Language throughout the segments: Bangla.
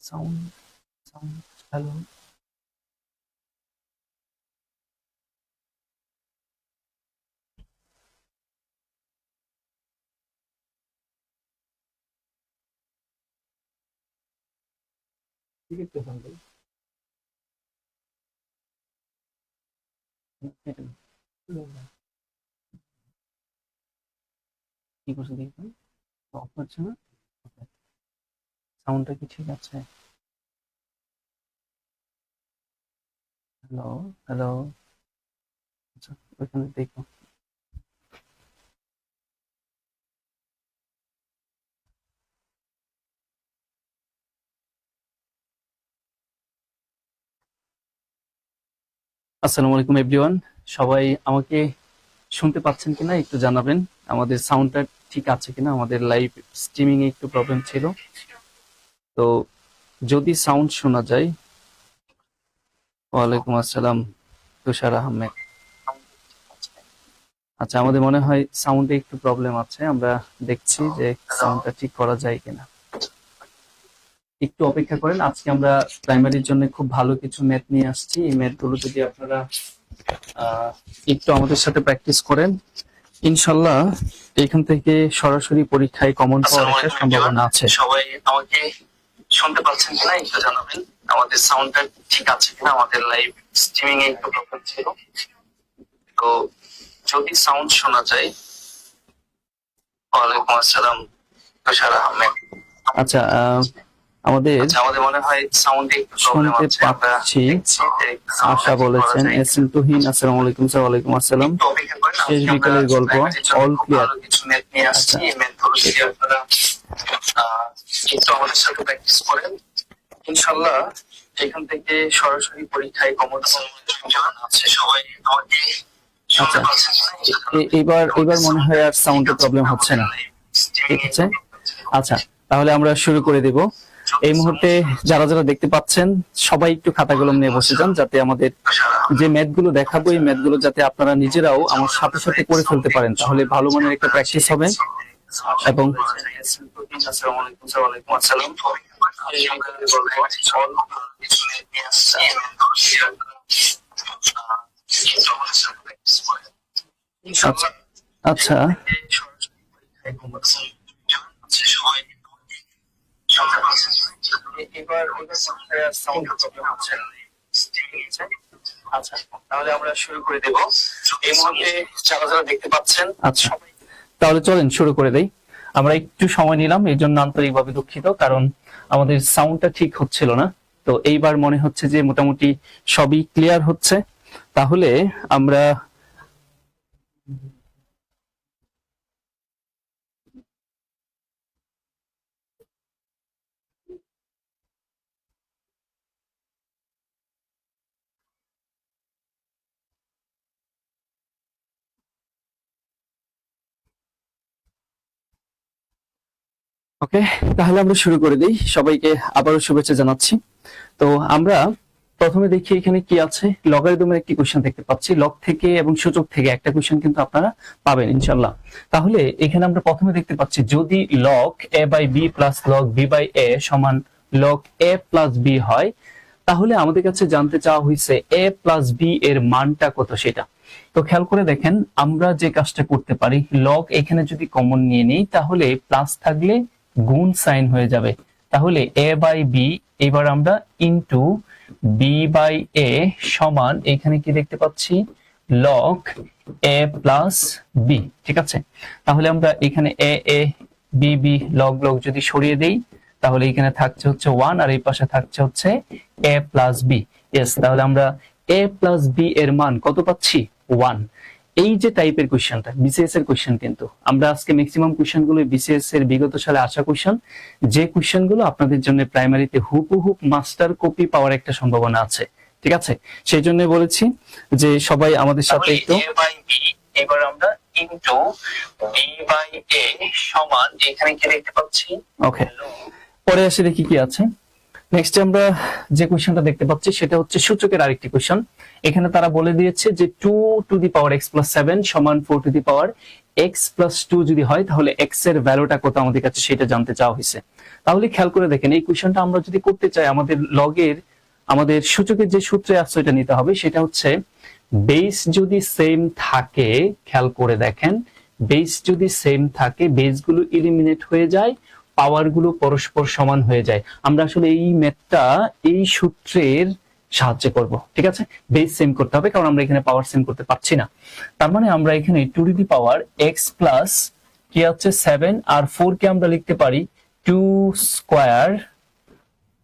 Sound sound hello. ঠিক আছে তাহলে কি করছে দেখুন, অফ হচ্ছে না। সাউন্ডটা কি ঠিক আছে? Hello hello. আচ্ছা, ওইখানে দেখো। আসসালামু আলাইকুম এভরিওয়ান। সবাই আমাকে শুনতে পাচ্ছেন কিনা একটু জানাবেন। আমাদের সাউন্ডটা ঠিক আছে কিনা। আমাদের লাইভ স্ট্রিমিং এ একটু প্রবলেম ছিল, তো যদি সাউন্ড শোনা যায়। ওয়ালাইকুম আসসালাম তুষার আহমেদ। আচ্ছা, আমাদের মনে হয় সাউন্ডে একটু প্রবলেম আছে, আমরা দেখছি যে সাউন্ডটা ঠিক করা যায় কিনা। একটু অপেক্ষা করেন। আজকে আমরা প্রাইমারির জন্য খুব ভালো কিছু ম্যাথ নিয়ে আসছি। এই ম্যাথগুলো যদি আপনারা একটু আমাদের সাথে প্র্যাকটিস করেন, ইনশাল্লাহ এখান থেকে সরাসরি পরীক্ষায় কমন পাওয়ার একটা সম্ভাবনা আছে। সবাই আমাকে শুনতে পাচ্ছেন কিনা একটু জানাবেন। আমাদের সাউন্ডটা ঠিক আছে কিনা। আমাদের লাইভ স্ট্রিমিং এ একটু প্রবলেম ছিল, তো যদি সাউন্ড শোনা যায়। ওয়ালাইকুম আসসালাম তুষার আহমেদ। আচ্ছা, আমাদের মনে হয় সাউন্ডে একটু প্রবলেম আছে। শুনতে পাচ্ছি, আশা বলেছেন। এস এম তুহিন, আসসালামু আলাইকুম স্যার। ওয়ালাইকুম আসসালাম। শেষ বিকেলের গল্প অল ক্লিয়ার। কিছু ম্যাথ নিয়ে আসছি, এই ম্যাথগুলো যদি আপনারা একটু আমাদের সাথে প্র্যাকটিস করেন, ইনশাআল্লাহ এখান থেকে সরাসরি পরীক্ষায় কমন পাওয়ার আছে। সবাই আমাকে শুনতে পাচ্ছেন কিনা? এবার এবার মনে হয় আর সাউন্ডের প্রবলেম হচ্ছে না, ঠিক আছে। আচ্ছা, তাহলে আমরা শুরু করে দেব। এই মুহূর্তে যারা যারা দেখতে পাচ্ছেন সবাই একটু খাতা কলম নিয়ে বসে যান, যাতে আমাদের যে ম্যাথগুলো দেখাবো এই ম্যাথগুলো যাতে আপনারা নিজেরাও আমার সাথে সাথে করে ফেলতে পারেন, তাহলে ভালো মানের একটা প্র্যাকটিস হবে। এবং আচ্ছা আচ্ছা, এবার সাউন্ড প্রবলেম হচ্ছে না। আচ্ছা, তাহলে আমরা শুরু করে দেব। এই মুহূর্তে যারা যারা দেখতে পাচ্ছেন, আচ্ছা তাহলে চলেন শুরু করে দেই। আমরা একটু সময় নিলাম, এই জন্য আন্তরিকভাবে দুঃখিত, কারণ আমাদের সাউন্ডটা ঠিক হচ্ছিল না। তো এইবার মনে হচ্ছে যে মোটামুটি সবই ক্লিয়ার হচ্ছে। তাহলে আমরা ওকে, তাহলে আমরা শুরু করে দিই। সবাইকে আবারও শুভেচ্ছা জানাচ্ছি। তো আমরা প্রথমে দেখি এখানে কি আছে। লগারিদমের একটি কোশ্চেন দেখতে পাচ্ছি। লগ থেকে এবং সূচক থেকে একটা কোশ্চেন কিন্তু আপনারা পাবেন ইনশাআল্লাহ। তাহলে এখানে আমরা প্রথমে দেখতে পাচ্ছি, যদি log A by B plus log B by A সমান লগ এ প্লাস বি হয়, তাহলে আমাদের কাছে জানতে চাওয়া হয়েছে এ প্লাস বি এর মানটা কত সেটা। তো খেয়াল করে দেখেন, আমরা যে কাজটা করতে পারি, লগ এখানে যদি কমন নিয়ে নিই, তাহলে প্লাস থাকলে গুণ সাইন হয়ে যাবে। তাহলে এ বাই বি, এবার আমরা ইনটু বি বাই এ সমান, এখানে কি দেখতে পাচ্ছি, লগ এ প্লাস বি। ঠিক আছে, তাহলে আমরা এখানে এ A B B log log যদি সরিয়ে দেই, তাহলে এখানে থাকছে হচ্ছে 1 আর এই পাশে থাকছে হচ্ছে এ প্লাস বি। ইয়েস, তাহলে আমরা এ প্লাস বি এর মান কত পাচ্ছি, 1। এই যে টাইপের কোশ্চেনটা বিসিএস এর কোশ্চেন, কিন্তু আমরা আজকে ম্যাক্সিমাম কোশ্চেন গুলো বিসিএস এর বিগত সালে আসা কোশ্চেন, যে কোশ্চেন গুলো আপনাদের জন্য প্রাইমারিতে হুবহু মাস্টার কপি পাওয়ার একটা সম্ভাবনা আছে। ঠিক আছে, সেই জন্য বলেছি যে সবাই আমাদের সাথে একটু। এবার আমরা ইনটু বি বাই এ সমান, এখানে কি দেখতে পাচ্ছি, ওকে, পরে আসে দেখি কি আছে। নেক্সট আমরা যে কোশ্চেনটা দেখতে পাচ্ছি সেটা হচ্ছে সূচকের আরেকটি কোশ্চেন। এখানে তারা বলে দিয়েছে যে 2⁻x+7 সমান 4⁻x+2 যদি হয় তাহলে x এর ভ্যালুটা কত আমাদের কাছে সেটা জানতে চাওয়া হয়েছে। তাহলে খেয়াল করে দেখেন এই কোশ্চেনটা আমরা যদি করতে চাই আমাদের সূচকের যে সূত্রে আছে এটা নিতে হবে, সেটা হচ্ছে বেস যদি সেম থাকে, খেয়াল করে দেখেন বেস যদি সেম থাকে বেসগুলো ইলিমিনেট হয়ে যায়, পাওয়ার গুলো পরস্পর সমান হয়ে যায়। আমরা আসলে এই ম্যাথটা এই সূত্রের সাহায্যে করব, ঠিক আছে। বেস সেম করতে হবে কারণ আমরা এখানে পাওয়ার সেম করতে পারছি না। তার মানে আমরা এখানে x প্লাস কি আছে 7 আর 4 কে আমরা লিখতে পারি 2 স্কয়ার,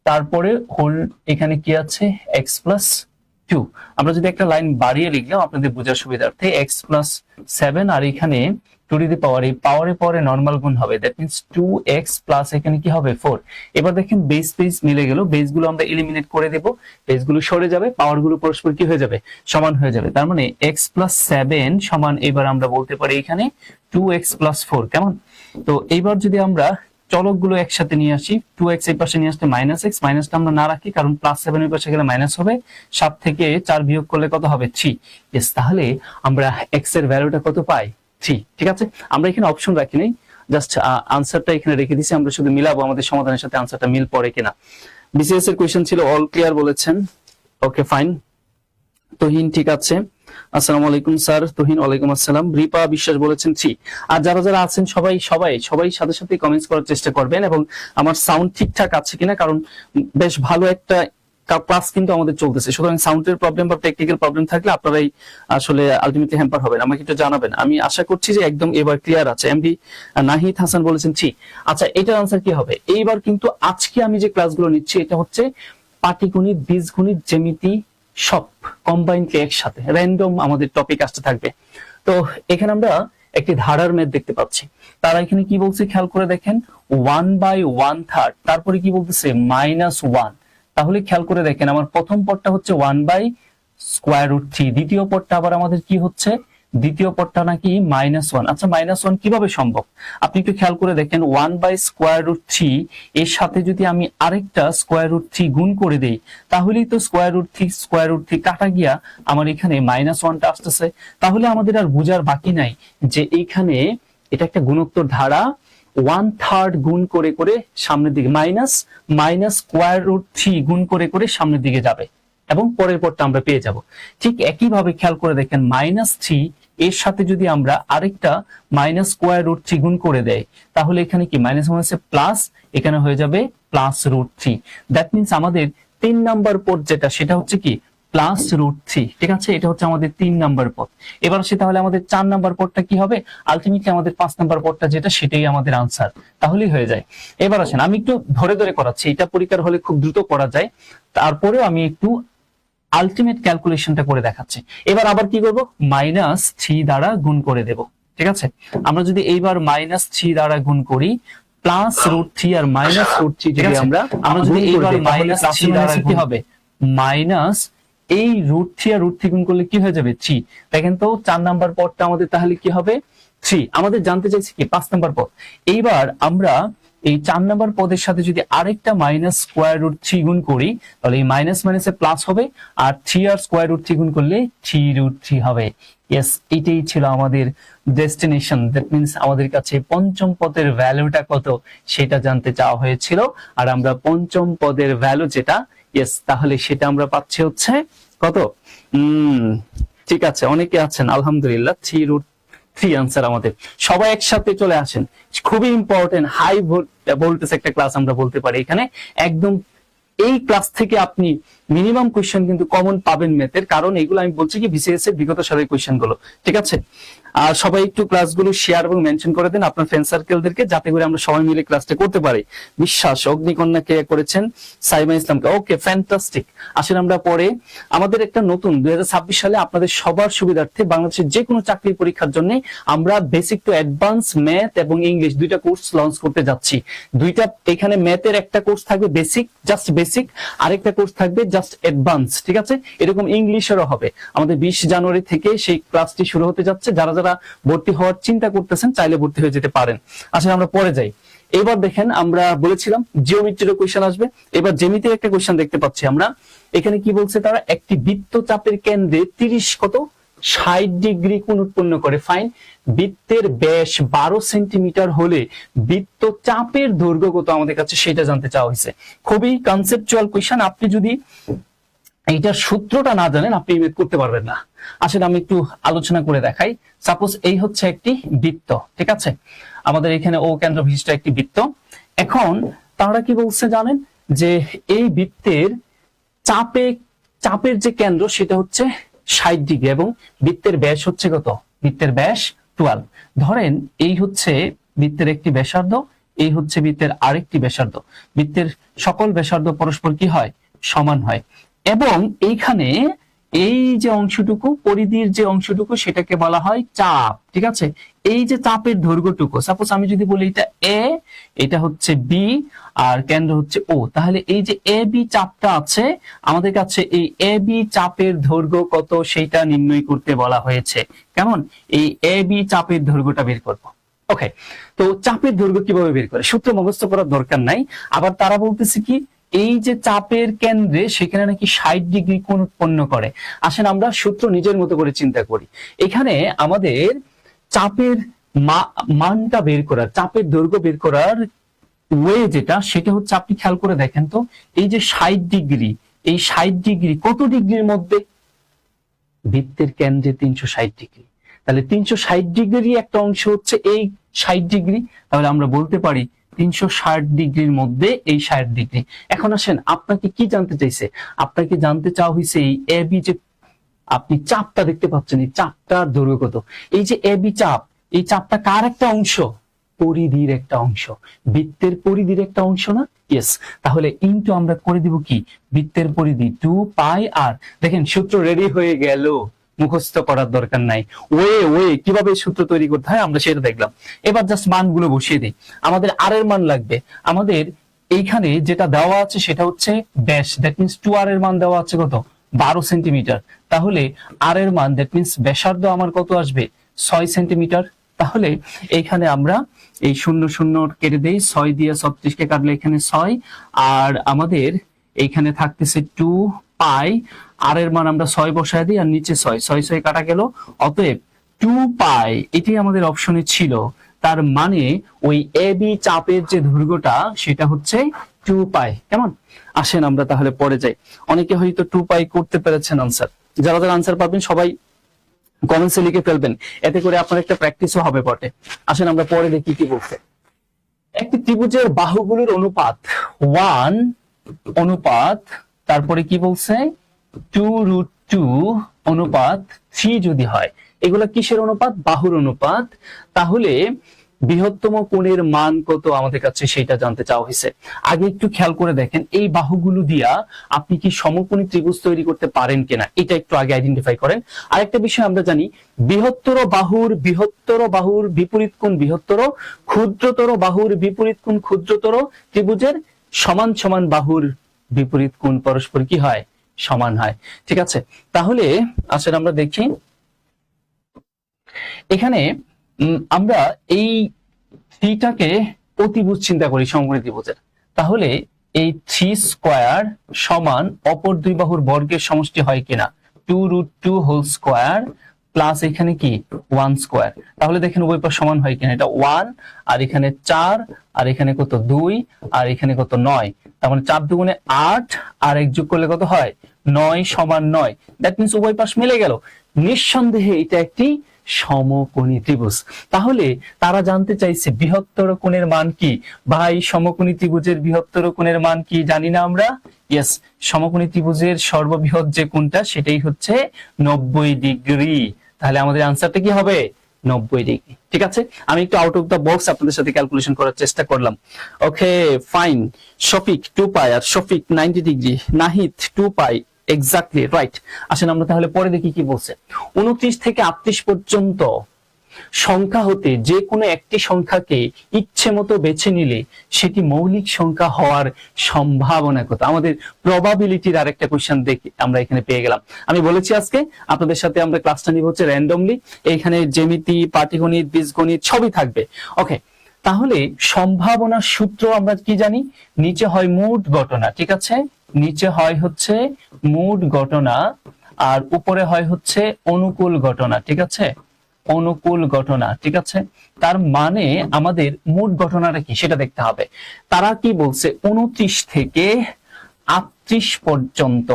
তারপরে হোল এখানে কি আছে x+2। আমরা যদি একটা লাইন বাড়িয়ে লিখলাম আপনাদের বোঝার সুবিধার্থে x+7 আর এখানে 2 এই পাওয়ারে পরে নরমাল গুণ হবে, দ্যাট মিন্স 2x প্লাস এখানে কি হবে 4। এবার দেখেন বেস মিলে গেল, বেসগুলো আমরা এলিমিনেট করে দেব, বেসগুলো সরে যাবে, পাওয়ারগুলো পরস্পর কি হয়ে যাবে সমান হয়ে যাবে। তার মানে x+7 সমান এবার আমরা বলতে পারি এখানে 2x+4। কেমন? তো এইবার যদি আমরা চলকগুলো একসাথে নিয়ে আসি, 2x এই পাশে নিয়ে আসলে -x, মাইনাসটা আমরা না রাখি কারণ +7 এর পাশে গেলে মাইনাস হবে, 7 থেকে 4 বিয়োগ করলে কত হবে 3। यस, তাহলে আমরা x এর ভ্যালুটা কত পাই 3। ঠিক আছে, আমরা এখানে অপশন রাখি নাই, জাস্ট আনসারটা এখানে রেখে দিয়েছি, আমরা শুধু মিলাবো আমাদের সমাধানের সাথে আনসারটা মিল পড়ে কিনা। বিসিএস এর কোশ্চেন ছিল অল ক্লিয়ার বলেছেন, ওকে ফাইন। তোহিন ঠিক আছে, আসসালামু আলাইকুম স্যার। তোহিন ওয়ালাইকুম আসসালাম। রিপা বিশ্বাস বলেছেন 3। আর যারা যারা আছেন সবাই সাথে সাথে কমেন্টস করার চেষ্টা করবেন এবং আমার সাউন্ড ঠিকঠাক আছে কিনা, কারণ বেশ ভালো একটা ক্লাস কিন্তু আমাদের চলতেছে, সুতরাং সাউন্ডের প্রবলেম বা টেকনিক্যাল প্রবলেম থাকলে আপনারাই আসলে আলটিমেটলি হ্যাম্পার হবেন, আমাকে একটু জানাবেন। আমি আশা করছি যে একদম এবার ক্লিয়ার আছে। এমডি নাহিদ হাসান বলেছেন 3। আচ্ছা, এটার আনসার কি হবে? এইবার কিন্তু আজকে আমি যে ক্লাসগুলো নিচ্ছি এটা হচ্ছে পাটিগণিত, বীজগণিত, জ্যামিতি সব কম্বাইন্ডলি একসাথে র্যান্ডম আমাদের টপিক আসতে থাকবে। তো এখানে আমরা একটি ধারার ম্যাথ দেখতে পাচ্ছি। তারা এখানে কি বলছে খেয়াল করে দেখেন, 1/1/3, তারপরে কি বলতেছে -1। তাহলে খেয়াল করে দেখেন আমার প্রথম পদটা হচ্ছে 1/√3, দ্বিতীয় পদটা আবার আমাদের কি হচ্ছে, দ্বিতীয় পদটা নাকি -1। আচ্ছা, -1 কিভাবে সম্ভব? আপনি একটু খেয়াল করে দেখেন 1/√3 এর সাথে যদি আমি আরেকটা √3 গুণ করে দেই তাহলেই তো √3 কাটা গিয়া আমার এখানে -1টা আসতেছে। তাহলে আমাদের আর বোঝার বাকি নাই যে এইখানে এটা একটা গুণোত্তর ধারা, 1/3 গুণ করে করে সামনের দিকে -√3 গুণ করে করে সামনের দিকে যাবে এবং পরের পরটা আমরা পেয়ে যাব। ঠিক একইভাবে খেয়াল করে দেখেন -3 এর সাথে যদি আমরা আরেকটা -√3 গুণ করে দেই তাহলে এখানে কি -1 প্লাস, এখানে হয়ে যাবে +√3। দ্যাট মিন্স আমাদের 3 নাম্বার পদ যেটা সেটা হচ্ছে কি +√3। ঠিক আছে, এটা হচ্ছে আমাদের 3 নাম্বার পদ। এবার সে তাহলে আমাদের 4 নাম্বার পদটা কি হবে? আলটিমেটলি আমাদের 5 নাম্বার পদটা যেটা সেটাই আমাদের আনসার, তাহলেই হয়ে যায়। এবার আসেন আমি একটু ধরে ধরে করাচ্ছি, এটা পরীক্ষার হলে খুব দ্রুত করা যায়, তারপরেও আমি একটু আলটিমেট ক্যালকুলেশনটা করে দেখাচ্ছি। এবার আবার কি করব, -3 দ্বারা গুণ করে দেব। ঠিক আছে, আমরা যদি এইবার -3 দ্বারা গুণ করি +√3 আর -√3 যদি আমরা যদি এইবার -3 দ্বারা কি হবে, মাইনাস এই √3 আর √3 গুণ করলে কি হয়ে যাবে 3। দেখেন তো 4 নাম্বার পদটা আমাদের তাহলে কি হবে 3। আমাদের জানতে চাইছি কি 5 নাম্বার পদ। এইবার আমরা এই 4 নাম্বার পদের সাথে যদি আরেকটা -√3 গুণ করি তাহলে এই মাইনাস মাইনাসে প্লাস হবে, আর 3 আর √3 গুণ করলে 3√3 হবে। ইয়েস, এটাই ছিল আমাদের ডেস্টিনেশন। দ্যাট মিন্স আমাদের কাছে পঞ্চম পদের ভ্যালুটা কত সেটা জানতে চাওয়া হয়েছিল, আর আমরা পঞ্চম পদের ভ্যালু যেটা, ইয়েস, তাহলে সেটা আমরা পাচ্ছি হচ্ছে কত, ঠিক আছে, অনেকে আছেন আলহামদুলিল্লাহ 3√3 আনসার আমাদের। সবাই একসাথে চলে আসেন, খুবই ইম্পর্টেন্ট হাই ভোল্টেজ একটা ক্লাস আমরা বলতে পারি এখানে। একদম এই ক্লাস থেকে আপনি মিনিমাম কোয়েশ্চেন কিন্তু কমন পাবেন ম্যাথের, কারণ এগুলো আমি বলছি কি বিসিএস এর বিগত সালের কোয়েশ্চেন গুলো। ঠিক আছে, আর সবাই একটু ক্লাসগুলো শেয়ার এবং মেনশন করে দেন আপনার ফ্রেন্ড সার্কেলদেরকে, যাতে করে আমরা সবাই মিলে ক্লাসটা করতে পারি। বিশ্বাস অগ্নিকন্যা কে করেছেন, সাইমা ইসলামকে, ওকে ফ্যান্টাস্টিক। আসলে আমরা পরে আমাদের একটা নতুন 2026 সালে আপনাদের সবার সুবিধার্থে বাংলাদেশের যে কোনো চাকরির পরীক্ষার জন্য আমরা বেসিক টু অ্যাডভান্স ম্যাথ এবং ইংলিশ দুইটা কোর্স লঞ্চ করতে যাচ্ছি। দুইটা, এখানে ম্যাথের একটা কোর্স থাকবে বেসিক, জাস্ট বেসিক, আরেকটা কোর্স থাকবে জাস্ট অ্যাডভান্স। ঠিক আছে, এরকম ইংলিশেরও হবে। আমাদের 20 জানুয়ারি থেকে সেই ক্লাসটি শুরু হতে যাচ্ছে। যারা যারা ভর্তি হওয়ার চিন্তা করতেছেন চাইলে ভর্তি হয়ে যেতে পারেন। আসলে আমরা পরে যাই, এবার দেখেন আমরা বলেছিলাম জিওমেট্রির কোশ্চেন আসবে, এবার জ্যামিতির একটা কোশ্চেন দেখতে পাচ্ছি আমরা। এখানে কি বলছে তারা, একটি বৃত্ত চাপের কেন্দ্রে 60 ডিগ্রি কোণ উৎপন্ন করে। ফাইন, বৃত্তের ব্যাস 12 সেন্টিমিটার হলে বৃত্ত চাপের দৈর্ঘ্য কত আমাদের কাছে সেটা জানতে চাওয়া হয়েছে। খুবই কনসেপচুয়াল কোশ্চেন, আপনি যদি এইটার সূত্রটা না জানেন আপনি ইমেজ করতে পারবেন না। আসলে আমি একটু আলোচনা করে দেখাই। সাপোজ এই হচ্ছে একটি বৃত্ত, ঠিক আছে, আমাদের এখানে ও কেন্দ্র বিশিষ্ট একটি বৃত্ত। এখন তারা কি বলছে জানেন, যে এই বৃত্তের চাপের যে কেন্দ্র সেটা হচ্ছে 60 ডিগ্রি এবং বৃত্তের ব্যাস হচ্ছে কত, বৃত্তের ব্যাস 12। ধরেন এই হচ্ছে বৃত্তের একটি ব্যাসার্ধ, এই হচ্ছে বৃত্তের আরেকটি ব্যাসার্ধ। বৃত্তের সকল ব্যাসার্ধ পরস্পর কি হয়, সমান হয়। এবং এইখানে এই যে অংশটুকু, পরিধির যে অংশটুকু সেটাকে বলা হয় চাপ, ঠিক আছে। এই যে চাপের দৈর্ঘ্যটুকু, সাপোজ আমি যদি বলি এটা এ, এটা হচ্ছে বি, আর কেন্দ্র হচ্ছে ও, তাহলে এই যে এ বি চাপটা আছে আমাদের কাছে, এই এ বি চাপের দৈর্ঘ্য কত সেইটা নির্ণয় করতে বলা হয়েছে। কেমন, এই এ বি চাপের দৈর্ঘ্যটা বের করব। ওকে, তো চাপের দৈর্ঘ্য কিভাবে বের করে, সূত্র মুখস্থ করার দরকার নাই। আবার তারা বলতেছে কি, এই যে চাপের কেন্দ্রে সেখানে নাকি 60 ডিগ্রি কোণ উৎপন্ন করে। আসেন আমরা সূত্র নিজের মতো করে চিন্তা করি। এখানে আমাদের চাপের মানটা বের করার, চাপের দৈর্ঘ্য বের করার ওয়ে যেটা, সেটা হচ্ছে আপনি খেয়াল করে দেখেন তো, এই যে 60 ডিগ্রি, এই 60 ডিগ্রি কত ডিগ্রির মধ্যে, বৃত্তের কেন্দ্রে 360 ডিগ্রি। তাহলে 360 ডিগ্রি একটা অংশ হচ্ছে এই 60 ডিগ্রি, তাহলে আমরা বলতে পারি 360 ডিগ্রির মধ্যে এই 60 ডিগ্রি। এখন আসেন, আপনাকে কি জানতে চাইছে, আপনাকে জানতে চাওয়া হয়েছে এই এ বি যে আপনি চাপটা দেখতে পাচ্ছেন, এই চাপটার দৈর্ঘ্য কত। এই যে এ বি চাপ, এই চাপটা কার একটা অংশ, পরিধির একটা অংশ, বৃত্তের পরিধির একটা অংশ না? ইয়েস। তাহলে ইনটু আমরা করে দিব কি, বৃত্তের পরিধি 2 পাই আর। দেখেন সূত্র রেডি হয়ে গেল, মুখস্থ করার দরকার নাই। ওয়ে কিভাবে সূত্র তৈরি করতে হয় আমরা সেটা দেখলাম। এবার জাস্ট মানগুলো বসিয়ে দিই। আমাদের আর এর মান লাগবে, আমাদের এইখানে যেটা দেওয়া আছে সেটা হচ্ছে ব্যাস, দ্যাট মিন্স 2r এর মান দেওয়া আছে কত, 12 সেন্টিমিটার। তাহলে আর এর মান, দ্যাট মিন্স ব্যাসার্ধ আমার কত আসবে, 6 সেন্টিমিটার। তাহলে এইখানে আমরা এই 0 0 কেটে দেই, 6 দিয়ে 36 কে কাটলে এখানে 6, আর আমাদের এইখানে থাকতেছে 2 পাই, আর এর মান আমরা 6 বসায় দিই, আর নিচে 6 কাটা গেল। অতএব 2 পাই এটি আমাদের অপশনে ছিল, তার মানে ওই এ বি চাপের যে দৈর্ঘ্যটা সেটা হচ্ছে 2 পাই। কেমন, আসেন আমরা তাহলে পরে যাই। অনেকে হয়তো 2 পাই করতে পেরেছেন আনসার, যারা যারা আনসার পাবেন সবাই কমেন্টসে লিখে ফেলবেন, এতে করে আপনার একটা প্র্যাকটিসও হবে বটে। আসেন আমরা পরে দেখি কি বলছে। একটি ত্রিভুজের বাহুগুলোর অনুপাত 1 অনুপাত, তারপরে কি বলছে 2√2 অনুপাত 3 যদি হয়, এগুলা কিসের অনুপাত, বাহুর অনুপাত। তাহলে বৃহত্তম কোণের মান কত আমাদের কাছে সেটা জানতে চাওয়া হয়েছে। আগে একটু খেয়াল করে দেখেন, এই বাহুগুলো দিয়া আপনি কি সমকোণী ত্রিভুজ তৈরি করতে পারেন কিনা, এটা একটু আগে আইডেন্টিফাই করেন। আরেকটা বিষয় আমরা জানি, বৃহত্তর বাহুর বিপরীত কোণ বৃহত্তর, ক্ষুদ্রতর বাহুর বিপরীত কোণ ক্ষুদ্রতর, ত্রিভুজের সমান সমান বাহুর বিপরীত কোণ পরস্পর কি হয়, সমান হয়। ঠিক আছে, তাহলে আসলে আমরা দেখি এখানে আমরা এই থ্রিটাকে অতিভুজ চিন্তা করি সমকোণী ত্রিভুজের। তাহলে এই 3 স্কয়ার সমান অপর দুই বাহুর বর্গের সমষ্টি হয় কিনা, 2√2 হোল স্কয়ার প্লাস এখানে কি 1 স্কয়ার। তাহলে দেখেন উভয় পাশ সমান হয় কিনা, এটা 1 আর এখানে 4 আর এখানে কত 2 আর এখানে কত 9, তার মানে 4 দুগুণে 8 আর 1 যোগ করলে কত হয় 9 সমান 9। দ্যাট মিন্স উভয় পাশ মিলে গেল, নিঃসন্দেহে এটা একটি সমকোণী ত্রিভুজ। তাহলে তারা জানতে চাইছে বৃহত্তর কোণের মান কি, ভাই সমকোণী ত্রিভুজের বৃহত্তর কোণের মান কি জানি না আমরা। ইয়েস, সমকোণী ত্রিভুজের সর্ববৃহৎ যে কোণটা সেটাই হচ্ছে 90 ডিগ্রি। তাহলে আমাদের আনসারটা কি হবে 90 ডিগ্রি। ঠিক আছে, আমি একটু আউট অফ দ্য বক্স আপনাদের সাথে ক্যালকুলেশন করার চেষ্টা করলাম। ওকে ফাইন, শফিক 2 পাই আর শফিক 90 ডিগ্রি, নাহিদ 2 পাই, এক্স্যাক্টলি রাইট। আসেন আমরা তাহলে পরে দেখি কি বলছে। 29 থেকে 38 পর্যন্ত সংখ্যা হতে যে কোনো একটি সংখ্যাকে ইচ্ছে মতো বেছে নিলে সেটি মৌলিক সংখ্যা হওয়ার সম্ভাবনা কত। আমাদের প্রবাবিলিটির আরেকটা কোশ্চেন দেখি আমরা এখানে পেয়ে গেলাম। আমি বলেছি আজকে আপনাদের সাথে আমরা ক্লাসটা নিব হচ্ছে র্যান্ডমলি, এখানে জ্যামিতি, পাটিগণিত, বীজগণিত সবই থাকবে। ওকে, তাহলে সম্ভাবনার সূত্র আমরা কি জানি, নিচে হয় মোট ঘটনা, ঠিক আছে, নিচে হয় হচ্ছে মোট ঘটনা আর উপরে হয় হচ্ছে অনুকূল ঘটনা, ঠিক আছে, অনুকূল ঘটনা, ঠিক আছে। তার মানে আমাদের মোট ঘটনাটা কি সেটা দেখতে হবে। তারা কি বলছে, 29 থেকে 38 পর্যন্ত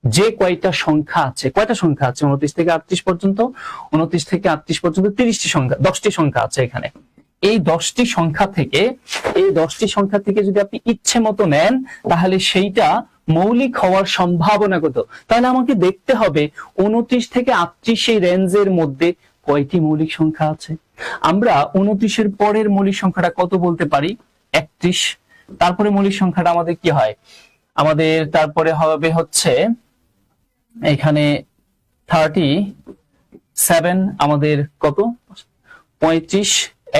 যে কয়টা সংখ্যা আছে, কয়টা সংখ্যা আছে 29 থেকে 38 পর্যন্ত, 29 থেকে 38 পর্যন্ত 30টি সংখ্যা, 10টি সংখ্যা আছে এখানে। এই 10টি সংখ্যা থেকে যদি আপনি ইচ্ছে মতো নেন তাহলে সেইটা মৌলিক হওয়ার সম্ভাবনা কত। তাহলে আমাকে দেখতে হবে 29 থেকে 38 এই রেঞ্জের মধ্যে কয়টি মৌলিক সংখ্যা আছে। আমরা 29-এর পরের মৌলিক সংখ্যাটা কত বলতে পারি, 31। তারপরে মৌলিক সংখ্যাটা আমাদের কি হয়, আমাদের তারপরে হবে হচ্ছে এখানে 37, আমাদের কত 35,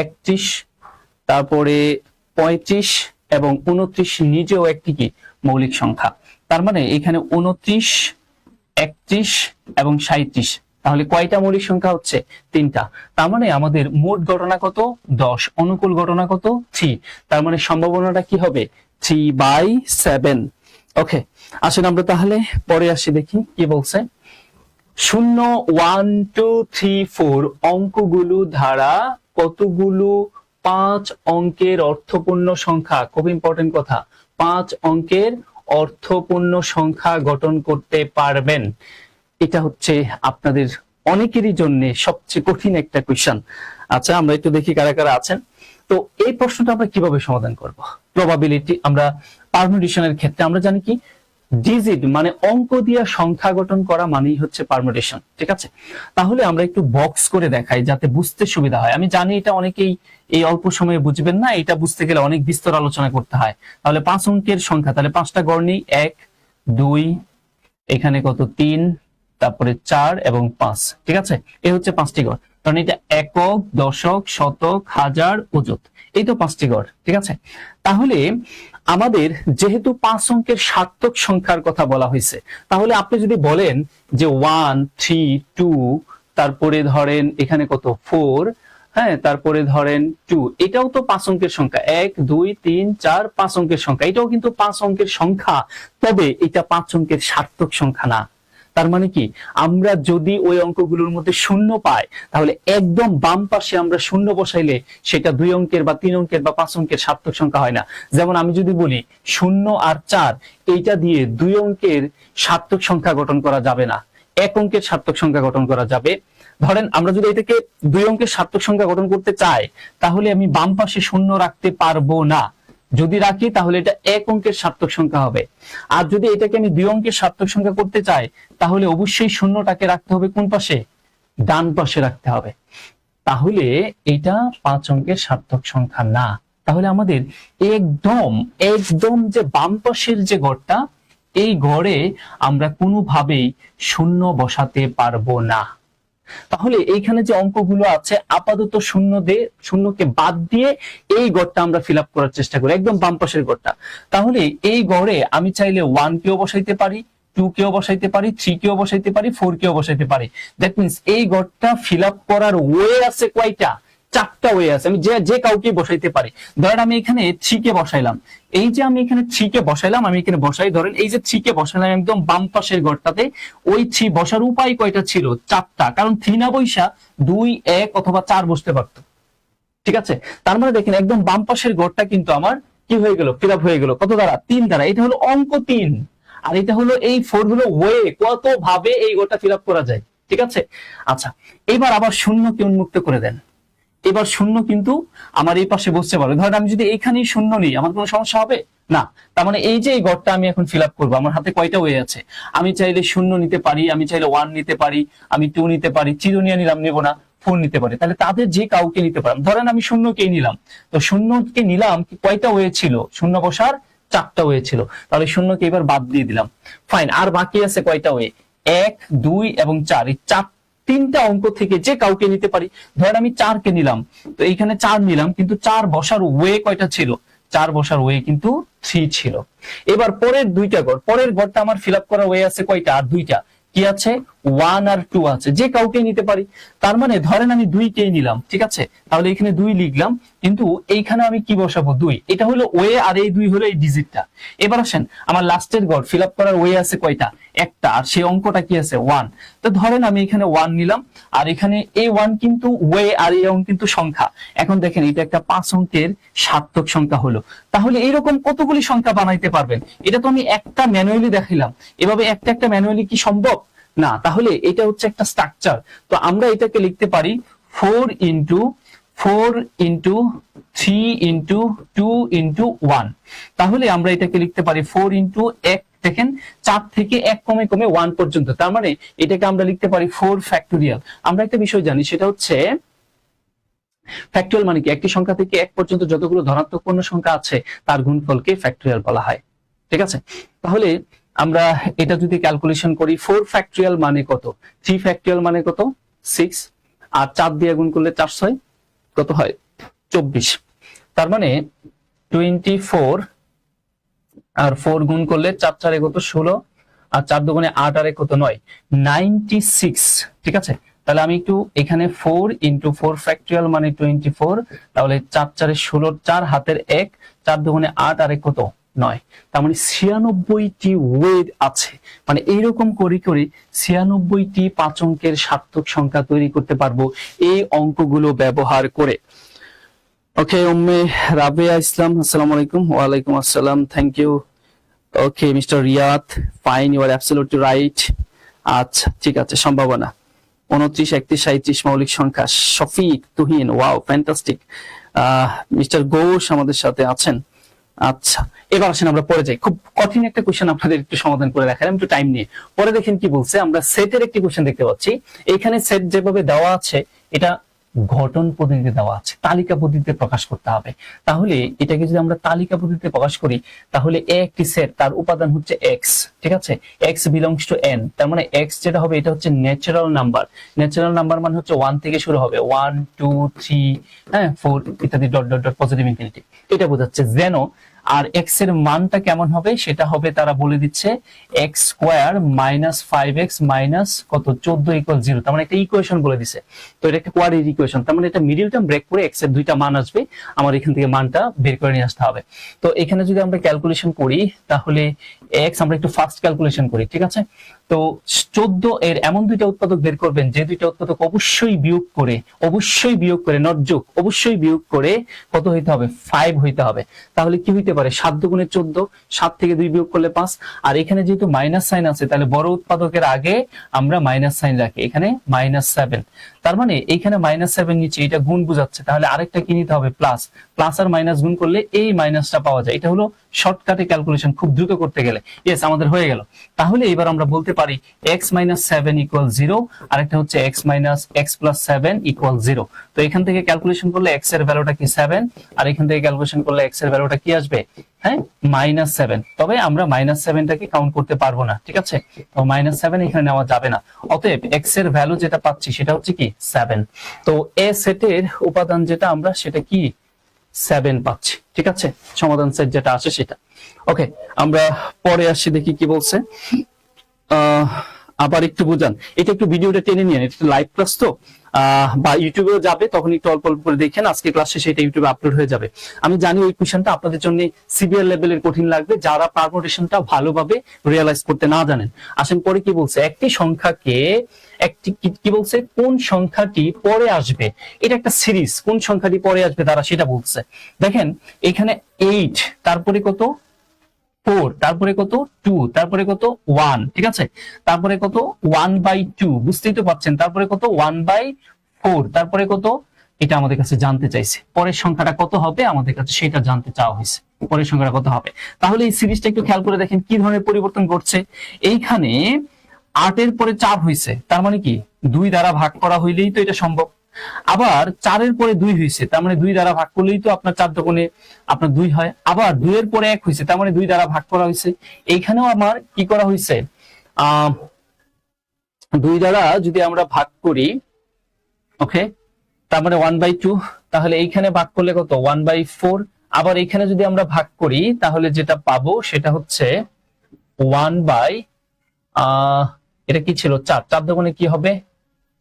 31, তারপরে 35 এবং 29 নিজেও একটি কি মৌলিক সংখ্যা। তার মানে এখানে 29, 31 এবং 37, তাহলে কয়টা মৌলিক সংখ্যা হচ্ছে, 3টা। তার মানে আমাদের মোট ঘটনা কত, 10, অনুকূল ঘটনা কত, 3। তার মানে সম্ভাবনাটা কি হবে, 3/7। ওকে, আসেন আমরা তাহলে পরে আসি, দেখি কি বলছে। 0, 1, 2, 3, 4 অঙ্কগুলো ধারা কতগুলো 5 অঙ্কের অর্থপূর্ণ সংখ্যা, খুব ইম্পর্টেন্ট কথা, 5 অঙ্কের অর্থপূর্ণ সংখ্যা গঠন করতে পারবেন। এটা হচ্ছে আপনাদের অনেকেরই জন্য সবচেয়ে কঠিন একটা কোয়েশ্চেন। আচ্ছা, আমরা একটু দেখি কারা কারা আছেন। তো এই প্রশ্নটা আমরা কিভাবে সমাধান করব। প্রবাবিলিটি, আমরা পারমুটেশনের ক্ষেত্রে আমরা জানি কি, ডিজিট মানে অঙ্ক দিয়ে সংখ্যা গঠন করা মানেই হচ্ছে পারমুটেশন, ঠিক আছে। তাহলে আমরা একটু বক্স করে দেখাই যাতে বুঝতে সুবিধা হয়। আমি জানি এটা অনেকেই এই অল্প সময়ে বুঝবেন না, এটা বুঝতে গেলে অনেক বিস্তর আলোচনা করতে হয়। তাহলে 5 অঙ্কের সংখ্যা, তাহলে 5টা গড় নেই, 1, 2, এখানে কত 3, তারপরে 4 এবং 5, ঠিক আছে। এই হচ্ছে 5টি গড়, কারণ এটা একক, দশক, শতক, হাজার, অযুত, এই তো 5টি গড়, ঠিক আছে। তাহলে আমাদের যেহেতু 5 অঙ্কের সার্থক সংখ্যার কথা বলা হয়েছে, তাহলে আপনি যদি বলেন যে 1, 3, 2, তারপরে ধরেন এখানে কত 4, হ্যাঁ, তারপরে ধরেন 2, এটাও তো 5 অঙ্কের সংখ্যা, 1, 2, 3, 4, 5 অঙ্কের সংখ্যা, এটাও কিন্তু 5 অঙ্কের সংখ্যা, তবে এটা 5 অঙ্কের সার্থক সংখ্যা না। তার মানে কি, আমরা যদি ওই অঙ্কগুলোর মধ্যে শূন্য পাই তাহলে একদম বাম পাশে আমরা শূন্য বসাইলে সেটা 2 অঙ্কের বা 3 অঙ্কের বা 5 অঙ্কের সার্থক সংখ্যা হয় না। যেমন আমি যদি বলি 0 আর 4, এইটা দিয়ে 2 অঙ্কের সার্থক সংখ্যা গঠন করা যাবে না, 1 অঙ্কের সার্থক সংখ্যা গঠন করা যাবে। ধরেন আমরা যদি এটাকে 2 অঙ্কের সার্থক সংখ্যা গঠন করতে চাই তাহলে আমি বাম পাশে শূন্য রাখতে পারবো না, যদি রাখি তাহলে এটা 1 অঙ্কের সার্থক সংখ্যা হবে। আর যদি এটাকে আমি 2 অঙ্কের সার্থক সংখ্যা করতে চাই তাহলে অবশ্যই শূন্যটাকে রাখতে হবে কোন পাশে, ডান পাশে রাখতে হবে। তাহলে এটা 5 অঙ্কের সার্থক সংখ্যা না। তাহলে আমাদের একদম একদম যে বাম পাশের যে ঘরটা, এই ঘরে আমরা কোনোভাবেই শূন্য বসাতে পারবো না। তাহলে এইখানে যে অঙ্কগুলো আছে আপাতত শূন্যকে বাদ দিয়ে এই গড়টা আমরা ফিল আপ করার চেষ্টা করি, একদম বাম পাশের গড়টা। তাহলে এই গড়ে আমি চাইলে 1 কেও বসাইতে পারি, 2 কেও বসাইতে পারি, 3 কেও বসাইতে পারি, 4 কেও বসাইতে পারি। দ্যাট মিন্স এই গড়টা ফিল আপ করার ওয়ে আছে কয়টা, 4টা ওয়ে আছে, আমি যে কাউকে বসাইতে পারি। ধরেন আমি এখানে 3 কে বসাইলাম, এই যে আমি এখানে 3 কে বসাইলাম, আমি এখানে বসাই, ধরেন এই যে 3 কে বসাইলাম একদম বাম পাশের ঘরটাতে, ওই 3 বসার উপায় কয়টা ছিল, 4টা, কারণ 3 না বৈশা 2, 1 অথবা 4 বসতে পারতো, ঠিক আছে। তার মানে দেখেন একদম বাম পাশের ঘরটা কিন্তু আমার কি হয়ে গেল, ফিল আপ হয়ে গেল কত দ্বারা, 3 দ্বারা। এটা হলো অঙ্ক 3, আর এটা হলো এই 4 হলো ওয়ে, কত ভাবে এই ঘরটা ফিল আপ করা যায়, ঠিক আছে। আচ্ছা, এবার আবার শূন্যকে উন্মুক্ত করে দেন। এবার শূন্য কিন্তু আমার এই পাশে বসতে পারবে। ধরেন আমি যদি এইখানেই শূন্য নিই, আমার কোনো সমস্যা হবে না। তার মানে এই যে এই ঘরটা আমি এখন ফিল আপ করবো, আমার হাতে কয়টা ওয়ে আছে, আমি চাইলে 0 নিতে পারি, আমি চাইলে 1 নিতে পারি, আমি 2 নিতে পারি, চিরুনিয়া নিলাম, নেব না, 4 নিতে পারি। তাহলে তাদের যে কাউকে নিতে পারলাম। ধরেন আমি 0কেই নিলাম, তো 0কে নিলাম, কয়টা ওয়ে ছিল, শূন্য বসার 4টা ওয়ে ছিল, তাহলে 0কে এবার বাদ দিয়ে দিলাম। ফাইন, আর বাকি আছে কয়টা ওয়ে, 1, 2 এবং 4, এই 3টা অঙ্ক থেকে যে কাউকে নিতে পারি। ধরেন আমি 4 কে নিলাম, তো এইখানে 4 নিলাম, কিন্তু 4 বসার ওয়ে কয়টা ছিল, 4 বসার ওয়ে কিন্তু 3 ছিল। এবার পরের 2টা ঘর, পরের ঘরটা আমার ফিল আপ করা ওয়ে আছে কয়টা, আর 2টা, কি আছে 1 আর 2 আছে, যে কাউকে নিতে পারি। তার মানে ধরেন আমি 2 কেই নিলাম, ঠিক আছে, তাহলে এখানে 2 লিখলাম, কিন্তু এইখানে আমি কি বসাবো 2, এটা হলো ওয়ে আর এই 2 হলো এই ডিজিটটা। এবার আসেন আমার লাস্টের ঘর ফিল আপ করার ওয়ে আছে কয়টা, একটা, আর সেই অঙ্কটা কি আছে 1। তো ধরেন আমি এখানে 1 নিলাম, আর এখানে এই 1 কিন্তু ওয়ে আর এই অঙ্ক কিন্তু সংখ্যা। এখন দেখেন এটা একটা 5 অঙ্কের সার্থক সংখ্যা হলো। তাহলে এইরকম কতগুলি সংখ্যা বানাইতে পারবেন? এটা তো আমি একটা ম্যানুয়ালি দেখাইলাম, এভাবে একটা একটা ম্যানুয়ালি কি সম্ভব না? তাহলে এটা হচ্ছে একটা স্ট্রাকচার। তো আমরা এটাকে লিখতে পারি 4 ইন্টু 4 ইন্টু 3 ইন্টু 2 ইন্টু 1। তাহলে আমরা এটাকে লিখতে পারি 4 ইন্টু 1, দেখেন 4 থেকে 1 কমে কমে 1 পর্যন্ত। তার মানে এটাকে আমরা লিখতে পারি 4 ফ্যাক্টোরিয়াল। আমরা একটা বিষয় জানি, সেটা হচ্ছে ফ্যাক্টোরিয়াল মানে কি, একটি সংখ্যা থেকে 1 পর্যন্ত যতগুলো ধনাত্মক পূর্ণ সংখ্যা আছে তার গুণফলকে ফ্যাক্টোরিয়াল বলা হয়, ঠিক আছে। তাহলে আমরা এটা যদি ক্যালকুলেশন করি, 4 ফ্যাক্টোরিয়াল মানে কত, 3 ফ্যাক্টোরিয়াল মানে কত 6, আর 4 দিয়ে গুণ করলে 4 6 কত হয় 24। তার মানে 24 আর 4 গুণ করলে 4 4 কত 16, আর 4 দুগুণে 8 আর কত 9, 96, ঠিক আছে। তাহলে আমি একটু এখানে 4 ইন্টু 4 ফ্যাক্টোরিয়াল মানে 24, তাহলে 4 4 16, 4 হাতের 1, 4 দুগুণে 8 আর কত 9। তার মানে 96টি ওয়েট আছে। মানে এইরকম করে করে 96টি 5 অঙ্কের সার্থক সংখ্যা তৈরি করতে পারবো এই অঙ্কগুলো ব্যবহার করে। ওকে, উম্মে রাবিয়া ইসলাম, আসসালামু আলাইকুম। ওয়ালাইকুম আসসালাম, thank you. Okay mister Riyad, fine, you are absolutely right. আচ্ছা ঠিক আছে, সম্ভাবনা 29 31 37 মৌলিক সংখ্যা, Shafiq Tuhin, wow fantastic. Mister Ghosh আমাদের সাথে আছেন। আচ্ছা এবার আসেন আমরা পরে যাই, খুব কঠিন একটা কোশ্চেন আপনাদের একটু সমাধান করে দেখালাম একটু টাইম নিয়ে। পরে দেখেন কি বলছে, আমরা সেটের একটি কোশ্চেন দেখতে পাচ্ছি। এখানে সেট যেভাবে দেওয়া আছে এটা ঘটন পদ্ধতিতে দেওয়া আছে, তালিকা পদ্ধতিতে প্রকাশ করতে হবে। তাহলে এটাকে যদি আমরা তালিকা পদ্ধতিতে প্রকাশ করি, তাহলে একটি সেট তার উপাদান হচ্ছে এক্স, ঠিক আছে, এক্স বিলংস টু এন। তার মানে এক্স যেটা হবে এটা হচ্ছে ন্যাচারাল নাম্বার। ন্যাচারাল নাম্বার মানে হচ্ছে 1 থেকে শুরু হবে, 1 2 3 হ্যাঁ 4 ইত্যাদি dot dot dot positive infinity, এটা বোঝাচ্ছে যেন। আর এক্স এর মানটা কেমন হবে, সেটা হবে তারা বলে দিচ্ছে x square minus 5x minus কত 14 ইকুয়াল 0। তার মানে একটা ইকুয়েশন বলে দিছে। তো এটা একটা কোয়াড্রেটিক ইকুয়েশন, তার মানে এটা মিডল টার্ম ব্রেক করে এক্স এর দুইটা মান আসবে, আমার এখান থেকে মানটা বের করে নিয়ে আসতে হবে। তো এখানে যদি আমরা ক্যালকুলেশন করি, তাহলে এক্স আমরা একটু ফার্স্ট ক্যালকুলেশন করি, ঠিক আছে। তো 14 এর এমন দুইটা উৎপাদক বের করবেন যে দুইটা উৎপাদক অবশ্যই বিয়োগ করে নট যোগ, অবশ্যই বিয়োগ করে কত হইতে হবে 5 হইতে হবে। তাহলে কি হইতে পারে 7 দুগুণে 14, 7 থেকে 2 বিয়োগ করলে 5। আর এখানে যেহেতু মাইনাস সাইন আছে, তাহলে বড় উৎপাদকের আগে আমরা মাইনাস সাইন রাখি, এখানে -7। তার মানে এইখানে -7 নিচে এটা গুণ বুঝাচ্ছে, তাহলে আরেকটা কি নিতে হবে প্লাস, প্লাস আর মাইনাস গুণ করলে এই মাইনাসটা পাওয়া যায়। এটা হলো শর্টকাটে ক্যালকুলেশন, খুব দ্রুত করতে গেলে। ইয়েস, আমাদের হয়ে গেল। তাহলে এবার আমরা বলতে পারি x - 7 = 0, আরেকটা হচ্ছে x + 7 = 0। তো এখান থেকে ক্যালকুলেশন করলে x এর ভ্যালুটা কি 7, আর এখান থেকে ক্যালকুলেশন করলে x এর ভ্যালুটা কি আসবে, হ্যাঁ -7। তবে আমরা -7টাকে কাউন্ট করতে পারবো না, ঠিক আছে। তো -7 এখানে নেওয়া যাবে না। অতএব x এর ভ্যালু যেটা পাচ্ছি সেটা হচ্ছে কি 7। তো এ সেটের উপাদান যেটা আমরা সেটা কি 7 পাচ্ছি, ঠিক আছে। সমাধান সেট যেটা আসে সেটা। ওকে, আমরা পরে আসি, দেখি কি বলছে। আবার একটু বুঝান, এটা একটু ভিডিওটা টেনে নিয়ে, এটা লাইভ ক্লাস তো বা ইউটিউবেও যাবে, তখন একটু অল্প অল্প করে দেখেন। আজকে ক্লাস শেষে এটা ইউটিউবে আপলোড হয়ে যাবে। আমি জানি ওই কোশ্চেনটা আপনাদের জন্য সিভিয়ার লেভেলের কঠিন লাগবে, যারা পারমুটেশনটা ভালোভাবে রিয়ালাইজ করতে না জানেন। আসেন পরে কি বলছে, একটি সংখ্যাকে কি বলছে, কোন সংখ্যাটি পরে আসবে, এটা একটা সিরিজ, কোন সংখ্যাটি পরে আসবে তারা সেটা বলছে। দেখেন এখানে 8, তারপরে কত 4, তারপরে কত 2, তারপরে কত 1, ঠিক আছে, তারপরে কত 1/2, বুঝতেই তো পারছেন, তারপরে কত 1/4, তারপরে কত, এটা আমাদের কাছে জানতে চাইছে। পরের সংখ্যাটা কত হবে আমাদের কাছে সেটা জানতে চাওয়া হয়েছে, পরের সংখ্যাটা কত হবে। তাহলে এই সিরিজটা একটু খেয়াল করে দেখেন কি ধরনের পরিবর্তন ঘটছে। এইখানে 8 এর পরে 4 হয়েছে, তার মানে কি 2 দ্বারা ভাগ করা হইলেই তো এটা সম্ভব। আবার 4 এর পরে 2 হয়েছে, তার মানে 2 দ্বারা ভাগ করলেই তো আপনার 4 দুগুণে আপনার 2 হয়। আবার 2 এর পরে 1 হয়েছে, তার মানে 2 দ্বারা ভাগ করা হয়েছে। এইখানেও আমার কি করা হয়েছে, 2 দ্বারা যদি আমরা ভাগ করি, ওকে, তার মানে 1/2, তাহলে এইখানে ভাগ করলে কত 1/4। আবার এখানে যদি আমরা ভাগ করি তাহলে যেটা পাবো সেটা হচ্ছে 1 বাই এটা কি ছিল 4, 4 দুগুণে কি হবে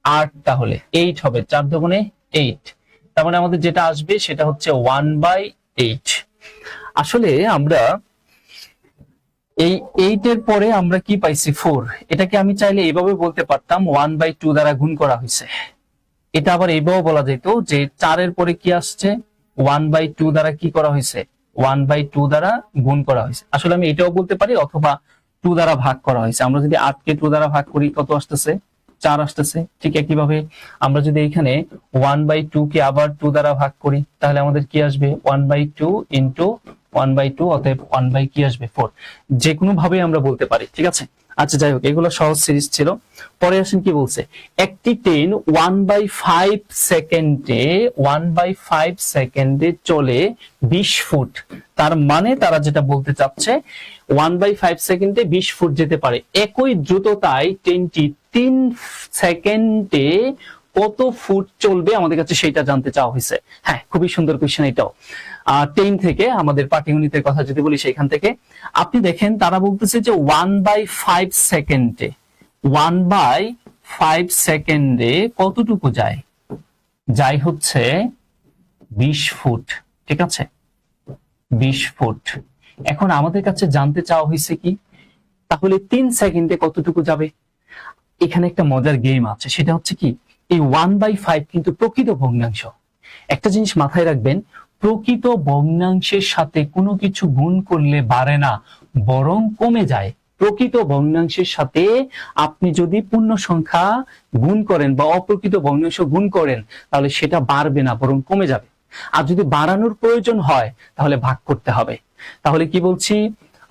8, তাহলে 8 হবে, 4 দুগুণে 8, তার মানে আমাদের যেটা আসবে সেটা হচ্ছে 1/8। আসলে আমরা এই 8 এর পরে আমরা কি পাইছি 4, এটাকে আমি চাইলে এইভাবে বলতে পারতাম 1/2 দ্বারা গুণ করা হয়েছে। এটা আবার এইভাবে বলা যেত যে 4 এর পরে কি আসছে 1/2 দ্বারা কি করা হয়েছে 1/2 দ্বারা গুণ করা হয়েছে। আসলে আমি এটাও বলতে পারি, অথবা 2 দ্বারা ভাগ করা হয়েছে। আমরা যদি 8 কে 2 দ্বারা ভাগ করি কত আসতেছে 4 আসতেছে। ঠিক একইভাবে আমরা যদি এখানে 1/2 কে আবার 2 দ্বারা ভাগ করি তাহলে আমাদের কি আসবে 1/2 ইন্টু 1/2, অতএব 1 কি আসবে 4। যে কোনো ভাবে আমরা বলতে পারি, ঠিক আছে। আচ্ছা যাই হোক, এগুলো সহজ সিরিজ ছিল। পরে আসেন কি বলছে, একটি ট্রেন 1/5 সেকেন্ডে 1/5 সেকেন্ডে চলে 20 ফুট। তার মানে তারা যেটা বলতে চাচ্ছে 1/5 সেকেন্ডে 20 ফুট যেতে পারে। একই দ্রুততায় ট্রেনটি 3 সেকেন্ডে কত ফুট চলবে আমাদের কাছে সেটা জানতে চাওয়া হয়েছে। হ্যাঁ, খুবই সুন্দর কোশ্চেন এটাও। 10 থেকে আমাদের পাটিগণিতের কথা যদি বলি সেখান থেকে আপনি দেখেন তারা বলতেছে যে 1/5 সেকেন্ডে 1/5 সেকেন্ডে কতটুকু যায়, যাই হচ্ছে 20 ফুট। ঠিক আছে, 20 ফুট। এখন আমাদের কাছে জানতে চাওয়া হয়েছে কি, তাহলে 3 সেকেন্ডে কতটুকু যাবে। এখানে একটা মজার গেম আছে, সেটা হচ্ছে কি এই 1/5 কিন্তু প্রকৃত ভগ্নাংশ। একটা জিনিস মাথায় রাখবেন, প্রকৃত ভগ্নাংশের সাথে কোনো কিছু গুণ করলে বাড়ে না, বরং কমে যায়। প্রকৃত ভগ্নাংশের সাথে আপনি যদি পূর্ণ সংখ্যা গুণ করেন বা অপ্রকৃত ভগ্নাংশ গুণ করেন তাহলে সেটা বাড়বে না, বরং কমে যাবে। আর যদি বাড়ানোর প্রয়োজন হয় তাহলে ভাগ করতে হবে। তাহলে কি বলছি,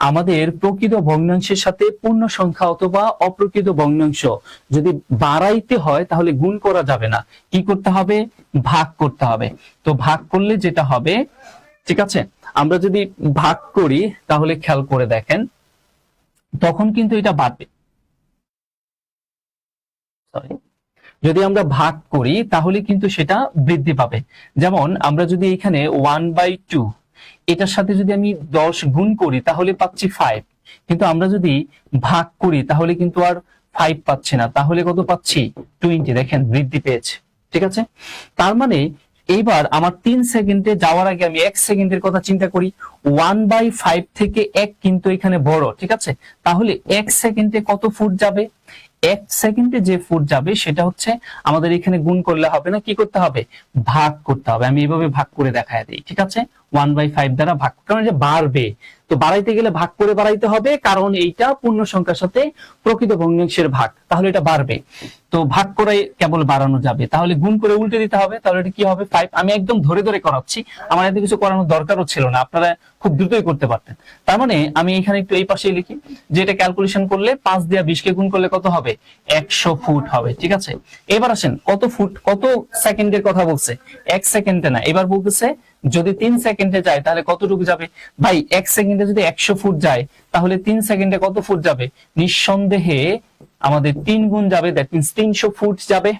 আমাদের প্রকৃত ভগ্নাংশের সাথে পূর্ণ সংখ্যা অথবা অপ্রকৃত ভগ্নাংশ যদি বাড়াইতে হয় তাহলে গুণ করা যাবে না, কি করতে হবে, ভাগ করতে হবে। তো ভাগ করলে যেটা হবে, ঠিক আছে, আমরা যদি ভাগ করি তাহলে খেয়াল করে দেখেন তখন কিন্তু এটা বাড়বে। সরি, যদি আমরা ভাগ করি তাহলে কিন্তু সেটা বৃদ্ধি পাবে। যেমন আমরা যদি এখানে 1/2 এটার সাথে যদি আমি 10 গুণ করি তাহলে পাচ্ছি 5, কিন্তু আমরা যদি ভাগ করি তাহলে কিন্তু আর 5 পাচ্ছি না, তাহলে কত পাচ্ছি 20। দেখেন বৃদ্ধি পেয়েছে। ঠিক আছে, তার মানে এইবার আমার 3 সেকেন্ডে যাওয়ার আগে আমি 1 সেকেন্ডের কথা চিন্তা করি। 1/5 থেকে 1 কিন্তু এখানে বড়, ঠিক আছে। তাহলে 1 সেকেন্ডে কত ফুট যাবে, 1 সেকেন্ডে যে ফুট যাবে সেটা হচ্ছে আমাদের এখানে গুণ করলে হবে না, কি করতে হবে, ভাগ করতে হবে। আমি এইভাবে ভাগ করে দেখায় দিই, ঠিক আছে। 1/5 দ্বারা ভাগ, কারণ যে বাড়বে, তো বাড়াইতে গেলে ভাগ করে বাড়াইতে হবে, কারণ এইটা পূর্ণ সংখ্যার সাথে প্রকৃত ভগ্নাংশের ভাগ, তাহলে এটা বাড়বে। তো ভাগ করে কেবল বাড়ানো যাবে, তাহলে গুণ করে উল্টে দিতে হবে, তাহলে এটা কি হবে 5। আমি একদম ধরে ধরে করাচ্ছি, আমার এত কিছু করানোর দরকারও ছিল না, আপনারা খুব দ্রুতই করতে পারতেন। তার মানে আমি এখানে একটু এই পাশে লিখি যে এটা ক্যালকুলেশন করলে 5 দিয়ে 20 কে গুণ করলে কত হবে, 100 ফুট হবে। ঠিক আছে, এবার আসেন কত ফুট, কত সেকেন্ডের কথা বলছে, 1 সেকেন্ডে না, এবার বলতেছে যদি 3 সেকেন্ডে যায় তাহলে কতটুকু যাবে। ভাই 1 সেকেন্ডে যদি 100 ফুট যায় তাহলে 3 সেকেন্ডে কত ফুট যাবে, নিঃসন্দেহে আমাদের 3 গুণ যাবে, দ্যাট মিন্স 300 ফুট যাবে।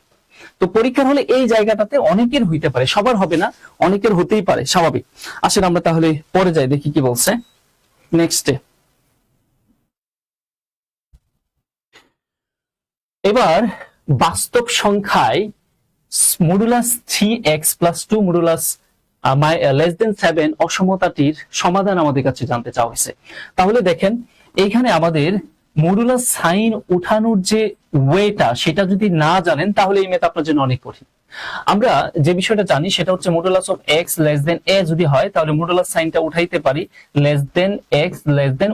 তো পরীক্ষার হলে এই জায়গাটাতে অনেকের হইতে পারে, সবার হবে না, অনেকের হতেই পারে, স্বাভাবিক। আসলে আমরা তাহলে পরে যাই, দেখি কি বলছে নেক্সটে। এবার বাস্তব সংখ্যায় মডুলাস 3x + 2 মডুলাস <7 অসমতাটির সমাধান আমাদের কাছে জানতে চাওয়া হয়েছে। তাহলে দেখেন এইখানে আমাদের মডুলাস সাইন উঠানোর যে ওয়েটা সেটা যদি না জানেন তাহলে এই ম্যাথ আপনার জন্য অনেক কঠিন। আমরা যে বিষয়টা জানি সেটা হচ্ছে মডুলাস অফ x a যদি হয় তাহলে মডুলাস সাইনটা উঠাইতে পারি, x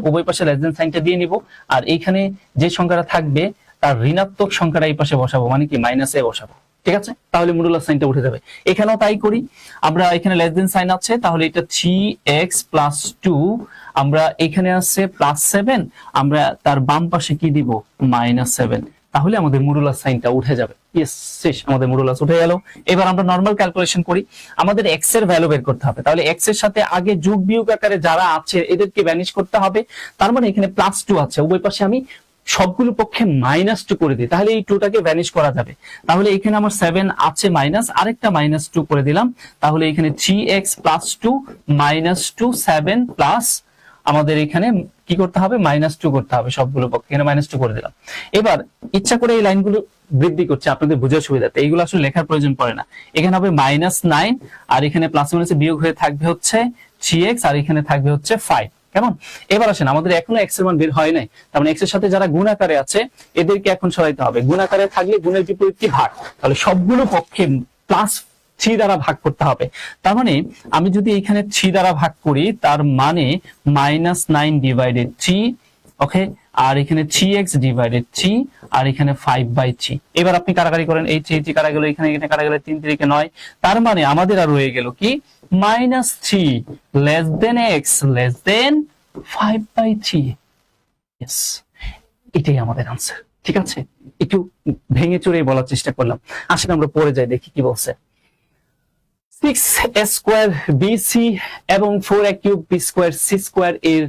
উভয় পাশে লেস দেন সাইনটা দিয়ে নিব, আর এইখানে যে সংখ্যাটা থাকবে তার ঋণাত্মক সংখ্যাটা এই পাশে বসাবো, মানে কি -a বসাবো। ঠিক আছে, তাহলে মডুলাস সাইনটা উঠে যাবে। এখানেও তাই করি, আমরা এখানে লেস দেন সাইন আছে, তাহলে এটা 3x + 2, আমরা এখানে আছে +7, আমরা তার বাম পাশে কি দিব, -7, তাহলে আমাদের মডুলাস সাইনটা উঠে যাবে। ইয়েস, শেষ, আমাদের মডুলাস উঠে গেল। এবার আমরা নরমাল ক্যালকুলেশন করি, আমাদের x এর ভ্যালু বের করতে হবে। তাহলে x এর সাথে আগে যোগ বিয়োগ আকারে যারা আছে এদেরকে ভ্যানিশ করতে হবে। তার মানে এখানে +2 আছে, উভয় পাশে আমি সবগুলো পক্ষে -2 করে দিই, তাহলে এই 2টাকে ভ্যানিশ করা যাবে। তাহলে এখানে আমার 7 আছে মাইনাস, আরেকটা -2 করে দিলাম, তাহলে এখানে 3x + 2 -2 7 প্লাস আমাদের এখানে কি করতে হবে, -2 করতে হবে সবগুলো পক্ষে, এখানে -2 করে দিলাম। এবার ইচ্ছা করে এই লাইনগুলো বৃদ্ধি করছে আপনাদের বোঝার সুবিধাতে, এইগুলো আসলে লেখার প্রয়োজন পড়ে না। এখানে হবে -9 আর এখানে প্লাস মাইনাসে বিয়োগ হয়ে থাকবে হচ্ছে 3x আর এখানে থাকবে হচ্ছে 5। কেমন? এবার আসেন, আমাদের এখনো x এর মান বের হয় নাই, তার মানে x এর সাথে যারা গুণ আকারে আছে এদেরকে এখন সরাইতে হবে। গুণ আকারে থাকলে গুণের বিপরীত কি, ভাগ, তাহলে সবগুলো পক্ষে +3 দ্বারা ভাগ করতে হবে। তার মানে আমি যদি এখানে 3 দ্বারা ভাগ করি তার মানে -9/3, ওকে, আর এখানে 3x/3 আর এখানে 5/3। এবার আপনি কারাকারি করেন, এই 3 কারা গেল, এখানে এখানে কারা গেল, 3 3 9। তার মানে আমাদের আর রয়ে গেল কি, -3 less than x less than 5/3। Yes, এটাই আমাদের आंसर। ঠিক আছে, একটু ভেঙে চুরে বলার চেষ্টা করলাম। আসলে আমরা পরে যাই, দেখি কি বলছে। 6a² bc এবং 4a³ b² c² এর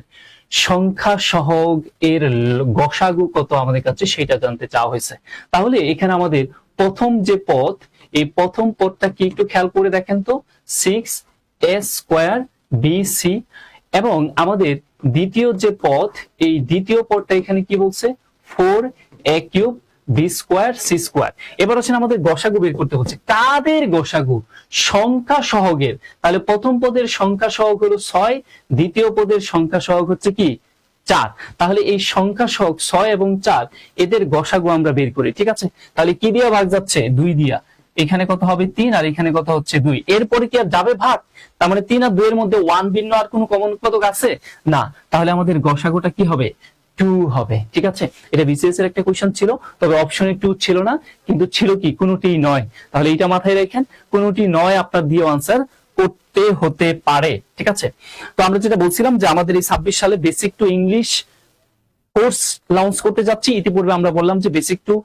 সংখ্যা সহগ এর গসাগু কত আমাদের কাছে সেটা জানতে চাওয়া হয়েছে। তাহলে এখানে আমাদের প্রথম যে পদ, এই প্রথম পদটা কি একটু খেয়াল করে দেখেন তো, 6a² bc, এবং আমাদের দ্বিতীয় যে পদ, এই দ্বিতীয় পদটা এখানে কি বলছে, 4a³ b² c²। এবার হচ্ছে আমাদের গসাগু বের করতে হচ্ছে। কাদের গসাগু? সংখ্যা সহগের। তাহলে প্রথম পদের সংখ্যা সহগ হলো 6, দ্বিতীয় পদের সংখ্যা সহগ হচ্ছে কি, 4। তাহলে এই সংখ্যা সহগ 6 এবং 4 এদের গসাগু আমরা বের করি। ঠিক আছে, তাহলে কি দিয়ে ভাগ যাচ্ছে, 2 দিয়া। এখানে কত হবে, 3, আর এখানে কত হচ্ছে 2। এরপরে কি আর যাবে ভাগ? তার মানে 3 আর 2 এর মধ্যে 1 ভিন্ন আর কোনো কমন উৎপাদক আছে না, তাহলে আমাদের গসাগুটা কি হবে, 2 হবে। ঠিক আছে, এটা বিসিএস এর একটা কোশ্চেন ছিল, তবে অপশনে 2 ছিল না, কিন্তু ছিল কি, কোনোটিই নয়। তাহলে এটা মাথায় রাখেন, কোনোটি নয় আপনার দিয়ে আনসার করতে হতে পারে। ঠিক আছে, তো আমরা যেটা বলছিলাম যে আমাদের এই 26 সালে basic to English course launch করতে যাচ্ছি। ইতিপূর্বে আমরা বললাম যে basic to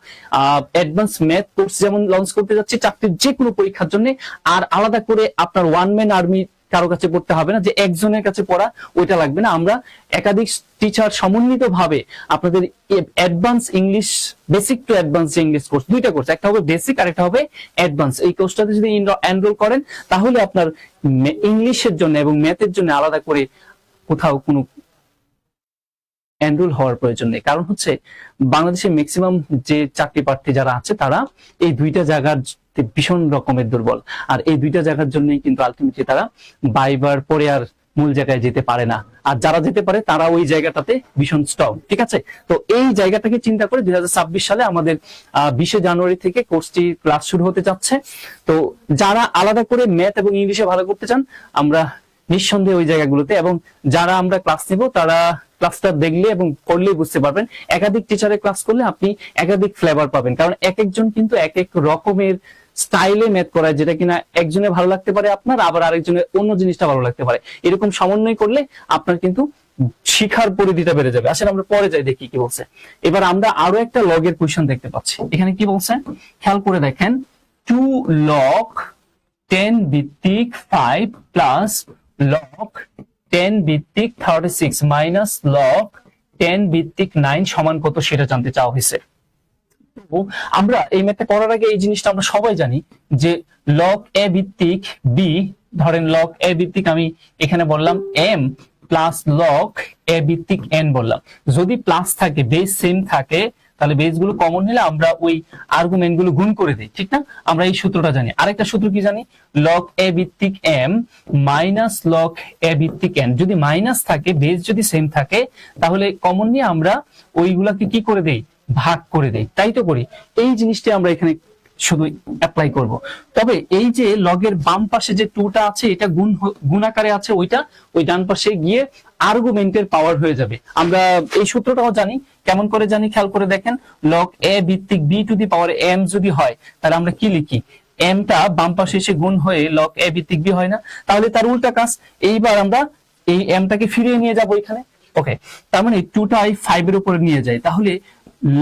advance math course যেমন লঞ্চ করতে যাচ্ছি চাকরির যে কোনো পরীক্ষার জন্য। আর আলাদা করে আপনার ওয়ান ম্যান আর্মি কারো কাছে পড়তে হবে না, যে একজনের কাছে পড়া ওইটা লাগবে না। আমরা একাধিক টিচার সমন্বিত ভাবে আপনাদের advance English, basic to advance English course, দুইটা কোর্স, একটা হবে বেসিক আর একটা হবে অ্যাডভান্স। এই কোর্সটাতে যদি এনরোল করেন তাহলে আপনার ইংলিশের জন্য এবং ম্যাথের জন্য আলাদা করে কোথাও কোনো এনরোল হওয়ার প্রয়োজন নেই। কারণ হচ্ছে বাংলাদেশের ম্যাক্সিমাম যে চাকরি প্রার্থী যারা আছে তারা এই দুইটা জায়গার ভীষণ রকমের দুর্বল, আর এই দুইটা জায়গার জন্যই কিন্তু আলটিমেটলি তারা বাইবার পরে আর মূল জায়গায় যেতে পারে না। আর যারা যেতে পারে তারা ওই জায়গাটাতে ভীষণ স্ট্রং। ঠিক আছে, তো এই জায়গাটাকে চিন্তা করে 2026 সালে আমাদের 20 জানুয়ারি থেকে কোর্সটি ক্লাস শুরু হতে যাচ্ছে। তো যারা আলাদা করে ম্যাথ এবং ইংলিশে ভালো করতে চান, আমরা নিঃসন্দেহে ওই জায়গাগুলোতে, এবং যারা আমরা ক্লাস নেব তারা ক্লাসটা দেখলে এবং পড়লেই বুঝতে পারবেন। একাধিক টিচারের ক্লাস করলে আপনি একাধিক ফ্লেভার পাবেন, কারণ এক একজন কিন্তু এক এক রকমের স্টাইলে ম্যাথ করায়, যেটা কিনা একজনের ভালো লাগতে পারে আপনার, আবার আরেকজনের অন্য জিনিসটা ভালো লাগতে পারে। এরকম সমন্বয় করলে আপনার কিন্তু শিখার পরিধিটা বেড়ে যাবে। আসলে আমরা পরে যাই, দেখি কি বলছে। এবার আমরা আরো একটা লগের কোশ্চেন দেখতে পাচ্ছি। এখানে কি বলছে খেয়াল করে দেখেন, 2 log 10 ভিত্তিক 5 প্লাস log 10 ভিত্তিক 36 মাইনাস log 10 ভিত্তিক 9 সমান কত সেটা জানতে চাওয়া হয়েছে। আমরা এই ম্যাথটা করার আগে এই জিনিসটা আমরা সবাই জানি যে log a ভিত্তিক b, ধরেন log a ভিত্তিক আমি এখানে বললাম m প্লাস log a ভিত্তিক n বললাম। যদি প্লাস থাকে, বেস সেম থাকে, তাহলে বেস গুলো কমন নিলে আমরা ওই আর্গুমেন্ট গুলো গুণ করে দিই, ঠিক না? আমরা এই সূত্রটা জানি। আরেকটা সূত্র কি জানি, log a ভিত্তিক m মাইনাস log a ভিত্তিক n। যদি মাইনাস থাকে, বেস যদি সেম থাকে, তাহলে কমন নিয়ে আমরা ওইগুলাকে কি করে দেই, ভাগ করে দেই। তাই তো করি। এই জিনিসটা আমরা এখানে শুধু অ্যাপ্লাই করব। তবে এই যে লগের বাম পাশে যে 2টা আছে, এটা গুণ আকারে আছে, ওইটা ওই ডান পাশে গিয়ে আর্গুমেন্টের পাওয়ার হয়ে যাবে। আমরা এই সূত্রটাও জানি। কেমন করে জানি খেয়াল করে দেখেন, log a ভিত্তিক b to the power m যদি হয়, তাহলে আমরা কি লিখি, m টা বাম পাশে এসে গুণ হয়ে log a ভিত্তিক b হয় না? তাহলে তার উল্টা কাজ, এইবার আমরা এই m টাকে ফিরিয়ে নিয়ে যাব এখানে। ওকে, তার মানে 2টা 5 এর উপরে নিয়ে যায়, তাহলে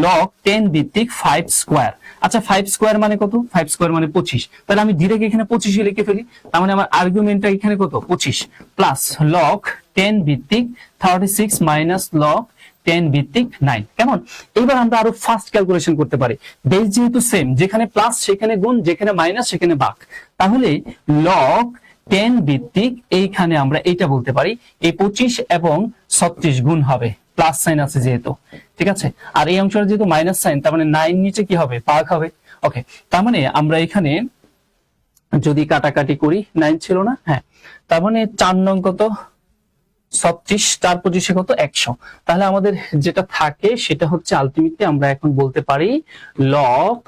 log 10 ভিত্তিক 5 স্কয়ার। আচ্ছা 5 স্কয়ার মানে কত? 5 স্কয়ার মানে 25। তাহলে আমি ডিরেক্ট এখানে 25 লিখে ফেলি। তার মানে আমার আর্গুমেন্টটা এখানে কত, 25 প্লাস log 10 ভিত্তিক 36 মাইনাস log 10 ভিত্তিক 9। কেমন? এবার আমরা আরো ফাস্ট ক্যালকুলেশন করতে পারি। বেস যেহেতু সেম, যেখানে প্লাস সেখানে গুণ, যেখানে মাইনাস সেখানে ভাগ। তাহলে log 10 ভিত্তিক এইখানে আমরা এইটা বলতে পারি এই 25 এবং 36 গুণ হবে, প্লাস সাইন আছে যেহেতু, ঠিক আছে। আর এই অংশটা যেহেতু মাইনাস সাইন, তার মানে 9 নিচে কি হবে, ভাগ হবে। ওকে, তার মানে আমরা এখানে যদি কাটাকাটি করি, 9 ছিল না, হ্যাঁ, তার মানে 4 নং কত, 36, 4 25 কত, 100। তাহলে আমাদের যেটা থাকে সেটা হচ্ছে আলটিমেটলি আমরা এখন বলতে পারি লগ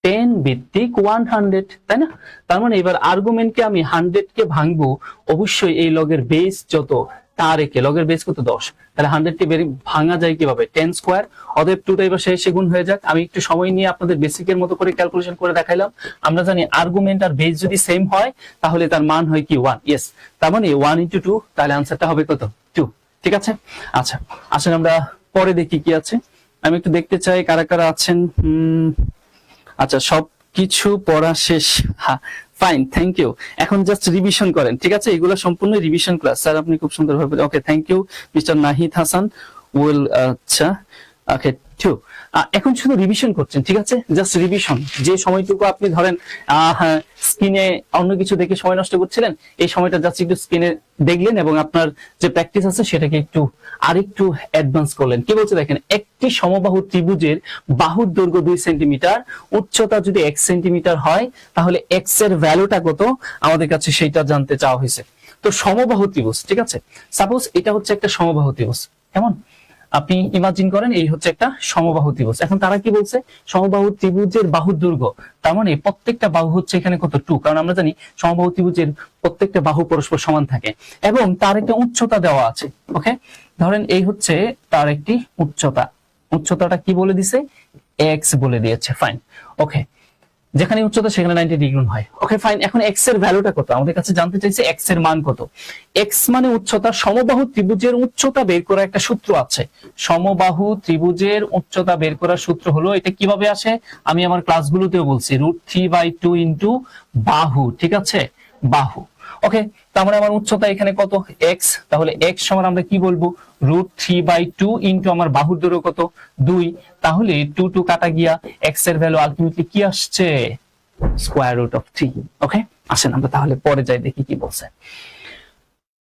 10 ভিত্তিক 100, তাই না? তার মানে এবার আর্গুমেন্টকে আমি 100 কে ভাঙবো, অবশ্যই এই লগের বেস যত তার একে, লগের বেস কত 10, তাহলে 100 কে ভাঙা যায় কিভাবে, 10 স্কয়ার। অতএব 2টা এবার শেষে গুণ হয়ে যাক। আমি একটু সময় নিয়ে আপনাদের বেসিকের মতো করে ক্যালকুলেশন করে দেখাইলাম। আমরা জানি আর্গুমেন্ট আর বেস যদি সেম হয় তাহলে তার মান হয় কি 1, ইয়েস। তার মানে 1 * 2, তাহলে আনসারটা হবে কত, 2, ঠিক আছে। আচ্ছা, আসলে আমরা পরে দেখি কি আছে। আমি একটু দেখতে চাই কারা কারা আছেন। আচ্ছা, সবকিছু পড়া শেষ, হ্যাঁ, ফাইন, থ্যাংক ইউ। এখন জাস্ট রিভিশন করেন, ঠিক আছে? এগুলো সম্পূর্ণ রিভিশন ক্লাস। স্যার আপনি খুব সুন্দরভাবে, okay, thank you mister Nahid Hasan. Well, আচ্ছা, ওকে, টু। এখন শুধু রিভিশন করছেন, ঠিক আছে? Just revision. যে সময়টুকু আপনি ধরেন স্ক্রিনে অন্য কিছু দেখে সময় নষ্ট করছিলেন, এই সময়টা জাস্ট একটু স্ক্রিনে দেখলেন এবং আপনার যে প্র্যাকটিস আছে সেটাকে একটু আরেকটু অ্যাডভান্স করলেন। কি বলছে দেখেন, একটি সমবাহু ত্রিভুজের বাহুর দৈর্ঘ্য 2 সেন্টিমিটার, উচ্চতা যদি 1 সেন্টিমিটার হয়, তাহলে এক্স এর ভ্যালুটা কত আমাদের কাছে সেইটা জানতে চাওয়া হয়েছে। তো সমবাহু ত্রিভুজ, ঠিক আছে, সাপোজ এটা হচ্ছে একটা সমবাহু ত্রিভুজ, কেমন? আপনি ইমাজিন করেন এই হচ্ছে একটা সমবাহু ত্রিভুজ। এখন তারা কি বলছে, সমবাহু ত্রিভুজের বাহুর দৈর্ঘ্য, তার মানে প্রত্যেকটা বাহু হচ্ছে এখানে কত, 2, কারণ আমরা জানি সমবাহু ত্রিভুজের প্রত্যেকটা বাহু পরস্পর সমান থাকে এবং তার একটা উচ্চতা দেওয়া আছে। ওকে, ধরেন এই হচ্ছে তার একটি উচ্চতা, উচ্চতাটা কি বলে দিছে, এক্স বলে দিয়েছে, ফাইন। ওকে, যেখানে উচ্চতা সেখানে 90 ডিগ্রি হয়। ওকে, ফাইন। এখন এক্স এর ভ্যালুটা কত আমাদের কাছে জানতে চাইছে, এক্স এর মান কত। এক্স মানে উচ্চতা। সমবাহু ত্রিভুজের উচ্চতা বের করার একটা সূত্র আছে। সমবাহু ত্রিভুজের উচ্চতা বের করার সূত্র হলো, এটা কিভাবে আসে আমি আমার ক্লাসগুলোতেও বলছি, √3/2 ইনটু বাহু, ঠিক আছে, বাহু। ওকে, তার মানে আমার উচ্চতা এখানে কত, এক্স, তাহলে এক্স সমান আমরা কি বলবো, √3/2 ইনটু আমার বাহুর দৈর্ঘ্য কত, 2, তাহলে 2 কাটা গিয়া এক্স এর ভ্যালু আলটিমেটলি কি আসছে, √3। ওকে, আসেন আমরা তাহলে পরে যাই, দেখি কি বলছে।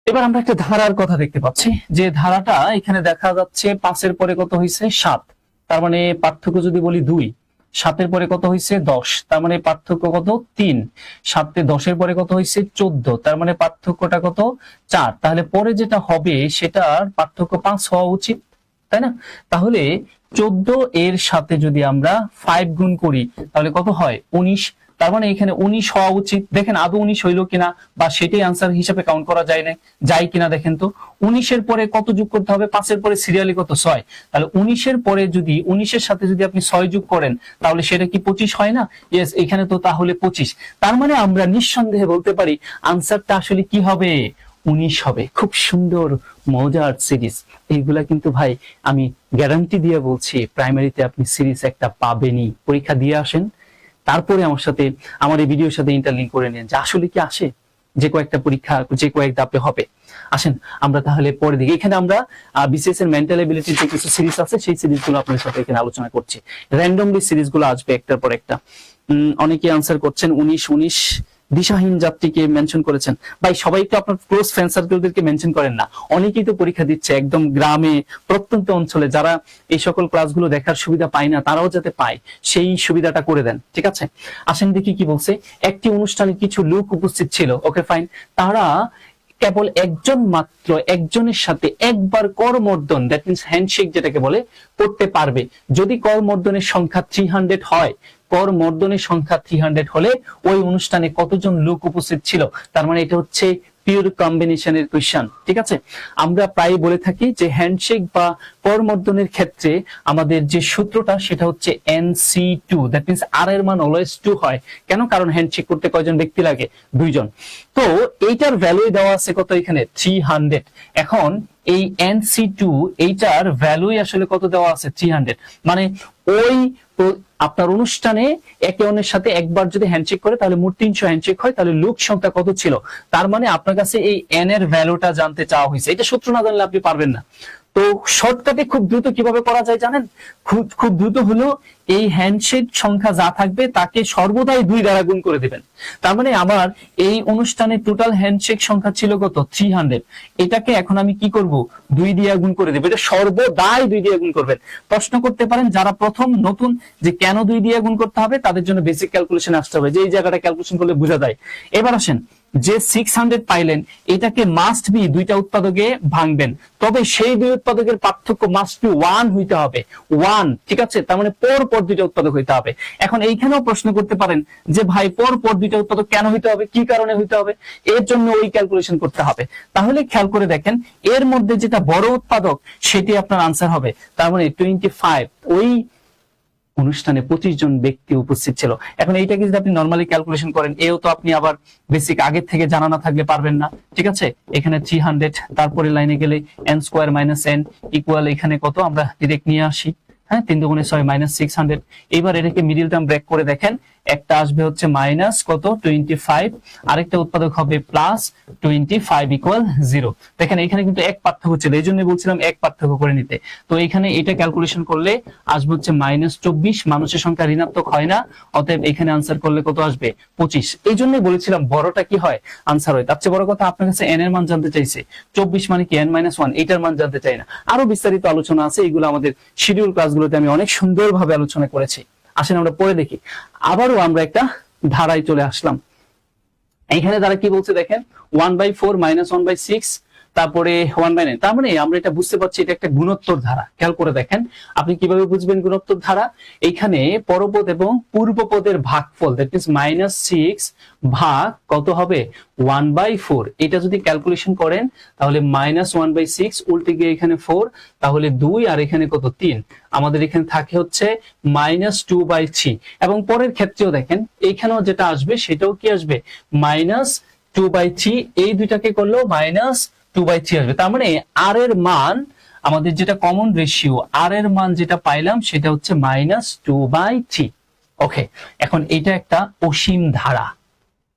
এবার আমরা একটা ধারার কথা দেখতে পাচ্ছি, যে ধারাটা এখানে দেখা যাচ্ছে 5 এর পরে কত হয়েছে, 7, তার মানে পার্থক্য যদি বলি 2, 7 এর পরে কত হয়েছে, 10, তার মানে পার্থক্য কত, 3, 7 তে 10 এর পরে কত হয়েছে, 14, তার মানে পার্থক্যটা কত, 4, তাহলে পরে যেটা হবে সেটার পার্থক্য 5 হওয়া উচিত, তাই না? তাহলে 14 এর সাথে যদি আমরা 5 গুণ করি তাহলে কত হয়, 19, তার মানে এখানে 19 হওয়া উচিত। দেখেন আদৌ 19 হইলো কিনা, বা সেটাই আনসার হিসেবে কাউন্ট করা যায় না, যায় কিনা দেখেন তো। 19 এর পরে কত যোগ করতে হবে, 5 এর পরে সিরিয়ালি কত, 6, তাহলে 19 এর পরে যদি 19 এর সাথে যদি আপনি 6 যোগ করেন তাহলে সেটা কি 25 হয় না? ইয়েস, এখানে তো তাহলে 25। তার মানে আমরা নিঃসন্দেহে বলতে পারি আনসারটা আসলে কি হবে, 19 হবে। খুব সুন্দর মজার সিরিজ এইগুলা, কিন্তু ভাই আমি গ্যারান্টি দিয়ে বলছি প্রাইমারিতে আপনি সিরিজ একটা পাবেনই। পরীক্ষা দিয়ে আসেন, তারপরে আমার সাথে, আমার এই ভিডিওর সাথে ইন্টারলিঙ্ক করে নেন যে আসলে কি আসে, যে কয়েকটা পরীক্ষা যে কয়েক ধাপে হবে। আসেন আমরা তাহলে পরে দিকে, এখানে আমরা বিসিএস এর মেন্টাল এবিলিটির যে কিছু সিরিজ আছে সেই সিরিজগুলো আপনাদের সাথে এখানে আলোচনা করছি। র্যান্ডমলি সিরিজগুলো আসবে একটার পর একটা। অনেকে আনসার করছেন 19 দিশাহীন যাত্রীকে মেনশন করেছেন। ভাই সবাই তো আপনার ক্লোজ ফ্রেন্ড সার্কেলদেরকে মেনশন করেন না, অনেকেই তো পরীক্ষা দিচ্ছে একদম গ্রামে, প্রত্যন্ত অঞ্চলে, যারা এই সকল ক্লাসগুলো দেখার সুবিধা পায় না, তারাও যাতে পায় সেই সুবিধাটা করে দেন, ঠিক আছে? আসেন দেখি কি বলছে। একটি অনুষ্ঠানে কিছু লোক উপস্থিত ছিল, ওকে ফাইন, তারা কেবল একজনের সাথে একবার করমর্দন, দ্যাট মিনস হ্যান্ডশেক যেটাকে বলে, করতে পারবে। যদি করমর্দনের সংখ্যা 300 হয়, করমর্দনের সংখ্যা 300 হলে ওই অনুষ্ঠানে কতজন লোক উপস্থিত ছিল, তার মানে এটা হচ্ছে পিওর কম্বিনেশনের কোশ্চেন, ঠিক আছে? আমরা প্রায় বলে থাকি যে হ্যান্ডশেক বা করমর্দনের ক্ষেত্রে আমাদের যে সূত্রটা সেটা হচ্ছে NC2, দ্যাট মিনস আর এর মান অলওয়েজ 2 হয়। কেন? কারণ হ্যান্ডশেক করতে কয়জন ব্যক্তি লাগে, 2 জন। তো এইটার ভ্যালু দেওয়া আছে কত এখানে, 300। এখন এই NC2 এইটার ভ্যালু আসলে কত দেওয়া আছে, 300। মানে ওই আপনার অনুষ্ঠানে একে অন্যের সাথে একবার যদি হ্যান্ডশেক করে তাহলে মোট 300 হ্যান্ডশেক হয়, তাহলে লোক সংখ্যা কত ছিল, তার মানে আপনার কাছে এই n এর ভ্যালুটা জানতে চাওয়া হয়েছে। এটা সূত্র না জানলে আপনি পারবেন না। তো শর্টকাটে খুব দ্রুত কিভাবে করা যায় জানেন? খুব খুব দ্রুত হলো এই হ্যান্ডশেক সংখ্যা যা থাকবে তাকে সর্বদাই 2 দ্বারা গুণ করে দিবেন। তার মানে আমার এই অনুষ্ঠানে টোটাল হ্যান্ডশেক সংখ্যা ছিল কত? 300। এটাকে এখন আমি কি করব? 2 দিয়ে গুণ করে দেব। এটা সর্বদাই 2 দিয়ে গুণ করবেন। প্রশ্ন করতে পারেন যারা প্রথম নতুন যে কেন 2 দিয়ে গুণ করতে হবে, তাদের জন্য বেসিক ক্যালকুলেশন আসতে হবে, যে এই জায়গাটা ক্যালকুলেশন করলে বোঝা যায়। এবার আসেন, যে 600 পাইলেন এটাকে মাস্ট বি 2টা উৎপাদকে ভাঙবেন, তবে সেই 2 উৎপাদকের পার্থক্য মাস্ট বি 1 হইতে হবে। 1, ঠিক আছে? তার মানে পর 2টা উৎপাদক হইতে হবে। এখন এইখানেও প্রশ্ন করতে পারেন যে ভাই পর 2টা উৎপাদক কেন হইতে হবে, কি কারণে হইতে হবে? এর জন্য ওই ক্যালকুলেশন করতে হবে। তাহলে খেয়াল করে দেখেন, এর মধ্যে যেটা বড় উৎপাদক সেটি আপনার আনসার হবে। তার মানে 25। ওই অনুষ্ঠানে 25 জন ব্যক্তি উপস্থিত ছিল। এখন এইটাকে যদি আপনি নরমালি ক্যালকুলেশন করেন, এও তো আপনি আবার বেসিক আগে থেকে জানা না থাকলে পারবেন না, ঠিক আছে? এখানে 300, তারপরে লাইনে গেলে n² - n ইকুয়াল এখানে কত, আমরা ডিরেক্ট নিয়ে আসি, হ্যাঁ, 3 × 6 - 600। এবার এটাকে মিডল টার্ম ব্রেক করে দেখেন, একটা আসবে হচ্ছে মাইনাস কত 25, আরেকটা উৎপাদক হবে প্লাস 25 ইকুয়াল 0। দেখেন এখানে কিন্তু এক পার্থক্য ছিল, এই জন্য বলছিলাম এক পার্থক্য করে নিতে। তো এখানে এটা ক্যালকুলেশন করলে আসবে হচ্ছে -24। মানুষের সংখ্যা ঋণাত্মক হয় না, অতএব এখানে আনসার করলে কত আসবে? 25। এই জন্যই বলেছিলাম বড়টা কি হয়, আনসার হয়। তার চেয়ে বড় কথা আপনার কাছে n এর মান জানতে চাইছে, 24 মানে কি n - 1, এটার মান জানতে চাই না। আরো বিস্তারিত আলোচনা আছে, এগুলো আমাদের শিডিউল ক্লাসগুলোতে আমি অনেক সুন্দরভাবে আলোচনা করেছি। আসেন আমরা পরে দেখি। আবারও আমরা একটা ধারায় চলে আসলাম। এখানে তারা কি বলছে দেখেন, 1/4 - 1/6, তারপরে 1/9। তার মানে আমরা এটা বুঝতে পারছি এটা একটা গুণোত্তর ধারা। খেয়াল করে দেখেন আপনি কিভাবে বুঝবেন গুণোত্তর ধারা। এখানে পরপদ এবং পূর্বপদের ভাগফল, দ্যাট মিন্স -6 ভাগ কত হবে? 1/4। এটা যদি ক্যালকুলেশন করেন তাহলে -1/6 উল্টে গিয়ে এখানে 4, তাহলে 2 আর এখানে কত 3, আমাদের এখানে থাকে হচ্ছে -2/3। এবং পরের ক্ষেত্রেও দেখেন এইখানেও যেটা আসবে সেটাও কি আসবে? -2/3। এই দুইটাকে করলেও -2/3 আসবে। তার মানে আর এর মান, আমাদের যেটা কমন রেশিও, আর এর মান যেটা পাইলাম সেটা হচ্ছে -2/3। ওকে, এখন এটা একটা অসীম ধারা,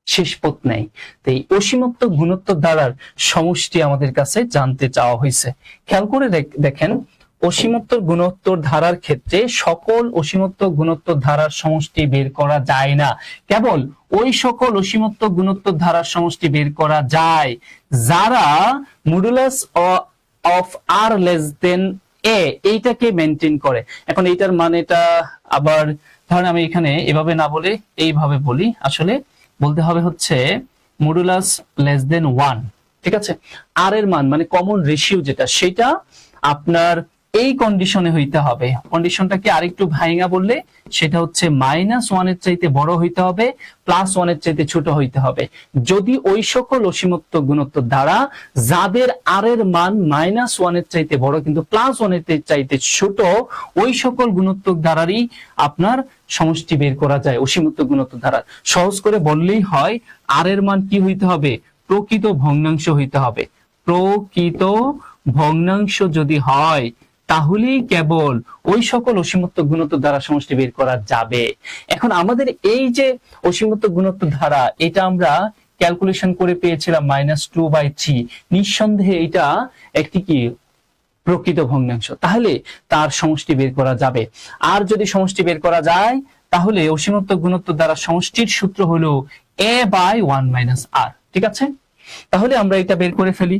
শেষ পথ নেই। তো এই অসীমত্ব গুণোত্তর ধারার সমষ্টি আমাদের কাছে জানতে চাওয়া হয়েছে। খেয়াল করে দেখেন, অসীমোত্তর গুণোত্তর ধারার ক্ষেত্রে সকল অসীমোত্তর গুণোত্তর ধারার সমষ্টি বের করা যায় না। কেবল ওই সকল অসীমোত্তর গুণোত্তর ধারার সমষ্টি বের করা যায় যারা modulus of r less than a এইটাকে মেনটেন করে। এখন এইটার মানেটা আবার ধরেন আমি এখানে এভাবে না বলে এইভাবে বলি, আসলে বলতে হবে হচ্ছে মডুলাস লেস দেন 1, ঠিক আছে? আর এর মান মানে কমন রেশিও যেটা, সেটা আপনার এই কন্ডিশনে হইতে হবে। কন্ডিশনটাকে আরেকটু ভাঙা বললে সেটা হচ্ছে -1 এর চাইতে বড় হইতে হবে, +1 এর চাইতে ছোট হইতে হবে। যদি ওই সকল অসীমত্ব গুণোত্তর দ্বারা যাদের আর এর মান -1 এর চাইতে বড় কিন্তু +1 এর চাইতে ছোট, ওই সকল গুণোত্তর দ্বারারই আপনার সমষ্টি বের করা যায় অসীমত্ব গুণোত্তর দ্বারা। সহজ করে বললেই হয়, আর এর মান কি হইতে হবে? প্রকৃত ভগ্নাংশ হইতে হবে। প্রকৃত ভগ্নাংশ যদি হয় তাহলেই কেবল ওই সকল অসীমত্ব গুণোত্তর দ্বারা সমষ্টি বের করা যাবে। এখন আমাদের এই যে অসীমত্ব গুণোত্তর ধারা, এটা আমরা ক্যালকুলেশন করে পেয়েছিলাম -2/3। নিঃসন্দেহে এটা একটি কি প্রকৃত ভগ্নাংশ, তাহলে তার সমষ্টি বের করা যাবে। আর যদি সমষ্টি বের করা যায় তাহলে অসীমত্ব গুণোত্তর দ্বারা সমষ্টির সূত্র হলো a/1 - r, ঠিক আছে? তাহলে আমরা এটা বের করে ফেলি,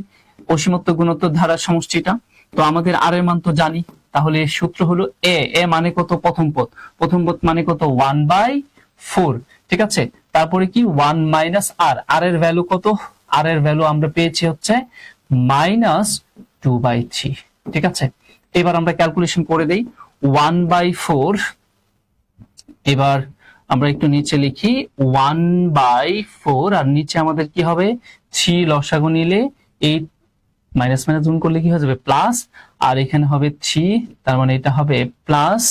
অসীমত্ব গুণোত্তর ধারার সমষ্টিটা। তো আমাদের আর এর মান তো জানি, তাহলে সূত্র হলো এ মানে কত? প্রথম পদ, প্রথম পদ মানে কত? 1/4, ঠিক আছে? তারপরে কি 1 - r, আর এর ভ্যালু কত? আর এর ভ্যালু আমরা পেয়েছি হচ্ছে -2/3, ঠিক আছে? এবার আমরা ক্যালকুলেশন করে দেই। 1/4, এবার আমরা একটু নিচে লিখি 1/4, আর নিচে আমাদের কি হবে? 3 লসাগু নিলে 8 মাইনাস মাইনাস গুণ করলে কি হয়ে যাবে? প্লাস, আর এখানে হবে 3, তার মানে এটা হবে প্লাস,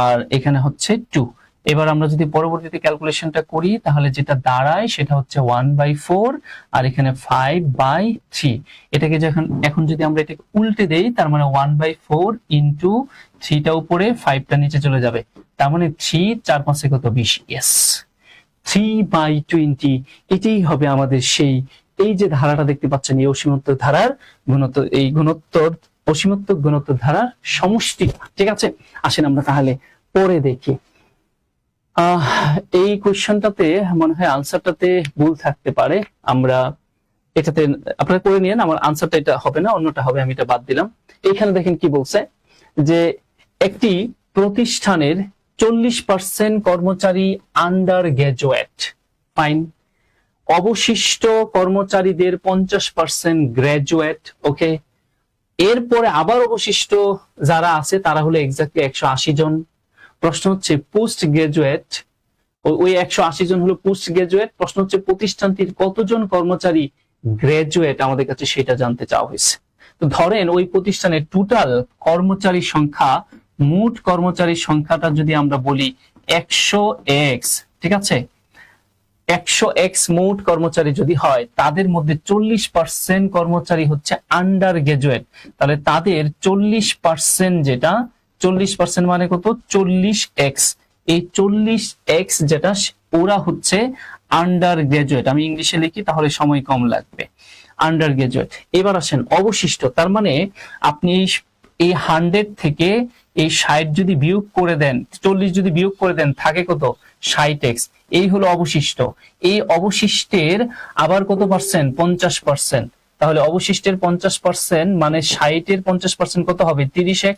আর এখানে হচ্ছে 2। এবার আমরা যদি পরবর্তীতে ক্যালকুলেশনটা করি তাহলে যেটা দাঁড়ায় সেটা হচ্ছে 1/4, আর এখানে 5/3। এটাকে যখন এখন যদি আমরা এটাকে উল্টে দেই, তার মানে 1/4 ইন্টু 3টা উপরে, 5টা নিচে চলে যাবে, তার মানে 3 4 5 কত? 20। ইয়েস, 3/20। এটাই হবে আমাদের সেই, এই যে ধারাটা দেখতে পাচ্ছেন এই অসীমত্ব ধারার গুণোত্তর, এই গুণোত্তর অসীমাত্মক গুণোত্তর ধারার সমষ্টি। ঠিক আছে, আসেন আমরা তাহলে পরে দেখি। এই কোয়েশ্চনটাতে মনে হয় আনসারটাতে ভুল থাকতে পারে, আমরা এটাতে আপনারা করে নিয়েন, আমার আনসারটা এটা হবে না, অন্যটা হবে, আমি এটা বাদ দিলাম। এখানে দেখেন কি বলছে, যে একটি প্রতিষ্ঠানের 40% কর্মচারী আন্ডার গ্রাজুয়েট, ফাইন, অবশিষ্ট কর্মচারীদের 50% গ্রাজুয়েট, ওকে। এরপরে আবার অবশিষ্ট যারা আছে তারা হলো এক্স্যাক্টলি 180 জন। প্রশ্ন হচ্ছে পোস্ট গ্রাজুয়েট, ওই 180 জন হলো পোস্ট গ্রাজুয়েট। প্রশ্ন হচ্ছে প্রতিষ্ঠানটির কতজন কর্মচারী গ্রাজুয়েট, আমাদের কাছে সেটা জানতে চাওয়া হয়েছে। তো ধরেন ওই প্রতিষ্ঠানের টোটাল কর্মচারী সংখ্যা, মোট কর্মচারীর সংখ্যাটা যদি আমরা বলি 100x, ঠিক আছে, 100x মোট কর্মচারী যদি হয়, তাদের মধ্যে 40% কর্মচারী হচ্ছে আন্ডার গ্রাজুয়েট, তাহলে তাদের 40% যেটা, 40% মানে কত, 40x, এই 40x যেটা, ওরা হচ্ছে আন্ডার গ্রাজুয়েট। আমি ইংলিশে লিখি তাহলে সময় কম লাগবে, আন্ডার গ্রাজুয়েট। এবার আসেন অবশিষ্ট, তার মানে আপনি এই 100 থেকে এই 60 যদি বিয়োগ করে দেন, 40 যদি বিয়োগ করে দেন, থাকে কত, 60x। এই হলো অবশিষ্ট। এই অবশিষ্টের আবার কত পার্সেন্ট, 50%। তাহলে অবশিষ্টের 50% মানে 60-এর 50% কত হবে, 30x।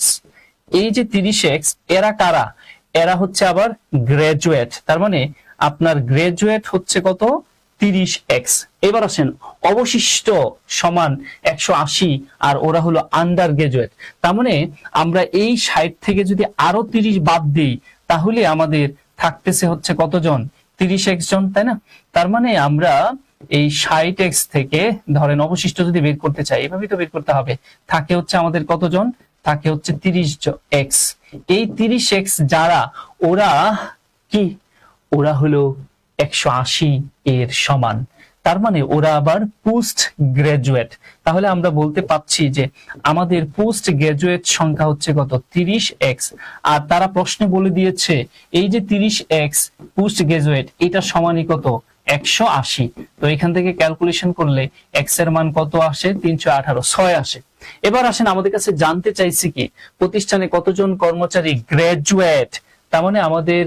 এই যে 30x, এরা কারা, এরা হচ্ছে আবার গ্রাজুয়েট, তার মানে আপনার গ্রাজুয়েট হচ্ছে কত, 30x। এবার আসেন অবশিষ্ট সমান 180, আর ওরা হলো আন্ডার গ্রাজুয়েট। তার মানে আমরা এই 60 থেকে যদি আরো 30 বাদ দিই, তাহলে আমাদের থাকতেছে হচ্ছে কতজন, 30x জন, তাই না? তার মানে আমরা এই 60x থেকে ধরেন অবশিষ্ট যদি বের করতে চাই, এভাবেই তো বের করতে হবে, থাকে হচ্ছে আমাদের কতজন, থাকে হচ্ছে 30x। এই 30x যারা, ওরা কি, ওরা হলো 180 এর সমান, তার মানে ওরা আবার পোস্ট গ্রাজুয়েট। তাহলে আমরা বলতে পাচ্ছি যে আমাদের পোস্ট গ্রাজুয়েট সংখ্যা হচ্ছে কত, 30x। আর তারা প্রশ্নে বলে দিয়েছে এই যে 30x পোস্ট গ্রাজুয়েট, এটা সমানই কত, 180। তো এখান থেকে ক্যালকুলেশন করলে x এর মান কত আসে, 318, 6 আসে। এবার আসেন আমাদের কাছে জানতে চাইছি কি, প্রতিষ্ঠানে কতজন কর্মচারী গ্রাজুয়েট, তার মানে আমাদের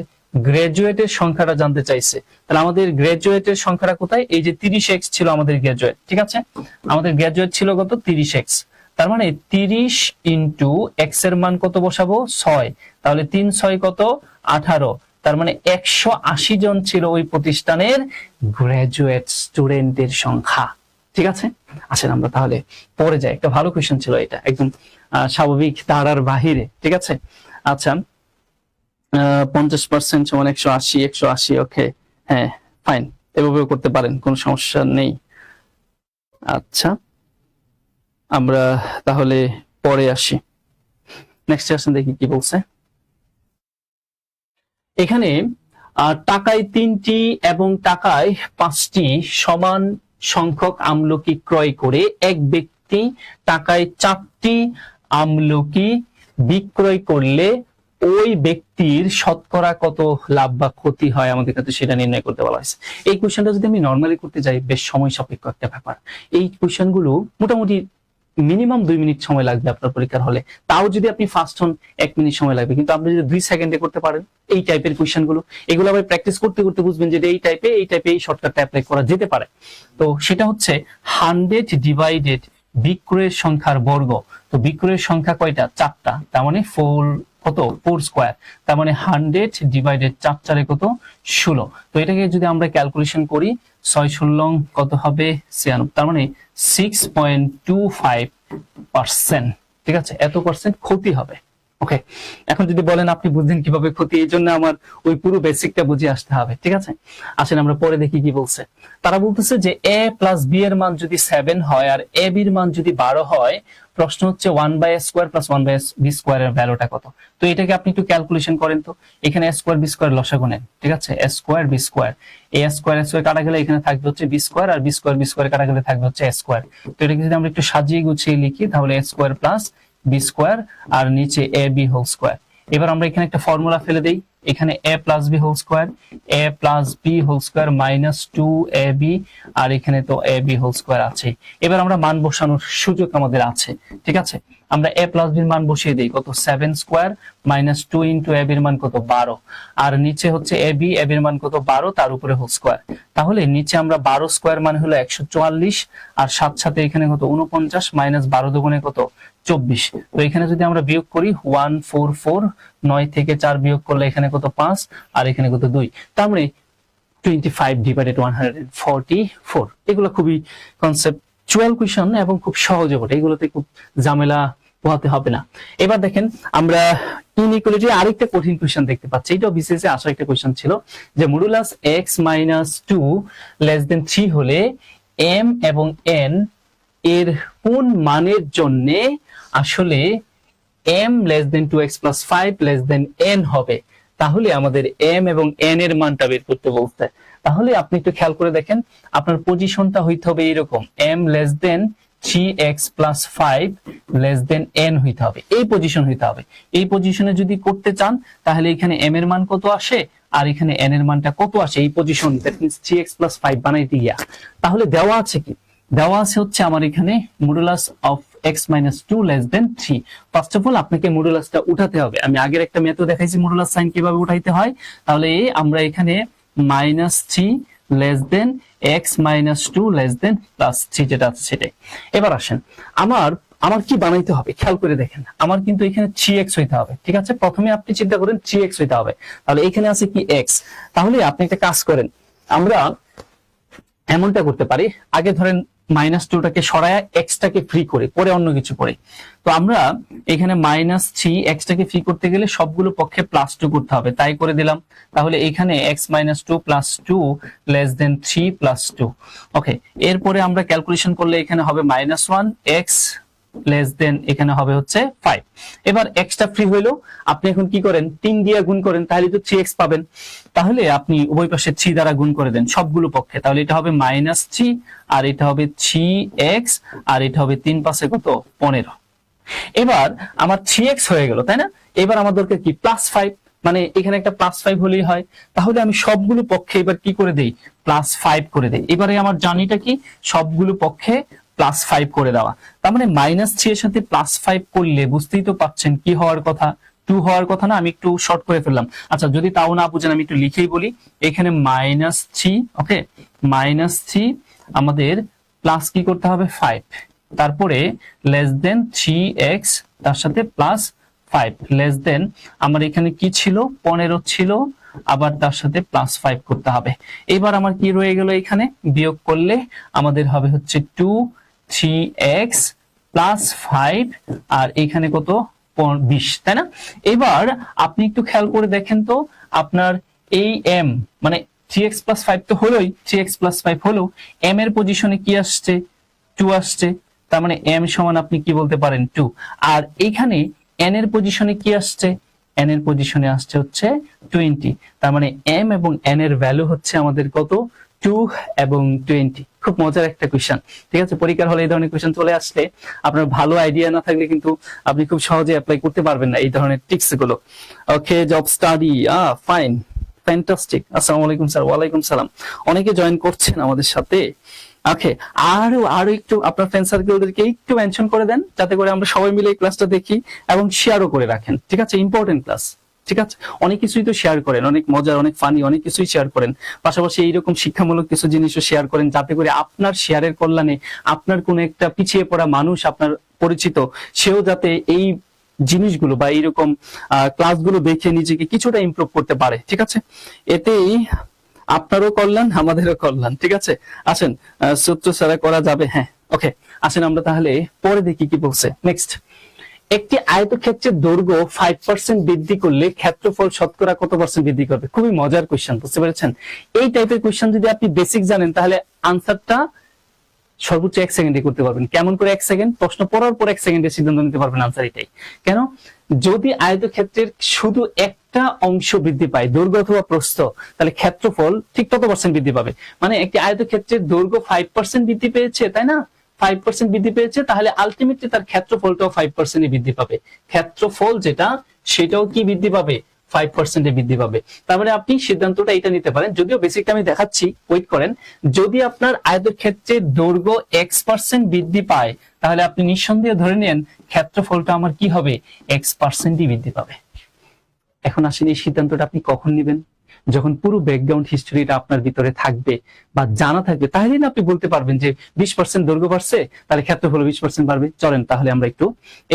গ্রাজুয়েটের সংখ্যাটা জানতে চাইছে। তাহলে আমাদের গ্রাজুয়েটের সংখ্যাটা কোথায়, এই যে 30x ছিল আমাদের গ্রাজুয়েট, ঠিক আছে, আমাদের গ্রাজুয়েট ছিল কত, 30x। তার মানে 30 ইন্টু x এর মান কত বসাবো, 6, তাহলে 3 6 কত, 18। তার মানে 180 জন ছিল ওই প্রতিষ্ঠানের গ্রাজুয়েট স্টুডেন্টের সংখ্যা। ঠিক আছে, আসেন আমরা তাহলে পরে যাই। একটা ভালো কোয়েশ্চেন ছিল এটা, একদম স্বাভাবিক ধারার বাহিরে। ঠিক আছে, আচ্ছা, 50% সমান 180, 180, ওকে, হ্যাঁ ফাইন, এভাবেও করতে পারেন, কোনো সমস্যা নেই। আচ্ছা, আমরা তাহলে পরে আসি, নেক্সট আসেন দেখি কি বলছে। এখানে টাকায় 3টি এবং টাকায় 5টি সমান সংখ্যক আমলকি ক্রয় করে এক ব্যক্তি টাকায় 4টি আমলকি বিক্রয় করলে ওই ব্যক্তির শতকরা কত লাভ বা ক্ষতি হয়, আমাদের কাছে সেটা নির্ণয় করতে বলা হয়েছে। এই কোয়েশ্চেনটা যদি আমি নর্মালি করতে যাই, বেশ সময় সাপেক্ষ একটা ব্যাপার। এই কোয়েশ্চেনগুলো মোটামুটি মিনিমাম 2 মিনিট সময় লাগবে আপনার পরীক্ষার হলে, তাও যদি আপনি ফার্স্ট হন 1 মিনিট সময় লাগবে। কিন্তু আপনি যদি 2 সেকেন্ডে করতে পারেন এই টাইপের কোয়েশ্চেন গুলো, এগুলো আবার প্র্যাকটিস করতে করতে বুঝবেন যে এই টাইপে এই শর্টকাটটা অ্যাপ্লাই করা যেতে পারে। তো সেটা হচ্ছে 100 ডিভাইডেড বিক্রয়ের সংখ্যার বর্গ। তো বিক্রয়ের সংখ্যা কয়টা, 4টা, তার মানে 4 কত, 4 স্কয়ার, তার মানে 100 ডিভাইডেড 4 4 কত, 16। তো এটাকে যদি আমরা ক্যালকুলেশন করি, 6 16 কত হবে, 96, তার মানে 6.25%। ঠিক আছে, এত পার্সেন্ট ক্ষতি হবে। ওকে, এখন যদি বলেন আপনি বুঝলেন কিভাবে ক্ষতি, এই জন্য আমার ওই পুরো বেসিকটা বুঝে আসতে হবে। ঠিক আছে, আসেন আমরা পরে দেখি কি বলছে। তারা বলতেছে যে a প্লাস b এর মান যদি 7 হয় আর a b এর মান যদি 12 হয়, প্রশ্ন হচ্ছে 1/a square plus 1/b square এর ভ্যালুটা কত। তো এটাকে আপনি একটু ক্যালকুলেশন করেন তো। এখানে a স্কয়ার b স্কয়ার লসাগু নেন, ঠিক আছে, a square b square, a square কাটা গেলে এখানে থাকবে হচ্ছে b স্কয়ার, আর b স্কয়ার কাটা গেলে থাকবে হচ্ছে a স্কয়ার। তো এটাকে যদি আমরা একটু সাজিয়ে গুছিয়ে লিখি, তাহলে a square plus b square আর নিচে ab হোল স্কয়ার। এবার আমরা এখানে একটা ফর্মুলা ফেলে দেই, এখানে a plus b whole square, a plus b whole square minus 2ab, আর এখানে তো ab হোল স্কয়ার আছে। এবার আমরা মান বসানোর সুযোগ আমাদের আছে। ঠিক আছে, আমরা a প্লাস b এর মান বসিয়ে দেই, কত 7 স্কয়ার মাইনাস 2 ইনটু a এর মান কত 12, আর নিচে হচ্ছে ab এর মান কত 12 তার উপরে হোল স্কয়ার। তাহলে নিচে আমরা 12 স্কয়ার মানে হলো 144, আর সাথে এখানে কত 49 মাইনাস 12 দুগুণে কত 24। তো এখানে যদি আমরা বিয়োগ করি 144, 9 থেকে 4 বিয়োগ করলে এখানে কত 5 আর এখানে কত 2, তার মানে 25 ডিভাইডেড 144। এগুলো খুবই কনসেপচুয়াল কোশ্চেন এবং খুব সহজে বটে, এগুলোতে খুব ঝামেলা পোহাতে হবে না। এবার দেখেন আমরা ইনইকুয়ালিটি আরেকটা কঠিন কোশ্চেন দেখতে পাচ্ছি, এটাও বিসিএস এ আসা একটা কোশ্চেন ছিল যে মডুলাস x - 2 <3 হলে m এবং n এর কোন মানের জন্য আসলে m < 2x + 5 < n হবে। তাহলে আমাদের m এবং n এর মানটা বের করতে বলতে, তাহলে আপনি একটু খেয়াল করে দেখেন আপনার পজিশনটা হইতে হবে এরকম, m < 3x + 5 < n হইতে হবে, এই পজিশন হইতে হবে। এই পজিশনে যদি করতে চান তাহলে এখানে m এর মান কত আসে আর এখানে n এর মানটা কত আসে, এই পজিশন দ্যাট মিন্স 3x + 5 বানাইতে গিয়া। তাহলে দেওয়া আছে কি, দেওয়া আছে হচ্ছে আমার এখানে modulus of x - 2 <3। First of all আপনাকে মডুলাসটা উঠাতে হবে, আমি আগের একটা মেথড দেখাইছি মডুলাস সাইন কিভাবে উঠাইতে হয়। তাহলে আমরা এখানে -3 x - 2 +3 যেটা আছে সেটাই। এবার আসেন আমার কি বানাইতে হবে খেয়াল করে দেখেন, আমার কিন্তু এখানে 3x হইতে হবে, ঠিক আছে। প্রথমে আপনি চিন্তা করেন 3x হইতে হবে, তাহলে এখানে আছে কি x। তাহলে আপনি একটা কাজ করেন, আমরা এমনটা করতে পারি, আগে ধরেন -2টাকে সরায়া x টাকে ফ্রি করে পরে অন্য কিছু করে। তো আমরা এখানে -3 x টাকে ফ্রি করতে গেলে সবগুলো পক্ষে +2 করতে হবে, তাই করে দিলাম। তাহলে এখানে x - 2 + 2 <3 + 2। ওকে, এরপরে আমরা ক্যালকুলেশন করলে এখানে হবে -1 x এখানে হবে হচ্ছে 5। এবার x টা ফ্রি হইলো, আপনি এখন কি করেন 3 দিয়ে গুণ করেন, তাহলে তো 3x পাবেন। তাহলে আপনি উভয় পাশে 3 দ্বারা গুণ করে দেন সবগুলো পক্ষে, তাহলে এটা হবে -3 আর এটা হবে 3x আর এটা হবে 3 পাশে কত 15। এবার আমার 3x হয়ে গেল, তাই না। এবার আমার দরকার কি +5, মানে এখানে একটা +5 হলেই হয়। তাহলে আমি সবগুলো পক্ষে এবার কি করে দেই +5 করে দেই। এবারে আমার জার্নিটা কি সবগুলো পক্ষে +5 করে দেওয়া, তার মানে -3 এর সাথে +5 করলে বুঝতেই তো পাচ্ছেন কি হওয়ার কথা, 2 হওয়ার কথা না। আমি একটু শর্ট করে ফেললাম, আচ্ছা যদি তাও না বুঝেন আমি একটু লিখেই বলি। এখানে -3, ওকে -3 আমাদের প্লাস কি করতে হবে 5, তারপরে <3x তার সাথে +5 আমার এখানে কি ছিল 15 ছিল, আবার তার সাথে +5 করতে হবে। এবার আমার কি রয়ে গেল, এখানে বিয়োগ করলে আমাদের হবে হচ্ছে 2 3x + 5 আর এখানে কত 20, তাই না। এবার আপনি একটু খেয়াল করে দেখেন তো আপনার এই m মানে 3x + 5 তো হলোই, 3x + 5 হলো, m এর পজিশনে কি আসছে 2 আসছে, তার মানে m সমান আপনি কি বলতে পারেন 2। আর এখানে n এর পজিশনে কি আসছে, n এর পজিশনে আসছে হচ্ছে 20, তার মানে m এবং n এর ভ্যালু হচ্ছে আমাদের কত 2 এবং 20। খুব মজার একটা কোশ্চেন, ঠিক আছে। পরীক্ষার হলে এই ধরনের কোশ্চেন চলে আসলে আপনার ভালো আইডিয়া না থাকলে কিন্তু আপনি খুব সহজে অ্যাপ্লাই করতে পারবেন না এই ধরনের টিপস গুলো। ওকে, জব স্টাডি ফাইন, ফ্যান্টাস্টিক। আসসালামু আলাইকুম স্যার। ওয়ালাইকুম সালাম। অনেকে জয়েন করছেন আমাদের সাথে। ওকে, আরো একটু আপনার ফ্রেন্ড সার্কেলদেরকে একটু মেনশন করে দেন যাতে করে আমরা সবাই মিলে এই ক্লাসটা দেখি এবং শেয়ারও করে রাখেন, ঠিক আছে। ইম্পর্টেন্ট ক্লাস, ঠিক আছে। অনেক কিছুই তো শেয়ার করেন, অনেক মজার অনেক ফানি অনেক কিছুই শেয়ার করেন, পাশাপাশি এইরকম শিক্ষামূলক কিছু জিনিসও শেয়ার করেন যাতে করে আপনার শেয়ারের কল্যাণে আপনার কোন একটা পিছিয়ে পড়া মানুষ আপনার পরিচিত সেও যাতে এই জিনিসগুলো বা এইরকম ক্লাসগুলো দেখে নিজেকে কিছুটা ইমপ্রুভ করতে পারে, ঠিক আছে। এতেই আপনারও কল্যাণ আমাদেরও কল্যাণ, ঠিক আছে। আসেন সূত্র ছাড়া করা যাবে, হ্যাঁ ওকে। আসেন আমরা তাহলে পরে দেখি কি বলছে নেক্সট। একটি আয়তক্ষেত্রের দৈর্ঘ্য 5% বৃদ্ধি করলে ক্ষেত্রফল শতকরা কত % বৃদ্ধি করবে। খুবই মজার কোশ্চেন, বুঝতে পেরেছেন। এই টাইপের কোশ্চেন যদি আপনি বেসিক জানেন তাহলে আনসারটা সর্বোচ্চ 1 সেকেন্ডে করতে পারবেন। কেমন করে 1 সেকেন্ড? প্রশ্ন পড়ার পর 1 সেকেন্ডে সিদ্ধান্ত নিতে পারবেন আনসার এটাই। কেন? যদি আয়তক্ষেত্রের শুধু একটা অংশ বৃদ্ধি পায়, দৈর্ঘ্য অথবা প্রস্থ, তাহলে ক্ষেত্রফল ঠিক তত % বৃদ্ধি পাবে। মানে একটি আয়তক্ষেত্রের দৈর্ঘ্য 5% বৃদ্ধি পেয়েছে, তাই না। 5% বৃদ্ধি পেয়েছে, তাহলে আলটিমেটলি তার ক্ষেত্রফলটাও 5% বৃদ্ধি পাবে। ক্ষেত্রফল যেটা সেটাও কি বৃদ্ধি পাবে 5% বৃদ্ধি পাবে। তার মানে আপনি সিদ্ধান্তটা এটা নিতে পারেন, যদিও বেসিকটা আমি দেখাচ্ছি, ওয়েট করেন। যদি আপনার আয়তক্ষেত্রের দৈর্ঘ্য x% বৃদ্ধি পায়, তাহলে আপনি নিঃসন্দেহে ধরে নেন ক্ষেত্রফলটা আমার কি হবে, x% বৃদ্ধি পাবে। এখন আসেন এই সিদ্ধান্তটা আপনি কখন নেবেন? যখন পুরো ব্যাকগ্রাউন্ড হিস্ট্রিটা আপনার ভিতরে থাকবে বা জানা থাকবে, তাহলে না আপনি বলতে পারবেন যে 20% দৈর্ঘ্য বাড়ছে, তাহলে ক্ষেত্রফল 20% বাড়বে। চলেন তাহলে আমরা একটু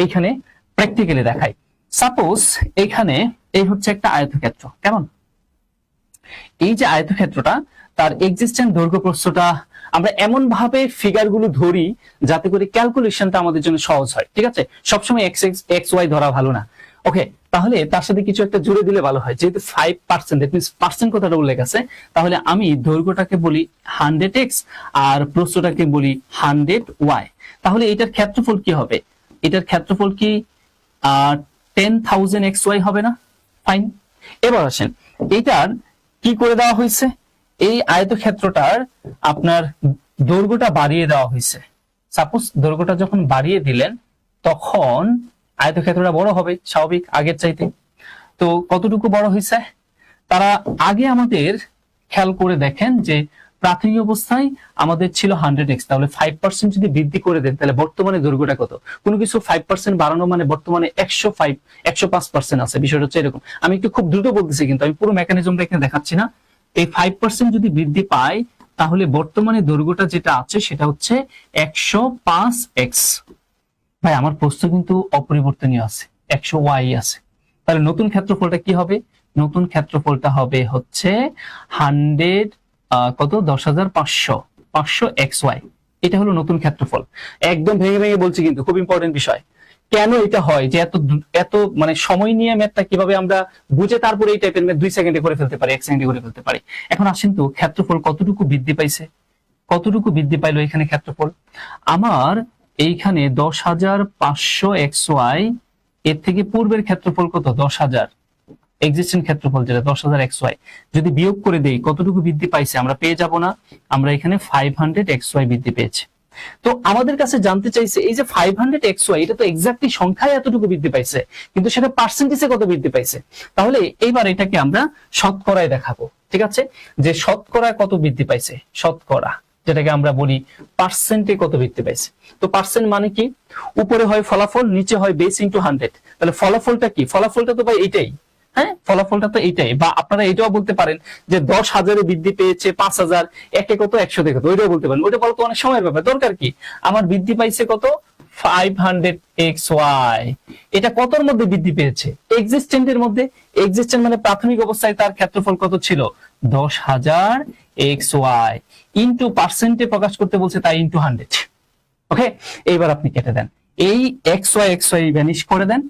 এইখানে প্র্যাকটিক্যালি দেখাই। সাপোজ এইখানে এই হচ্ছে একটা আয়তক্ষেত্র, কেমন? এই যে আয়তক্ষেত্রটা, তার এক্সিস্টেন্ট দৈর্ঘ্য প্রস্থটা আমরা এমন ভাবে ফিগার গুলো ধরি যাতে করে ক্যালকুলেশনটা আমাদের জন্য সহজ হয়, ঠিক আছে? সবসময় এক্স ওয়াই ধরা ভালো না। ওকে, তাহলে তার সাথে কিছু একটা জুড়ে দিলে ভালো হয়। যেহেতু 5%, দ্যাট মিন্স পার্সেন্ট কথাটা উল্লেখ আছে, তাহলে আমি দৈর্ঘ্যটাকে বলি 100x আর প্রস্থটাকে বলি 100y। তাহলে এটার ক্ষেত্রফল কি হবে? এটার ক্ষেত্রফল কি 10,000xy হবে না? ফাইন। এবার আসেন, এটার কি করে দেওয়া হয়েছে? এই আয়তক্ষেত্রটার আপনার দৈর্ঘ্যটা বাড়িয়ে দেওয়া হয়েছে। সাপোজ দৈর্ঘ্যটা যখন বাড়িয়ে দিলেন, তখন আয়তক্ষেত্রটা বড় হবে, স্বাভাবিক, আগের চাইতে। তো কতটুকু বড় হয়েছে? তারা আগে আমাদের খেয়াল করে দেখেন যে প্রাথমিক অবস্থায় আমাদের ছিল 100x, তাহলে 5% যদি বৃদ্ধি করে দেন, তাহলে বর্তমানে দৈর্ঘ্যটা কত? কোনো কিছু 5% বাড়ানো মানে বর্তমানে 105% আছে। বিষয়টা হচ্ছে এরকম। আমি একটু খুব দ্রুত বলতেছি, কিন্তু আমি পুরো মেকানিজমটা এখানে দেখাচ্ছি না। এই 5% যদি বৃদ্ধি পায়, তাহলে বর্তমানে দৈর্ঘ্যটা যেটা আছে সেটা হচ্ছে 105x। ভাই আমার প্রস্থ কিন্তু অপরিবর্তনীয় আছে, 100y আছে। তাহলে নতুন ক্ষেত্রফলটা কি হবে? নতুন ক্ষেত্রফলটা হবে হচ্ছে 100 কত 10,500 এটা হলো নতুন ক্ষেত্রফল। একদম ভেঙে ভেঙে বলছি, কিন্তু খুব ইম্পর্টেন্ট বিষয়। কেন এটা হয় যে এত এত মানে সময় নিয়ে ম্যাথটা কিভাবে আমরা বুঝে তারপরে এই টাইপের ম্যাথ 2 সেকেন্ডে করে ফেলতে পারি, 1 সেকেন্ডে করে ফেলতে পারি। এখন আসেন তো ক্ষেত্রফল কতটুকু বৃদ্ধি পাইছে? কতটুকু বৃদ্ধি পাইলো এখানে ক্ষেত্রফল? আমার এইখানে 10,500xy, এর থেকে পূর্বের ক্ষেত্রফল কত? 10,000, এক্সিস্টেন্ট ক্ষেত্রফল যেটা 10,000xy, যদি বিয়োগ করে দেই কতটুকু বৃদ্ধি পাইছে আমরা পেয়ে যাব না? আমরা এখানে 500xy বৃদ্ধি পেয়েছে। তো আমাদের কাছে জানতে চাইছে এই যে 500xy, এটা তো এক্স্যাক্টলি সংখ্যায় এতটুকু বৃদ্ধি পাইছে, কিন্তু সেটা পার্সেন্টেজে কত বৃদ্ধি পাইছে? তাহলে এইবার এটাকে আমরা শতকরায় দেখাবো, ঠিক আছে? যে শতকরায় কত বৃদ্ধি পাইছে, শতকরা যেটাকে আমরা বলি পার্সেন্টে কত বৃদ্ধি পাইছে। তো পার্সেন্ট মানে কি? উপরে হয় ফলাফল, নিচে হয় বেস ইনটু 100। তাহলে ফলাফলটা কি? ফলাফলটা তো ভাই এইটাই। হ্যাঁ, ফলাফলটা তো এইটাই। বা আপনারা এটাও বলতে পারেন যে 10,000 বৃদ্ধি পেয়েছে 5,000, একে কত 100 কত, ওইটাও বলতে পারেন। ওইটা বলা তো অনেক সময়ের ব্যাপার, দরকার কি? আমার বৃদ্ধি পাইছে কত? 500xy। এটা কতর মধ্যে বৃদ্ধি পেয়েছে? এক্সিস্টেন্টের মধ্যে। এক্সিস্টেন্ট মানে প্রাথমিক অবস্থায় তার ক্ষেত্রফল কত ছিল? 10,000xy ইনটু পার্সেন্টে প্রকাশ করতে বলছে, তাই ইনটু 100। ওকে, এইবার আপনি কেটে দেন, এই xy ভ্যানিশ করে দেন।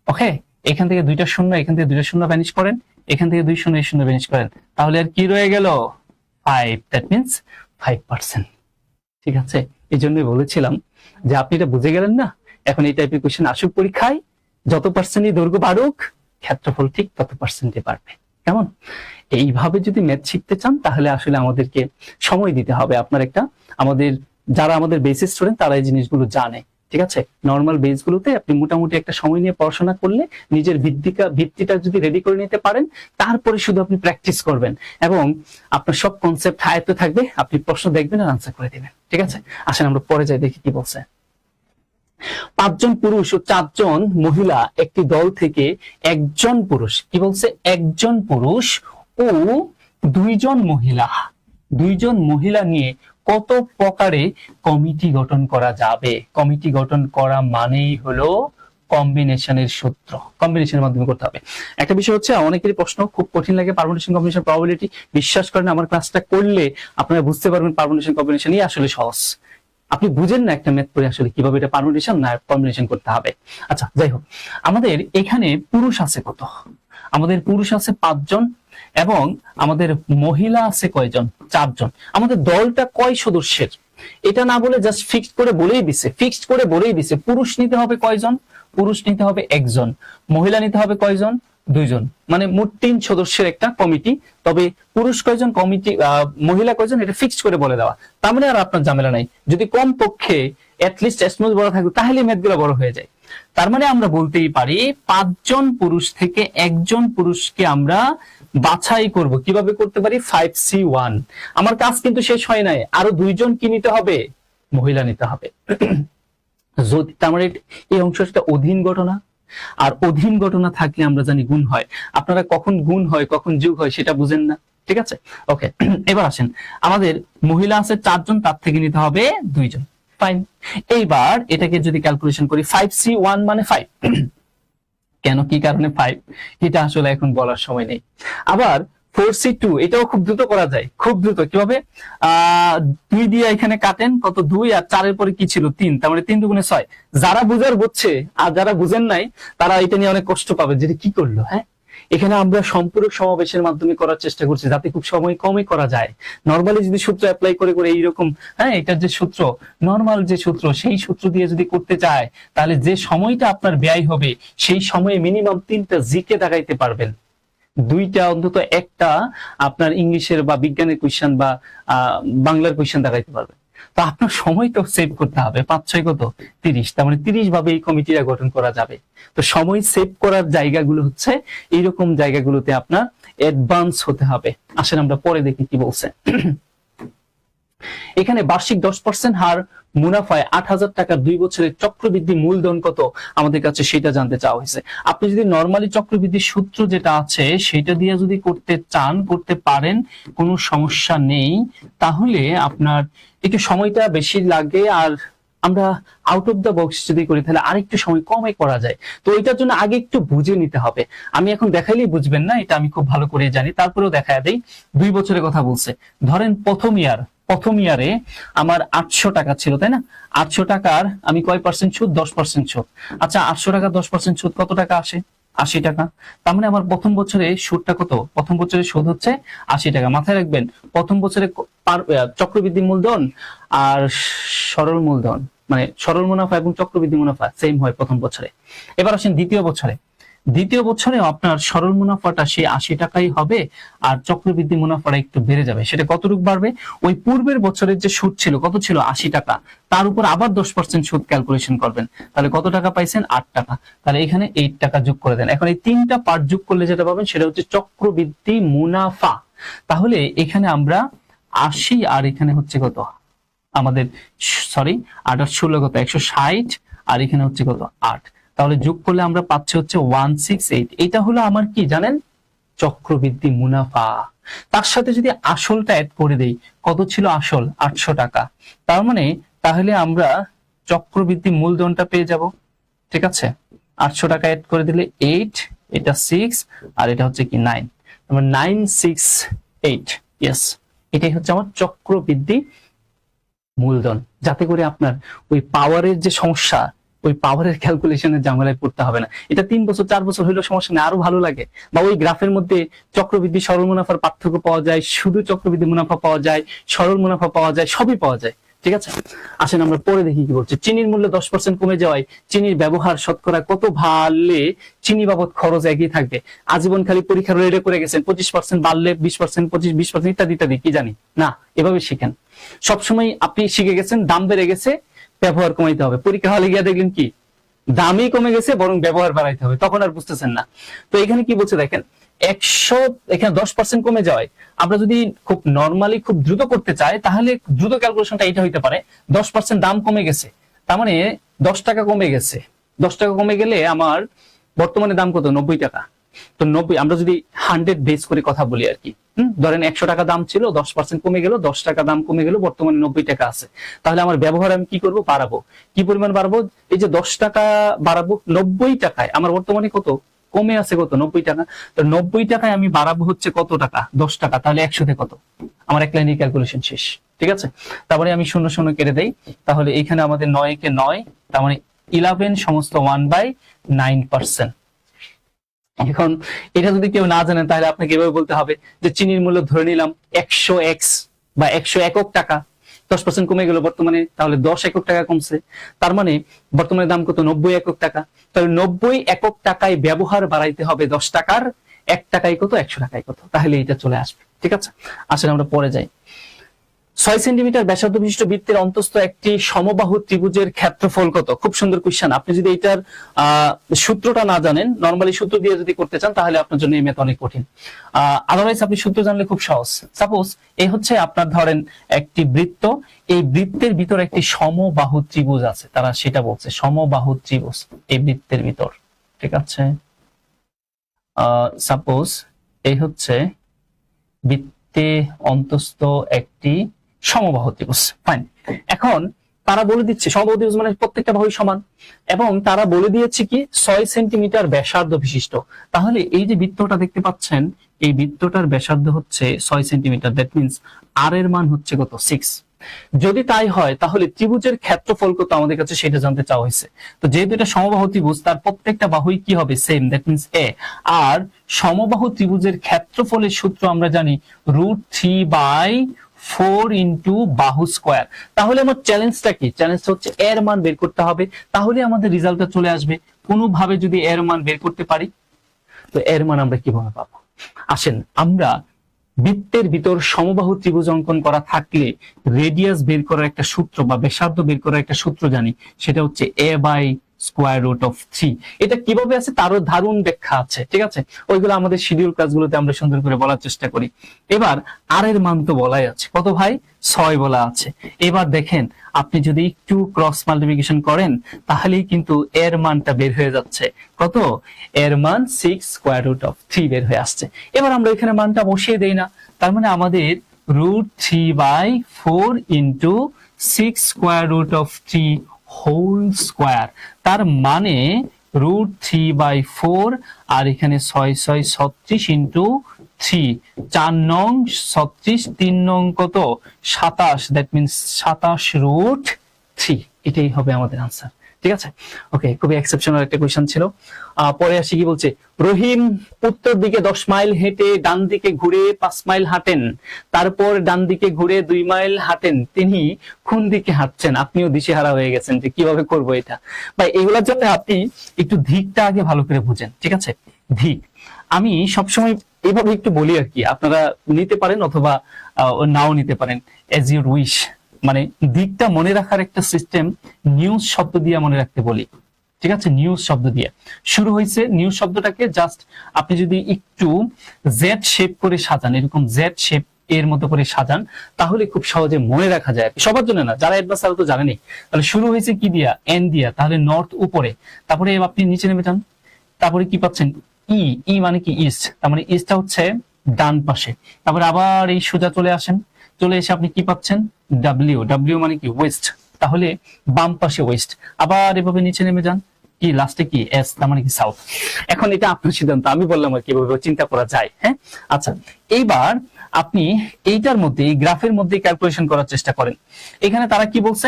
ওকে, এখান থেকে দুইটা শূন্য, এখান থেকে দুইটা শূন্য ভ্যানিশ করেন, এখান থেকে দুই শূন্য, এই শূন্য ভ্যানিশ করেন, তাহলে আর কি রয়ে গেল? 5, দ্যাট মিন্স 5%। ঠিক আছে, এই জন্যই বলেছিলাম যে আপনি এটা বুঝে গেলেন না। এখন এই টাইপের কোশ্চেন আসুক পরীক্ষায়, যত পার্সেন্টই দৈর্ঘ্য বাড়ুক, ক্ষেত্রফল ঠিক তত পার্সেন্টে বাড়বে। কেমন? এইভাবে যদি ম্যাথ শিখতে চান, তাহলে আসলে আমাদেরকে সময় দিতে হবে। আপনার একটা, আমাদের যারা আমাদের বেসিক স্টুডেন্ট তারা এই জিনিসগুলো জানে, ঠিক আছে? নর্মাল বেস গুলোতে আপনি মোটামুটি একটা সময় নিয়ে পড়াশোনা করলে নিজের ভিত্তিটা যদি রেডি করে নিতে পারেন, তারপরে শুধু আপনি প্র্যাকটিস করবেন এবং আপনার সব কনসেপ্ট আয়ত্তে থাকবে। আপনি প্রশ্ন দেখবেন আর আনসার করে দিবেন, ঠিক আছে? আসেন আমরা পরে যাই, দেখি কি বলছে। 5 জন পুরুষ ও 4 জন মহিলা একটি দল থেকে একজন পুরুষ, কি বলছে? একজন পুরুষ ও 2 জন মহিলা নিয়ে কত প্রকারে কমিটি গঠন করা যাবে? কমিটি গঠন করা মানেই হলো কম্বিনেশনের সূত্র, কম্বিনেশনের মাধ্যমে করতে হবে। একটা বিষয় হচ্ছে, অনেকেরই প্রশ্ন খুব কঠিন লাগে, পারমুটেশন কম্বিনেশন প্রবাবিলিটি। বিশ্বাস করেন, আমার ক্লাসটা করলে আপনারা বুঝতে পারবেন পারমুটেশন কম্বিনেশনই আসলে সহজ। আপনি বুঝেন না একটা ম্যাথ করে আসলে কিভাবে এটা পারমুটেশন না কম্বিনেশন করতে হবে। আচ্ছা, যাই হোক, আমাদের এখানে পুরুষ আছে কত? আমাদের পুরুষ আছে 5 জন এবং আমাদের মহিলা আছে কয়জন? 4 জন। আমাদের দলটা কয় সদস্যের এটা না বলে জাস্ট ফিক্সড করে বলেই দিছে পুরুষ নিতে হবে কয়জন? পুরুষ নিতে হবে 1 জন, মহিলা নিতে হবে কয়জন? 2 জন। মানে মোট 3 সদস্যের একটা কমিটি। তবে পুরুষ কয়জন, কমিটি মহিলা কয়জন, এটা ফিক্সড করে বলে দেওয়া। তার মানে আর আপনার ঝামেলা নাই। যদি কম পক্ষে অ্যাটলিস্ট এসমুল বড় থাকবে, তাহলে ম্যাথগুলো বড় হয়ে যায়। তার মানে আমরা বলতেই পারি 5 জন পুরুষ থেকে একজন পুরুষকে আমরা বাছাই করব। কিভাবে করতে পারি? 5C1। আমার কাজ কিন্তু শেষ হয় নাই, আরো 2 জন কি নিতে হবে? মহিলা নিতে হবে। যদি তার মানে এই অংশটা অধীন ঘটনা, আর অধীন ঘটনা থাকলে আমরা জানি গুণ হয়। আপনারা কখন গুণ হয় কখন যোগ হয় সেটা বুঝেন না, ঠিক আছে? ওকে, এবার আসেন, আমাদের মহিলা আছে 4 জন, তার থেকে নিতে হবে 2 জন। ফাইন। এইবার এটাকে যদি ক্যালকুলেশন করি, 5C1 মানে 5। কেন, কি কারণে 5, এটা আসলে এখন বলার সময় নেই। আবার 4C2, এটাও খুব দ্রুত করা যায়, খুব দ্রুত। কিভাবে? 2 দিয়ে এখানে কাটেন, কত? 2, আর 4 এর পরে কি ছিল? 3, তার মানে 3 দুগুণে 6। যারা বুঝার বুঝছে, আর যারা বুঝেন নাই তারা এটা নিয়ে অনেক কষ্ট পাবে, যে কি করলো। হ্যাঁ, এখানে আমরা সম্পূরক সমাবেশের মাধ্যমে করার চেষ্টা করছি, যাতে খুব সময় কমে করা যায়। নরমালি যদি সূত্র অ্যাপ্লাই করে করে এইরকম, হ্যাঁ, এটার যে সূত্র, নরমাল যে সূত্র, সেই সূত্র দিয়ে যদি করতে চায়, তাহলে যে সময়টা আপনার ব্যয় হবে, সেই সময়ে মিনিমাম 3টা জিকে দাগাইতে পারবেন, 2টা অন্তত একটা আপনার ইংলিশের বা বিজ্ঞানের কোয়েশ্চেন বা বাংলার কোয়েশ্চেন দাগাইতে পারবেন। তো আপনার সময় তো সেভ করতে হবে, 5-6 কত? 30। তার মানে 30 ভাবে এই কমিটিটা গঠন করা যাবে। তো সময় সেভ করার জায়গাগুলো হচ্ছে এইরকম জায়গাগুলোতে আপনার অ্যাডভান্স হতে হবে। আসেন আমরা পরে দেখি কি বলছে। এখানে বার্ষিক 10% হার মুনাফায় 8,000 টাকার 2 বছরের চক্রবৃদ্ধি মূলধন কত আমাদের কাছে সেটা জানতে চাওয়া হয়েছে। আপনি যদি নরমালি চক্রবৃদ্ধি সূত্র যেটা আছে সেটা দিয়ে যদি করতে চান, করতে পারেন, কোনো সমস্যা নেই। তাহলে আপনার একটু সময়টা বেশি লাগে, আর আমরা আউট অফ দ্য বক্স যদি করি তাহলে আরেকটু সময় কমে করা যায়। তো এটার জন্য আগে একটু বুঝে নিতে হবে। আমি এখন দেখাইলেই বুঝবেন না, এটা আমি খুব ভালো করে জানি, তারপরেও দেখায় দেই। 2 বছরের কথা বলছে। ধরেন প্রথম ইয়ারে আমার 800 টাকা ছিল, তাই না? 800 টাকার আমি কয় পার্সেন্ট সুদ? 10% সুদ। আচ্ছা, 800 টাকা 10% সুদ কত টাকা আসে? 80 টাকা। তার মানে আমার প্রথম বছরে সুদটা কত? প্রথম বছরে সুদ হচ্ছে 80 টাকা। মাথায় রাখবেন, প্রথম বছরে চক্রবৃদ্ধি মূলধন আর সরল মূলধন, মানে সরল মুনাফা এবং চক্রবৃদ্ধি মুনাফা সেম হয় প্রথম বছরে। এবার আসেন দ্বিতীয় বছরে আপনার সরল মুনাফাটা সেই 80 টাকাই হবে, আর চক্রবৃদ্ধি মুনাফাটা একটু বেড়ে যাবে। সেটা কতটুকু বাড়বে? ওই পূর্বের বছরের যে সুদ ছিল, কত ছিল? 80 টাকা, তার উপর আবার 10% সুদ ক্যালকুলেশন করবেন। তাহলে কত টাকা পাইছেন? 8 টাকা। তাহলে এখানে 8 টাকা যোগ করে দেন। এখন এই 3টা পার্ট যোগ করলে যেটা পাবেন সেটা হচ্ছে চক্রবৃদ্ধি মুনাফা। তাহলে এখানে আমরা 80, আর এখানে হচ্ছে কত আমাদের, সরি, 8 আর 16 কত? 160, আর এখানে হচ্ছে কত? 8। তাহলে যোগ করলে আমরা পাচ্ছি হচ্ছে 168। এটা হলো আমার কি জানেন? চক্রবৃদ্ধি মুনাফা। তার সাথে যদি আসলটা অ্যাড করে দেই, কত ছিল আসল? 800 টাকা। তার মানে তাহলে আমরা চক্রবৃদ্ধি মূলধনটা পেয়ে যাব, ঠিক আছে? 800 টাকা অ্যাড করে দিলে 8, এটা 6, আর এটা হচ্ছে কি 9, তারপর 968। ইয়েস, এটাই হচ্ছে আমার চক্রবৃদ্ধি মূলধন। যাতে করে আপনার ওই পাওয়ারের যে সমস্যা, ওই পাওয়ারের ক্যালকুলেশনের ঝামেলায় পড়তে হবে না। এটা 3 বছর 4 বছর হইলেও সমস্যা নেই, আরো ভালো লাগে। বা ওই গ্রাফের মধ্যে চক্রবৃদ্ধি সরল মুনাফার পার্থক্য পাওয়া যায়, শুধু চক্রবৃদ্ধি মুনাফা পাওয়া যায়, সরল মুনাফা পাওয়া যায়, সবই পাওয়া যায়, ঠিক আছে? আসেন আমরা পরে দেখি কি বলছে। চিনির মূল্য 10% কমে যাওয়ায় চিনির ব্যবহার শতকরা কত বাড়লে চিনি বাবদ খরচ একই থাকবে? আজীবন খালি পরীক্ষার রেডে করে গেছেন 25% বাড়লে 20%, 25-20% ইত্যাদি ইত্যাদি, কি জানি না, এভাবে শিখেন। সবসময় আপনি শিখে গেছেন দাম বেড়ে গেছে, ব্যবহার কমাইতে হবে। পরীক্ষা হলে গিয়ে দেখলেন কি দামই কমে গেছে, বরং ব্যবহার বাড়াইতে হবে, তখন আর বুঝতেছেন না। তো এখানে কি বলছে দেখেন, 100, এখানে 10% কমে যাওয়ায় আমরা যদি খুব নরমালি খুব দ্রুত করতে চাই, তাহলে দ্রুত ক্যালকুলেশনটা এটা হইতে পারে, 10% দাম কমে গেছে, তার মানে 10 টাকা কমে গেছে। 10 টাকা কমে গেলে আমার বর্তমানে দাম কত? 90 টাকা। তো 90, আমরা যদি 100 বেস করে কথা বলি আর কি, ধরেন 100 টাকা দাম ছিল, 10% কমে গেল, 10 টাকা দাম কমে গেল, বর্তমানে 90 টাকা আছে। তাহলে আমার ব্যবহার আমি কি করব? বাড়াবো। কি পরিমাণ বাড়াবো? এই যে 10 টাকা বাড়াবো 90 টাকায়, আমার বর্তমানে কত কমে আছে? কত? 90 টাকা। তো 90 টাকায় আমি বাড়াবো হচ্ছে কত টাকা? 10 টাকা। তাহলে 100 কত? আমার এক লাইনে ক্যালকুলেশন শেষ, ঠিক আছে? তারপরে আমি 0 0 কেটে দেই। তাহলে এখানে আমাদের 9 কে 9, তার মানে 11 সমস্ত 1/9%। এখন এটা যদি কেউ না জানেন, তাহলে আপনাকে এভাবে বলতে হবে যে চিনির মূল্য ধরে নিলাম 100x বা 100 একক টাকা, 10% কমে গেল বর্তমানে, তাহলে 10 একক টাকা কমছে। তার মানে বর্তমানে দাম কত? 90 একক টাকা। তাহলে 90 একক টাকায় ব্যবহার বাড়াইতে হবে 10 টাকার, 1 টাকায় কত? 100 টাকায় কত? তাহলে এটা চলে আসবে, ঠিক আছে? আসলে আমরা পরে যাই। 6 সেন্টিমিটার ব্যাসার্ধ বিশিষ্ট বৃত্তের অন্তস্থ একটি সমবাহু ত্রিভুজের ক্ষেত্রফল কত? খুব সুন্দর কোশ্চেন। আপনি যদি এটার সূত্রটা না জানেন, নরমালি সূত্র দিয়ে যদি করতে চান তাহলে আপনার জন্য এই ম্যাথ অনেক কঠিন। আদারওয়াইজ আপনি সূত্র জানলে খুব সহজ। সাপোজ এই হচ্ছে আপনার ধরেন একটি বৃত্ত, এই বৃত্তের ভিতর একটি সমবাহু ত্রিভুজ আছে, তারা সেটা বলছে সমবাহু ত্রিভুজ এই বৃত্তের ভিতর, ঠিক আছে? সাপোজ এই হচ্ছে বৃত্তে অন্তস্থ একটি সমবাহু ত্রিভুজ, ফাইন। এখন তারা বলে দিচ্ছে সমবাহু ত্রিভুজ মানে প্রত্যেকটা বাহুই সমান, এবং তারা বলে দিয়েছে কি 6 সেন্টিমিটার ব্যাসার্ধ বিশিষ্ট। তাহলে এই যে বৃত্তটা দেখতে পাচ্ছেন, এই বৃত্তটার ব্যাসার্ধ হচ্ছে 6 সেন্টিমিটার, দ্যাট মিন্স আর এর মান হচ্ছে কত? 6। যদি তাই হয় তাহলে ত্রিভুজের ক্ষেত্রফল কত আমাদের কাছে সেটা জানতে চাওয়া হয়েছে। তো যেহেতু এটা সমবাহু ত্রিভুজ, তার প্রত্যেকটা বাহুই কি হবে? Same, that means a। আর সমবাহু ত্রিভুজের ক্ষেত্রফলের সূত্র আমরা জানি √3/4 ইন্টু বাহু স্কয়ার। তাহলে আমার চ্যালেঞ্জটা কি? চ্যালেঞ্জটা হচ্ছে এর মান বের করতে হবে, তাহলে আমাদের রেজাল্টটা চলে আসবে। কোনোভাবে যদি এর মান বের করতে পারি, তো এর মান আমরা কিভাবে পাবো? আসেন আমরা বৃত্তের ভিতর সমবাহু ত্রিভুজ অঙ্কন করা থাকলে রেডিয়াস বের করার একটা সূত্র বা ব্যাসার্ধ বের করার একটা সূত্র জানি, সেটা হচ্ছে a/√3। এটা কিভাবে আছে তারও দারুণ ব্যাখ্যা আছে, ঠিক আছে? ওইগুলো আমাদের শিডিউল ক্লাসগুলোতে আমরা সুন্দর করে বলার চেষ্টা করি। এবার আর এর মান তো বলাই আছে, কত ভাই? 6 বলা আছে। এবার দেখেন আপনি যদি একটু ক্রস মাল্টিপ্লিকেশন করেন তাহলেই কিন্তু এর মানটা বের হয়ে যাচ্ছে। কত? এর মান 6√3 বের হয়ে আসছে। এবার আমরা এখানে মানটা বসিয়ে দেই না, তার মানে আমাদের √3/4 ইন্টু 6√3 হোল স্কয়ার, তার মানে √3/4 আর এখানে 6 6 36 ইন্টু 3, 4 নং 36, 3 নং কত? 27, দ্যাট মিন্স 27√3। এটাই হবে আমাদের আনসার, ঠিক আছে? ওকে, খুবই এক্সেপশনাল একটা কোশ্চেন ছিল। পরে আসি কি বলছে, রহিম উত্তর দিকে 10 মাইল হেঁটে ডান দিকে ঘুরে 5 মাইল হাঁটেন, তারপর ডান দিকে ঘুরে 2 মাইল হাঁটেন, তিনি কোন দিকে হাঁটছেন? আপনিও দিশেহারা হয়ে গেছেন যে কিভাবে করব এটা। ভাই এগুলোর জন্য আপনি একটু দিকটা আগে ভালো করে বুঝেন, ঠিক আছে? দিক আমি সবসময় এইভাবে একটু বলি আর কি, আপনারা নিতে পারেন অথবা নাও নিতে পারেন, এজ ইউর উইশ। মানে দিকটা মনে রাখার একটা সিস্টেম নিউজ শব্দ দিয়ে মনে রাখতে বলি, ঠিক আছে? নিউজ শব্দ দিয়ে শুরু হয়েছে। নিউজ শব্দটাকে জাস্ট আপনি যদি একটু জেড শেপ করে সাজান, এরকম জেড শেপ এর মতো করে সাজান, তাহলে খুব সহজে মনে রাখা যায়। সবার জন্য না, যারা অ্যাডভান্স তারা তো জানেনি। তাহলে শুরু হয়েছে কি দিয়া? এন দিয়া, তাহলে নর্থ উপরে, তারপরে আপনি নিচে নেমে যান, তারপরে কি পাচ্ছেন? ই, ই মানে কি? ইস্ট, তার মানে ইস্টটা হচ্ছে ডান পাশে। তারপরে আবার এই সোজা চলে আসেন, চলে এসে আপনি কি পাচ্ছেন? ডাব্লিউ, ডাব্লিউ মানে কি? ওয়েস্ট, তাহলে বাম পাশে ওয়েস্ট। আবার এভাবে নিচে নেমে যান, কি লাস্টে কি? এস, তার মানে কি? সাউথ। এখন এটা আপনার সিদ্ধান্ত, আমি বললাম আর কিভাবে চিন্তা করা যায়। হ্যাঁ, আচ্ছা, এইবার আপনি এইটার মধ্যে, এই গ্রাফের মধ্যে ক্যালকুলেশন করার চেষ্টা করেন। এখানে তারা কি বলছে?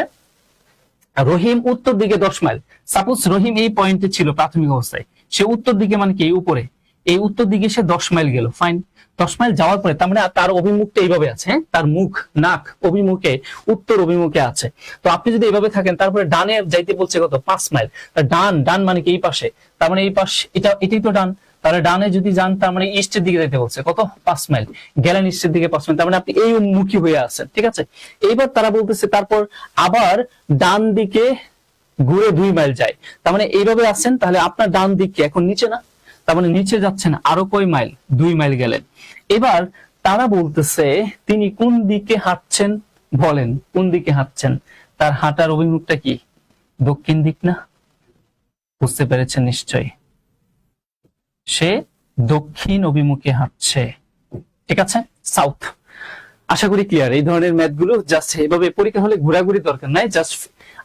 রহিম উত্তর দিকে 10 মাইল। সাপোজ রহিম এই পয়েন্টে ছিল প্রাথমিক অবস্থায়, সে উত্তর দিকে মানে কি? উপরে, এই উত্তর দিকে সে 10 মাইল গেল, ফাইন। 10 মাইল যাওয়ার পরে তার মানে তার অভিমুখটা এইভাবে আছে, হ্যাঁ? তার মুখ, নাক অভিমুখে, উত্তর অভিমুখে আছে। তো আপনি যদি এইভাবে থাকেন, তারপরে ডানে যাইতে বলছে কত? 5 মাইল। ডান, ডান মানে কি? এই পাশে, তার মানে এই পাশ, এটাই তো ডান। তাহলে ডানে যদি যান, তার মানে ইস্টের দিকে যাইতে বলছে, কত? 5 মাইল। গেলেন ইস্টের দিকে 5 মাইল, তার মানে আপনি এই মুখী হয়ে আছেন, ঠিক আছে? এইবার তারা বলতেছে তারপর আবার ডান দিকে ঘুরে 2 মাইল যায়, তার মানে এইভাবে আছেন। তাহলে আপনার ডান দিক কি এখন নিচে না? তার মানে নিচে যাচ্ছেন আরো কয় মাইল? 2 মাইল গেলেন। এবার তারা বলতেছে তিনি কোন দিকে হাঁটছেন? বলেন কোন দিকে হাঁটছেন? তার হাঁটার অভিমুখটা কি? দক্ষিণ দিক না? বুঝতে পেরেছেন নিশ্চয়ই, সে দক্ষিণ অভিমুখে হাঁটছে, ঠিক আছে? সাউথ। আশা করি ক্লিয়ার। এই ধরনের ম্যাথ গুলো জাস্ট এভাবে পরীক্ষা হলে ঘোরাঘুরি দরকার নাই, জাস্ট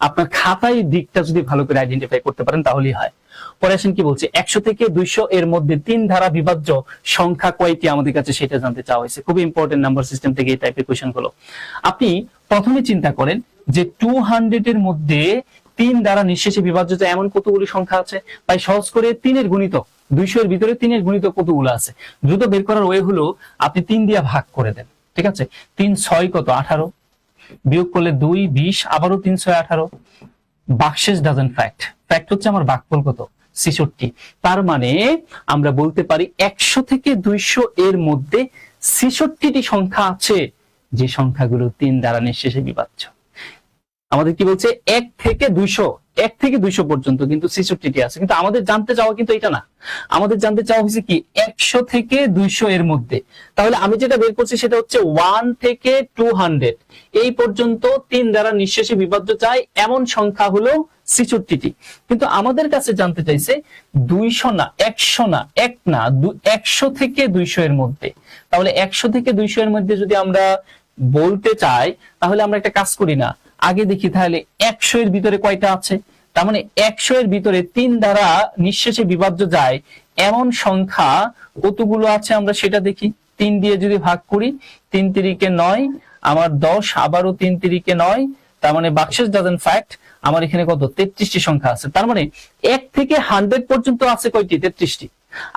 আপনার খাতায় দিকটা যদি ভালো করে আইডেন্টিফাই করতে পারেন তাহলেই হয়। পরে আসেন কি বলছে, 100 থেকে 200 এর মধ্যে 3 ধারা বিভাজ্য সংখ্যা কয়টি আমাদের কাছে সেটা জানতে চাওয়া হয়েছে। খুবই ইম্পর্টেন্ট নাম্বার সিস্টেম থেকে এই টাইপের কোয়েশ্চেন গুলো। আপনি প্রথমে চিন্তা করেন যে 200 এর মধ্যে 3 দ্বারা নিঃশেষে বিভাজ্য এমন কতগুলি সংখ্যা আছে? তাই সহজ করে 3 এর গুণিতক, 200 এর ভিতরে 3 এর গুণিতক কতগুলো আছে দ্রুত বের করার ওয়ে হলো আপনি 3 দিয়ে ভাগ করে দেন, ঠিক আছে? 3 6 কত? 18, বিয়োগ করলে 2 20, আবারও 3 6 18। বাকশেষ ডাজন্ট ফ্যাক্ট, ফ্যাক্ট হচ্ছে আমার ভাগফল কত? 66। তার মানে আমরা বলতে পারি 100 থেকে 200 এর মধ্যে 66টি সংখ্যা আছে যে সংখ্যাগুলো 3 দ্বারা নিঃশেষে বিভাজ্য। আমাদের কি বলছে 1 থেকে 200 পর্যন্ত কিন্তু 66টি আছে, কিন্তু আমাদের জানতে চাওয়া কিন্তু এটা না, আমাদের জানতে চাওয়া হচ্ছে কি 100 থেকে 200 এর মধ্যে। তাহলে আমি যেটা বের করছি সেটা হচ্ছে 1 থেকে 200 এই পর্যন্ত 3 দ্বারা নিঃশেষে বিভাজ্য চাই এমন সংখ্যা হলো 66টি। কিন্তু আমাদের কাছে জানতে চাইছে 200 না, 100 না, 100 থেকে 200 এর মধ্যে। তাহলে 100 থেকে 200 এর মধ্যে যদি আমরা বলতে চাই তাহলে আমরা একটা কাজ করি না, আগে দেখি তাহলে 100 এর ভিতরে কয়টা আছে। তার মানে 100 এর ভিতরে 3 দ্বারা নিঃশেষে বিভাজ্য যায় এমন সংখ্যা কতগুলো আছে আমরা সেটা দেখি। 3 দিয়ে যদি ভাগ করি, 3 তিরিকে 9, আমার 10, আবারও 3 তিরিকে 9, তার মানে বাক্সেস ডাজন্ট ফ্যাক্ট আমার এখানে কত 33টি সংখ্যা আছে। তার মানে 1 থেকে 100 পর্যন্ত আছে কয়টি 33টি,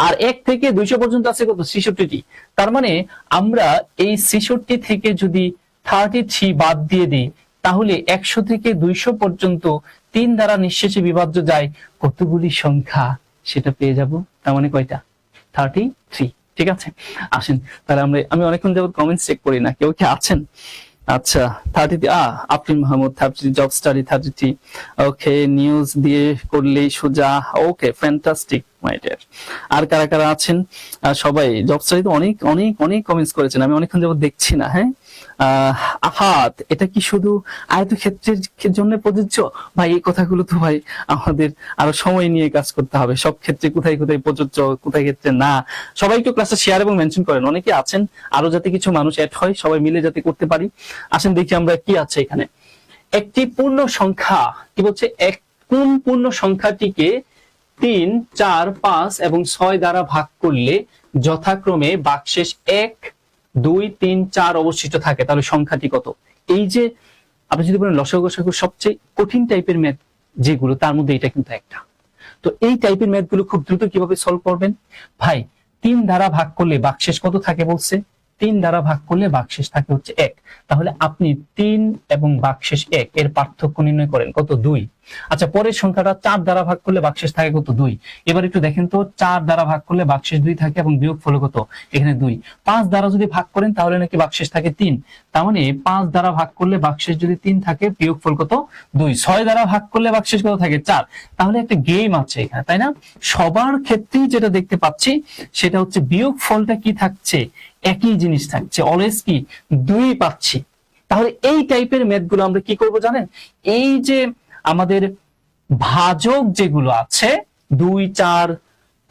আর 1 থেকে 200 পর্যন্ত আছে কত 66টি। তার মানে আমরা এই 66 থেকে যদি 33 বাদ দিয়ে দিই তাহলে 100 থেকে 200 পর্যন্ত 3 দ্বারা নিঃশেষে বিভাজ্য যায় কতগুলি সংখ্যা সেটা পেয়ে যাব। তার মানে কয়টা 33। ঠিক আছে, আসেন তাহলে আমি অনেকক্ষণ যাবত কমেন্টস চেক করি না, কেউ কি আছেন? আচ্ছা 30 আফরিন মাহমুদ 30 জব স্টাডি 30। ওকে, নিউজ দিয়ে করলেই সোজা। ওকে, ফ্যান্টাস্টিক মাই ডিয়ার। আর কারা কারা আছেন? সবাই জব স্টাডি তো অনেক অনেক অনেক কমেন্টস করেছেন, আমি অনেকক্ষণ যাবত দেখছি না। হ্যাঁ, আহাত, এটা কি শুধু আয়তক্ষেত্রের জন্য প্রযোজ্য? ভাই এই কথাগুলো তো ভাই আমাদের আরো সময় নিয়ে কাজ করতে হবে, সব ক্ষেত্রে কোথায় কোথায় প্রযোজ্য কোথায় ক্ষেত্রে না। সবাই একটু ক্লাসে শেয়ার এবং মেনশন করেন, অনেকে আছেন আরো যাতে কিছু মানুষ অ্যাড হয়, সবাই মিলে যাতে করতে পারি। আসেন দেখি আমরা কি আছে এখানে। একটি পূর্ণ সংখ্যা কি বলছে, কোন পূর্ণ সংখ্যাটিকে 3, 4, 5 এবং 6 দ্বারা ভাগ করলে যথাক্রমে বাক্সেস 1, 2, 3, 4 অবশিষ্ট থাকে, তাহলে সংখ্যাটি কত? এই যে আপনি যদি বলেন লসাগু গসাগু সবচেয়ে কঠিন টাইপের ম্যাথ যেগুলো, তার মধ্যে এটা কিন্তু একটা। তো এই টাইপের ম্যাথ গুলো খুব দ্রুত কিভাবে সলভ করবেন ভাই? 3 দ্বারা ভাগ করলে বাক্সেস কত থাকে বলছে? 3 দ্বারা ভাগ করলে বাক্সেস থাকে হচ্ছে 1। তাহলে আপনি 3 এবং বাক্সেস 1 এর পার্থক্য নির্ণয় করেন কত 2। আচ্ছা, পরের সংখ্যাটা 4 দ্বারা ভাগ করলে বাক্সেস থাকে কত 2। এবার একটু দেখেন তো, 4 দ্বারা ভাগ করলে বাক্সেস 2 থাকে এবং বিয়োগফল কত এখানে 2। 5 দ্বারা যদি ভাগ করেন তাহলে নাকি বাক্সেস থাকে 3। তার মানে 5 দ্বারা ভাগ করলে বাক্সেস যদি 3 থাকে বিয়োগফল কত 2। 6 দ্বারা ভাগ করলে বাক্সেস কত থাকে 4। তাহলে একটা গেম আছে এখানে, তাই না? সবার ক্ষেত্রেই যেটা দেখতে পাচ্ছি সেটা হচ্ছে বিয়োগফলটা কি থাকছে, একই জিনিস থাকছে, অলওয়েজ কি 2 পাচ্ছি। তাহলে এই টাইপের ম্যাথ গুলো আমরা কি করব জানেন? এই যে আমাদের ভাজক যেগুলো আছে 2, 4,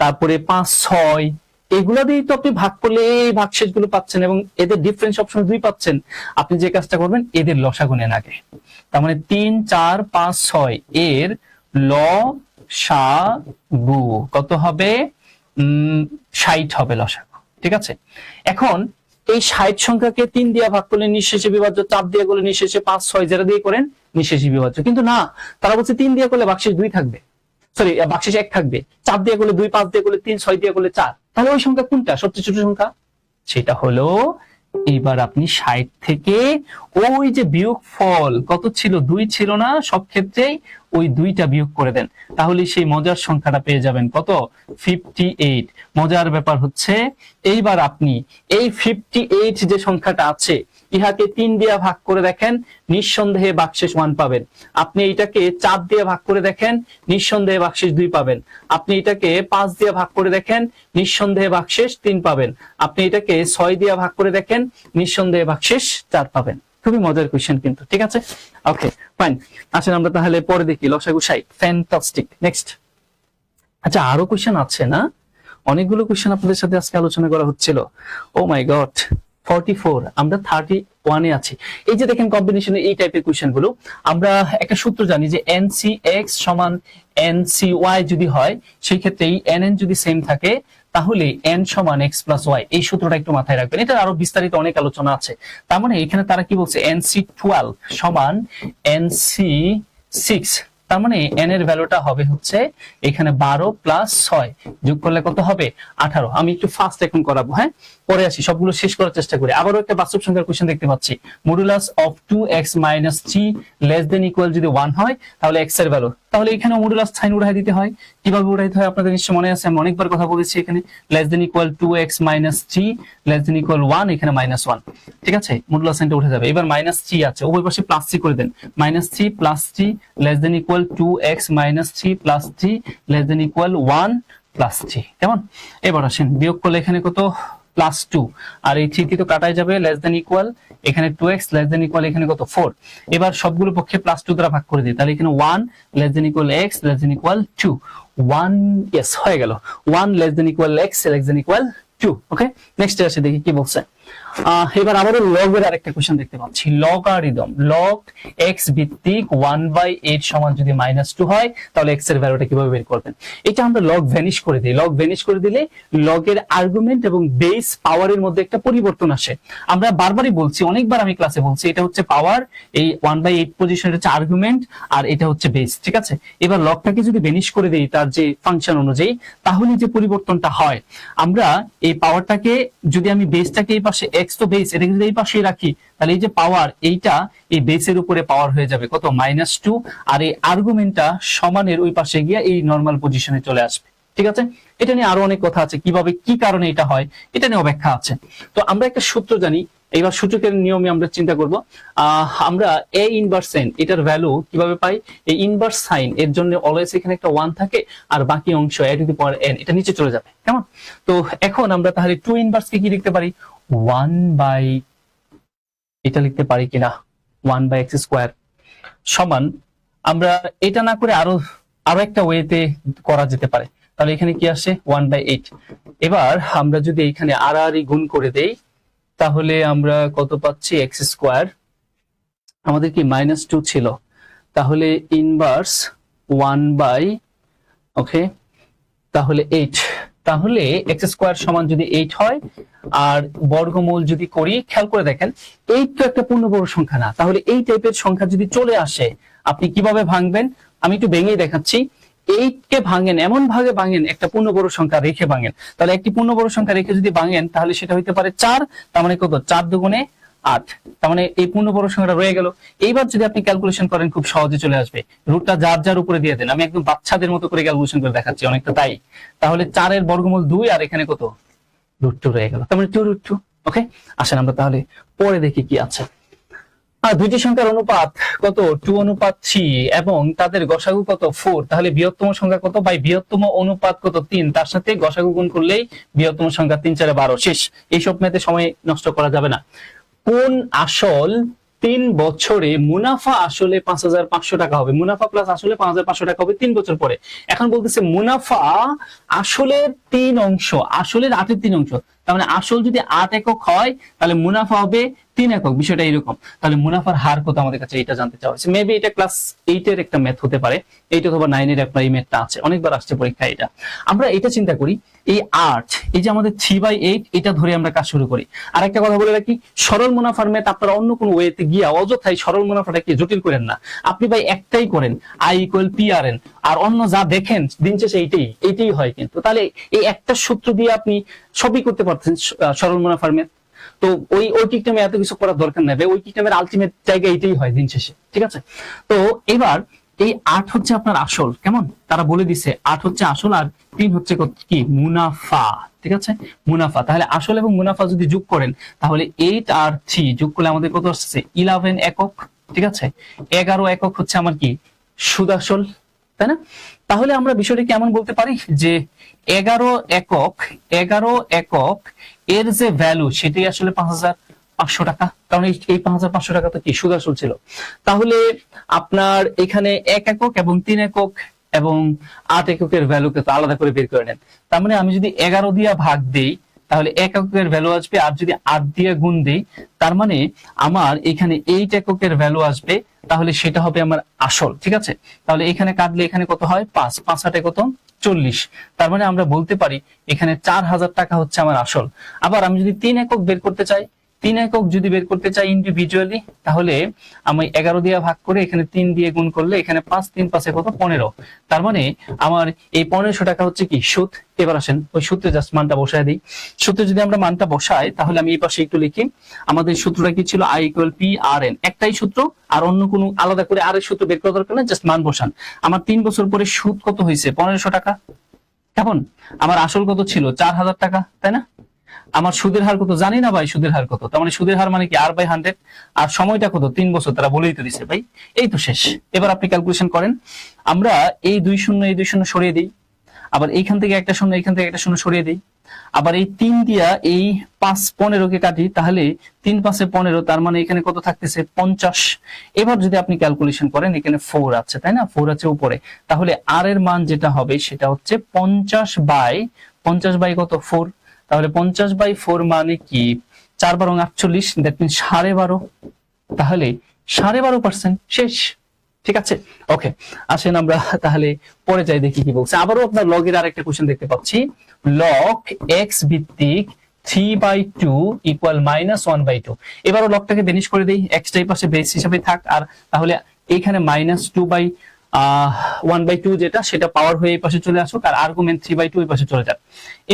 তারপরে 5, 6, এগুলা দিয়ে তো আপনি ভাগ করলে এই ভাগশেষ গুলো পাচ্ছেন এবং এদের ডিফারেন্স সবসময় 2 পাচ্ছেন। আপনি যে কাজটা করবেন এদের লসাগু নেন আগে। তার মানে 3, 4, 5, 6 এর লসাগু কত হবে? 60 হবে লসাগু। ঠিক আছে, এখন এই 60 সংখ্যাকে 3 দিয়ে ভাগ করলে নিঃশেষে বিভাজ্য, 4 দিয়ে করলে নিঃশেষে 5, 6 যেটা দিয়ে করেন নিঃশেষে বিভাজ্য। কিন্তু না, তারা বলছে 3 দিয়ে করলে বাক্সেস 2 থাকবে, সরি বাক্সেস 1 থাকবে, 4 দিয়ে করলে 2, 5 দিয়ে করলে 3, 6 দিয়ে করলে 4। তাহলে ওই সংখ্যা কোনটা সবচেয়ে ছোট সংখ্যা? সেটা হলো, এইবার আপনি 60 থেকে ওই যে বিয়োগফল কত ছিল 2 ছিল না, সব ক্ষেত্রেই ওই 2টা বিয়োগ করে দেন, তাহলে সেই মজার সংখ্যাটা পেয়ে যাবেন কত 58। মজার ব্যাপার হচ্ছে এইবার আপনি এই 58 যে সংখ্যাটা আছে ইহাকে 3 দিয়ে ভাগ করে দেখেন, নিঃসন্দেহে বাক্সেস 1 পাবেন। আপনি এটাকে 4 দিয়ে ভাগ করে দেখেন, নিঃসন্দেহে বাক্সেস 2 পাবেন। আপনি এটাকে 5 দিয়ে ভাগ করে দেখেন, নিঃসন্দেহে বাক্সেস 3 পাবেন। আপনি এটাকে 6 দিয়ে ভাগ করে দেখেন, নিঃসন্দেহে বাক্সেস 4 পাবেন। খুবই মজার কোশ্চেন কিন্তু, ঠিক আছে? ওকে ফাইন, আসেন আমরা তাহলে পরে দেখি লসাগু 60। Fantastic, next. আচ্ছা, আরো কোশ্চেন আছে না? অনেকগুলো কোশ্চেন আপনাদের সাথে আজকে আলোচনা করা হচ্ছিল। ও মাই গড, 44, আমরা 31 এ আছি। এই যে দেখেন কম্বিনেশনে এই টাইপের কোশ্চেন গুলো, আমরা একটা সূত্র জানি যে NCX সমান NCY যদি হয়, সেই ক্ষেত্রে এই NN যদি সেম থাকে তাহলে N সমান X প্লাস Y। এই সূত্রটা একটু মাথায় রাখবেন, এটা আরো বিস্তারিত অনেক আলোচনা আছে। তার মানে এখানে তারা কি বলছে, NC12 সমান NC6 তার মানে n এর ভ্যালুটা হবে হচ্ছে এখানে 12 প্লাস 6 যোগ করলে কত হবে 18। আমি একটু ফাস্ট এখন করাবো, হ্যাঁ পরে আসি, সবগুলো শেষ করার চেষ্টা করি। আবারও একটা বাস্তব সংখ্যার কোশ্চেন দেখতে পাচ্ছি, modulus of 2x - 3 less than equal যদি 1 হয় তাহলে x এর ভ্যালু, তাহলে এখানে মডুলাস সাইন উঠাই দিতে হয়। কিভাবে উঠাইতে হয় আপনাদের নিশ্চয় মনে আছে, আমি অনেকবার কথা বলেছি। এখানে less than equal 2x - 3 less than equal 1, এখানে -1, ঠিক আছে, মডুলাস সাইনটা উঠে যাবে। এবার -3 আছে, উভয় পাশে +3 করে দেন, -3 + 3 less than equal 2x - 3 + 3 less than equal 1 + 3, কেমন? এবার আসেন বিয়োগ করলে এখানে কত +2, আর এই 3 তো কাটাই যাবে, লেস দেন ইকুয়াল এখানে 2x লেস দেন ইকুয়াল এখানে কত 4। এবার সবগুলো পক্ষে +2 দ্বারা ভাগ করে দিই, তাহলে এখানে 1 less than equal x less than equal 2, 1 yes হয়ে গেল, 1 less than equal x less than equal 2। ওকে, নেক্সট আসে দেখি কি বলছে। এবার আবারও লগের আরেকটা কোশ্চেন দেখতে পাচ্ছি, লগারিদম লগ x ভিত্তিক 1/8 সমান যদি -2 হয় তাহলে x এর ভ্যালুটা কিভাবে বের করবেন? এটা আমরা লগ ভ্যানিশ করে দিই, লগ ভ্যানিশ করে দিলে লগের আর্গুমেন্ট এবং বেস পাওয়ারের মধ্যে একটা পরিবর্তন আসে। আমরা বারবারই বলছি, অনেকবার আমি ক্লাসে বলছি, এটা হচ্ছে পাওয়ার, এই 1/8 পজিশনের হচ্ছে আর্গুমেন্ট, আর এটা হচ্ছে বেস, ঠিক আছে। এবার লগটাকে যদি ভ্যানিশ করে দেই তার যে ফাংশন অনুযায়ী, তাহলে যে পরিবর্তনটা হয়, আমরা এই পাওয়ারটাকে যদি আমি বেসটাকে এই পাশে x তো বেস, এটাকে যদি এই পাশে রাখি তাহলে এই যে পাওয়ার, এইটা এই বেসের উপরে পাওয়ার হয়ে যাবে কত -2, আর এই আর্গুমেন্টটা সমানের ওই পাশে গিয়ে এই নরমাল পজিশনে চলে আসবে, ঠিক আছে। এটা নিয়ে আরো অনেক কথা আছে, কিভাবে কি কারণে এটা হয় এটা নিয়ে ব্যাখ্যা আছে। তো আমরা একটা সূত্র জানি, এইবার সূচকের নিয়মে আমরা চিন্তা করব। আমরা a ইনভার্স n এটার ভ্যালু কিভাবে পাই? এই ইনভার্স সাইন এর জন্য অলওয়েজ এখানে একটা 1 থাকে, আর বাকি অংশ a to the power n এটা নিচে চলে যাবে, কেমন? তো এখন আমরা তাহলে 2 ইনভার্স কে কি লিখতে পারি? 1 বাই, এটা লিখতে পারি কিনা 1/x² সমান, আমরা এটা না করে আরো একটা ওয়েতে করা যেতে পারে। তাহলে এখানে কি আসে 1/8। এবার আমরা যদি এখানে আর গুণ করে দেই তাহলে আমরা কত পাচ্ছি? x², আমাদের কি -2 ছিল, তাহলে ইনভার্স 1/, ওকে, তাহলে 8, তাহলে x² সমান যদি 8 হয় আর বর্গমূল যদি করি, খেয়াল করে দেখেন 8 তো একটা পূর্ণবর্গ সংখ্যা না, তাহলে এই টাইপের সংখ্যা যদি চলে আসে আপনি কিভাবে ভাঙবেন? আমি একটু ভেঙেই দেখাচ্ছি। 8 কে ভাঙেন, এমন ভাবে ভাঙেন একটা পূর্ণবর্গ সংখ্যা রেখে ভাঙেন, তাহলে একটি পূর্ণবর্গ সংখ্যা রেখে যদি ভাঙেন তাহলে সেটা হইতে পারে 4, তার মানে কত 4 দুগুণে 8, তার মানে এই পূর্ণবর্গ সংখ্যাটা রয়ে গেল। এইবার যদি আপনি ক্যালকুলেশন করেন খুব সহজে চলে আসবে, রুটটা যার যার উপরে দিয়ে দেন, আমি একদম বাচ্চাদের মতো করে ক্যালকুলেশন করে দেখাচ্ছি অনেকটা তাই। তাহলে 4 এর বর্গমূল 2, আর এখানে কত √2 রয়ে গেল, তার মানে 2√2। ওকে, আসেন আমরা তাহলে পরে দেখি কি আছে। দুইটি সংখ্যার অনুপাত কত? 2:3 এবং তাদের গসাগু কত? 4। তাহলে বৃহত্তম সংখ্যা কত? বাই বৃহত্তম অনুপাত কত? 3, তার সাথে গসাগু গুণ করলেই বৃহত্তম সংখ্যা 3 4 12 শেষ। এইসব মেতে সময় নষ্ট করা যাবে না। কোন আসল 3 বছরে মুনাফা আসলে 5,500 টাকা হবে? মুনাফা প্লাস আসলে 5,500 টাকা হবে 3 বছর পরে। এখন বলতেছে মুনাফা আসলের 3 অংশ, আসলের 8 এর 3 অংশ, তার মানে আসল যদি 8 একক হয় তাহলে মুনাফা হবে 3 একক। বিষয়টা এরকম। তাহলে মুনাফার হার কত আমাদের কাছে এটা জানতে চাওয়া হয়েছে। মেবি এটা ক্লাস 8 এর একটা ম্যাথ হতে পারে, 8 অথবা 9 এর একটা এই ম্যাথটা আছে, অনেকবার আসছে পরীক্ষায় এটা। আমরা এটা চিন্তা করি, এই 8, এই যে আমাদের 3/8, এটা ধরে আমরা কাজ শুরু করি। আর একটা কথা বলে রাখি, সরল মুনাফার ম্যাথ আপনারা অন্য কোনো ওয়েতে গিয়া অযথাই সরল মুনাফাটাকে জটিল করেন না। আপনি ভাই একটাই করেন, I = PRN, আর অন্য যা দেখেন দিন শেষে এইটাই হয়। কিন্তু তাহলে এই একটা সূত্র দিয়ে আপনি সবই করতে পারছেন সরল মুনাফার ম্যাথ। তো ওই ঐকিকটামে এত কিছু করার দরকার নেই, ঐকিকটামের আলটিমেট জায়গা এটাই হয় দিন শেষে, ঠিক আছে। তো এবার এই 8 হচ্ছে আপনার আসল, কেমন? তারা বলে দিছে 8 হচ্ছে আসল আর 3 হচ্ছে কি? মুনাফা, ঠিক আছে, মুনাফা। তাহলে আসল এবং মুনাফা যদি যোগ করেন তাহলে 8 আর 3 যোগ করলে আমাদের কত আসছে? 11 একক, ঠিক আছে। 11 একক হচ্ছে আমার কি? সুদ আসল, তাই না? তাহলে আমরা বিষয়টা কেমন বলতে পারি যে 11 একক এর যে ভ্যালু সেটাই আসলে 5,500 টাকা, কারণ এই 5,500 টাকা তো কি সুদ আসল ছিল। তাহলে আপনার এখানে 1 একক এবং 3 একক এবং 8 এককের ভ্যালুকে তো আলাদা করে বের করে নেন। তার মানে আমি যদি 11 দিয়ে ভাগ দেই তাহলে 1 এককের ভ্যালু আসবে, আর যদি 8 দিয়ে গুণ দেই তার মানে আমার এখানে 8 এককের ভ্যালু আসবে, তাহলে সেটা হবে আমার আসল, ঠিক আছে। তাহলে এখানে কাটলে এখানে কত হয়? 5 5 8 কত? 40। তার মানে আমরা বলতে পারি এখানে 4,000 টাকা হচ্ছে আমার আসল। আবার আমি যদি 3 একক বের করতে চাই, 3 একক যদি বের করতে চাই ইন্ডিভিজুয়ালি, তাহলে আমি 11 দিয়ে ভাগ করে এখানে 3 দিয়ে গুণ করলে এখানে 5 3 5 কত 15। তার মানে আমার এই 1500 টাকা হচ্ছে কি সুদ। এবার আসেন ওই সূত্রে জাস্ট মানটা বসায় দিই। সূত্রে যদি আমরা মানটা বসাই তাহলে আমি এই পাশে একটু লিখি। আমাদের সূত্রটা কি ছিল? I = P R N, একটাই সূত্র, আর অন্য কোনো আলাদা করে আর এর সূত্র বের করার দরকার নেই, জাস্ট মান বসান। আমার 3 বছর পরে সুদ কত হয়েছে? 1500 টাকা। কেমন? আমার আসল কত ছিল? 4000 টাকা, তাই না? আমার সুদের হার কত জানি না ভাই, সুদের হার কত? তার মানে সুদের হার মানে কি R/100, আর সময়টা কত? 3 বছর। তারা বলেই তো দিছে ভাই। এই তো শেষ। এবার আপনি ক্যালকুলেশন করেন। আমরা এই 2 শূন্য এই 2 শূন্য সরিয়ে দিই, আবার এইখান থেকে একটা শূন্য এইখান থেকে একটা শূন্য সরিয়ে দিই, আবার এই 3 দিয়া এই 5 15 কে কাটি, তাহলে 3 5 এ 15, তার মানে এখানে কত থাকতেছে? 50। এবার যদি আপনি ক্যালকুলেশন করেন এখানে 4 আছে, তাই না? 4 আছে উপরে, তাহলে আর এর মান যেটা হবে সেটা হচ্ছে 50 বাই কত? 4। তাহলে 50/4 মানে কি? 4 × 48, দ্যাট মিন্স 12.5। তাহলে 12.5% শেষ। ঠিক আছে, ওকে। আসেন আমরা তাহলে পরে যাই, দেখি কি বলছে। আবারও আপনার লগের আরেকটা কোশ্চেন দেখতে পাচ্ছি। লগ x ভিত্তিক 3/2 = -1/2। এবারও লগটাকে বেনিশ করে দেই, x টাই পাশে বেস হিসেবে থাক, আর তাহলে এইখানে -2/1/2 যেটা, সেটা পাওয়ার হয়ে এই পাশে চলে আসুক, আর আর্গুমেন্ট 3/2 এই পাশে চলে যাক।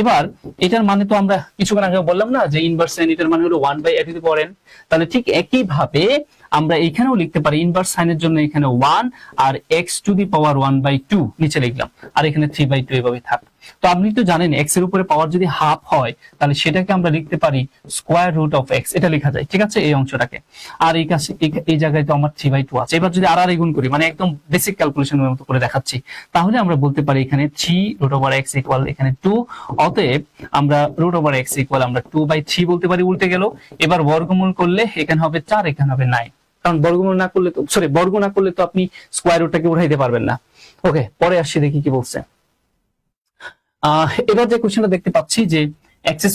এবার এটার মানে তো আমরা কিছুক্ষণ আগে বললাম না যে ইনভার্স সাইন, এটার মানে হলো 1/n। তাহলে ঠিক একই ভাবে আমরা এখানেও লিখতে পারি ইনভার্স সাইনের জন্য এখানে 1 আর x⁻1/2 নিচে লিখলাম, আর এখানে 3/2 এভাবে থাক। তো আপনি তো জানেন x এর উপরে পাওয়ার যদি হাফ হয় তাহলে সেটাকে আমরা লিখতে পারি √x, এটা লেখা যায়। ঠিক আছে, এই অংশটাকে। আর এই কাছে এই জায়গায় তো আমার 3/2 আছে। এবার যদি আর গুণ করি, মানে একদম বেসিক ক্যালকুলেশনের মতো করে দেখাচ্ছি, তাহলে আমরা বলতে পারি এখানে 3√x = এখানে 2। অতএব আমরা √x = আমরা 2/3 বলতে পারি। উল্টে গেল। এবার বর্গমূল করলে এখানে হবে 4, এখানে হবে 9, কারণ বর্গমূল না করলে তো বর্গ না করলে তো আপনি স্কয়ার রুটটাকে উঠাইতে পারবেন না। ওকে, পরে আসছি, দেখি কি বলছে। এবার যে কোশ্চেনটা দেখতে পাচ্ছি যে x²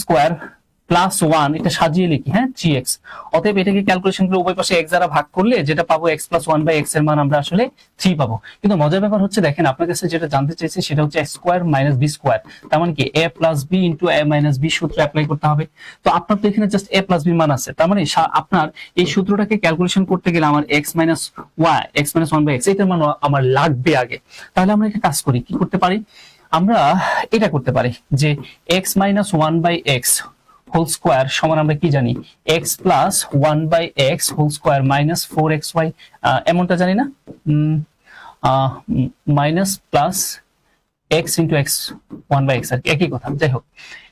+ 1, এটা সাজিয়ে লিখি, হ্যাঁ, 3x। অতএব এটাকে ক্যালকুলেশন করে উভয় পাশে x দ্বারা ভাগ করলে যেটা পাবো x + 1/x এর মান আমরা আসলে 3 পাবো। কিন্তু মজার ব্যাপার হচ্ছে, দেখেন আপনার কাছে যেটা জানতে চাইছে সেটা হচ্ছে x² - b²। তার মানে কি a + b * a - b সূত্র অ্যাপ্লাই করতে হবে। তো আপনার তো এখানে জাস্ট a + b মান আছে, তার মানে আপনার এই সূত্রটাকে ক্যালকুলেশন করতে গেলে আমার x - x - 1/x এটার মান আমার লাগবে আগে। তাহলে আমরা একটা কাজ করি, কি করতে পারি? আমরা এটা করতে পারি যে x - 1/x হোল স্কয়ার সমান আমরা কি জানি? x + 1/x whole square - 4xy, এমনটা জানি না? Minus plus x * x 1/x, আর একই কথা, যাই হোক।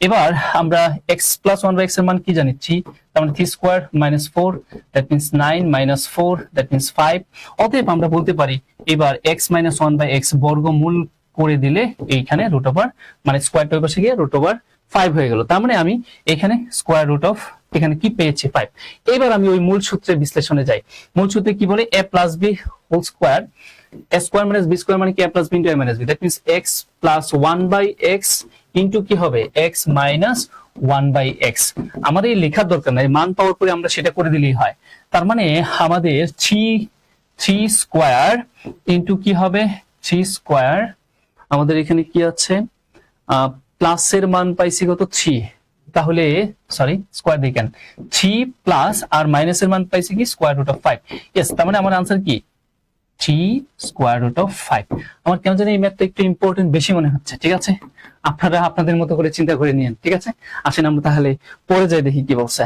এবার আমরা x + 1/x এর মান কি জানিছি? তার মানে 3² - 4, দ্যাট মিন্স 9 - 4, দ্যাট মিন্স 5। অতএব আমরা বলতে পারি এবার x - 1/x বর্গমূল করে দিলে এইখানে মানে স্কয়ারটা ওই পাশে গিয়ে √5 হয়ে গেল। তার মানে আমি এখানে এখানে কি পেয়েছি? 5। এবার আমি ওই মূল সূত্রের বিশ্লেষণে যাই। মূল সূত্রে কি বলে? a + b whole square, a² - b² মানে কি? a + b * a - b, that means x + 1/x into কি হবে? x - 1/x। আমাদের এই লেখার দরকার নাই, মান পাওয়ার পরে আমরা সেটা করে দিলেই হয়। তার মানে আমাদের 3² ইনটু কি হবে? 3², আমাদের এখানে কি আছে? প্লাসের মান পাইছি কত? 3। তাহলে সরি, স্কয়ার দেখেন, 3 প্লাস আর মাইনাসের মান পাইছি কি? √5। यस, তার মানে আমার आंसर কি? 3√5। আমার কেন জানি এই ম্যাথটা একটু ইম্পর্টেন্ট বেশি মনে হচ্ছে। ঠিক আছে, আপনারা আপনাদের মতো করে চিন্তা করে নিন। ঠিক আছে, আসেন আমরা তাহলে পরে যাই, দেখি কি বলছে।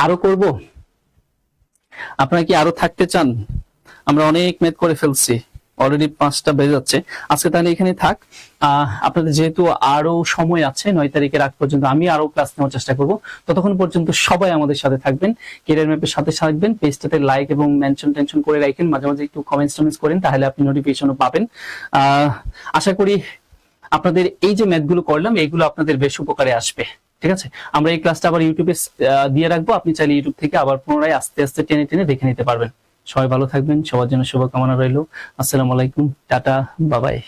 আরো করব? আপনারা কি আরো থাকতে চান? আমরা অনেক ম্যাথ করে ফেলছি, অলরেডি 5টা বেজে যাচ্ছে। আজকে তাহলে এখানে থাক। আপনাদের যেহেতু আরো সময় আছে 9 তারিখের আগ পর্যন্ত, আমি আরো ক্লাস নেওয়ার চেষ্টা করব। ততক্ষণ পর্যন্ত সবাই আমাদের সাথে থাকবেন, ক্যারিয়ার ম্যাপের সাথে থাকবেন। পেজটাতে লাইক এবং মেনশন করে রাখেন, মাঝে মাঝে একটু কমেন্টস করেন, তাহলে আপনি নোটিফিকেশনও পাবেন। আশা করি আপনাদের এই যে ম্যাথগুলো করলাম এগুলো আপনাদের বেশ উপকারে আসবে। ঠিক আছে, আমরা এই ক্লাসটা আবার ইউটিউবে দিয়ে রাখবো, আপনি চাইলে ইউটিউব থেকে আবার পুনরায় আস্তে আস্তে টেনে দেখে নিতে পারবেন। সবাই ভালো থাকবেন, সবার জন্য শুভকামনা রইল। আসসালামু আলাইকুম, টাটা, বাবাই।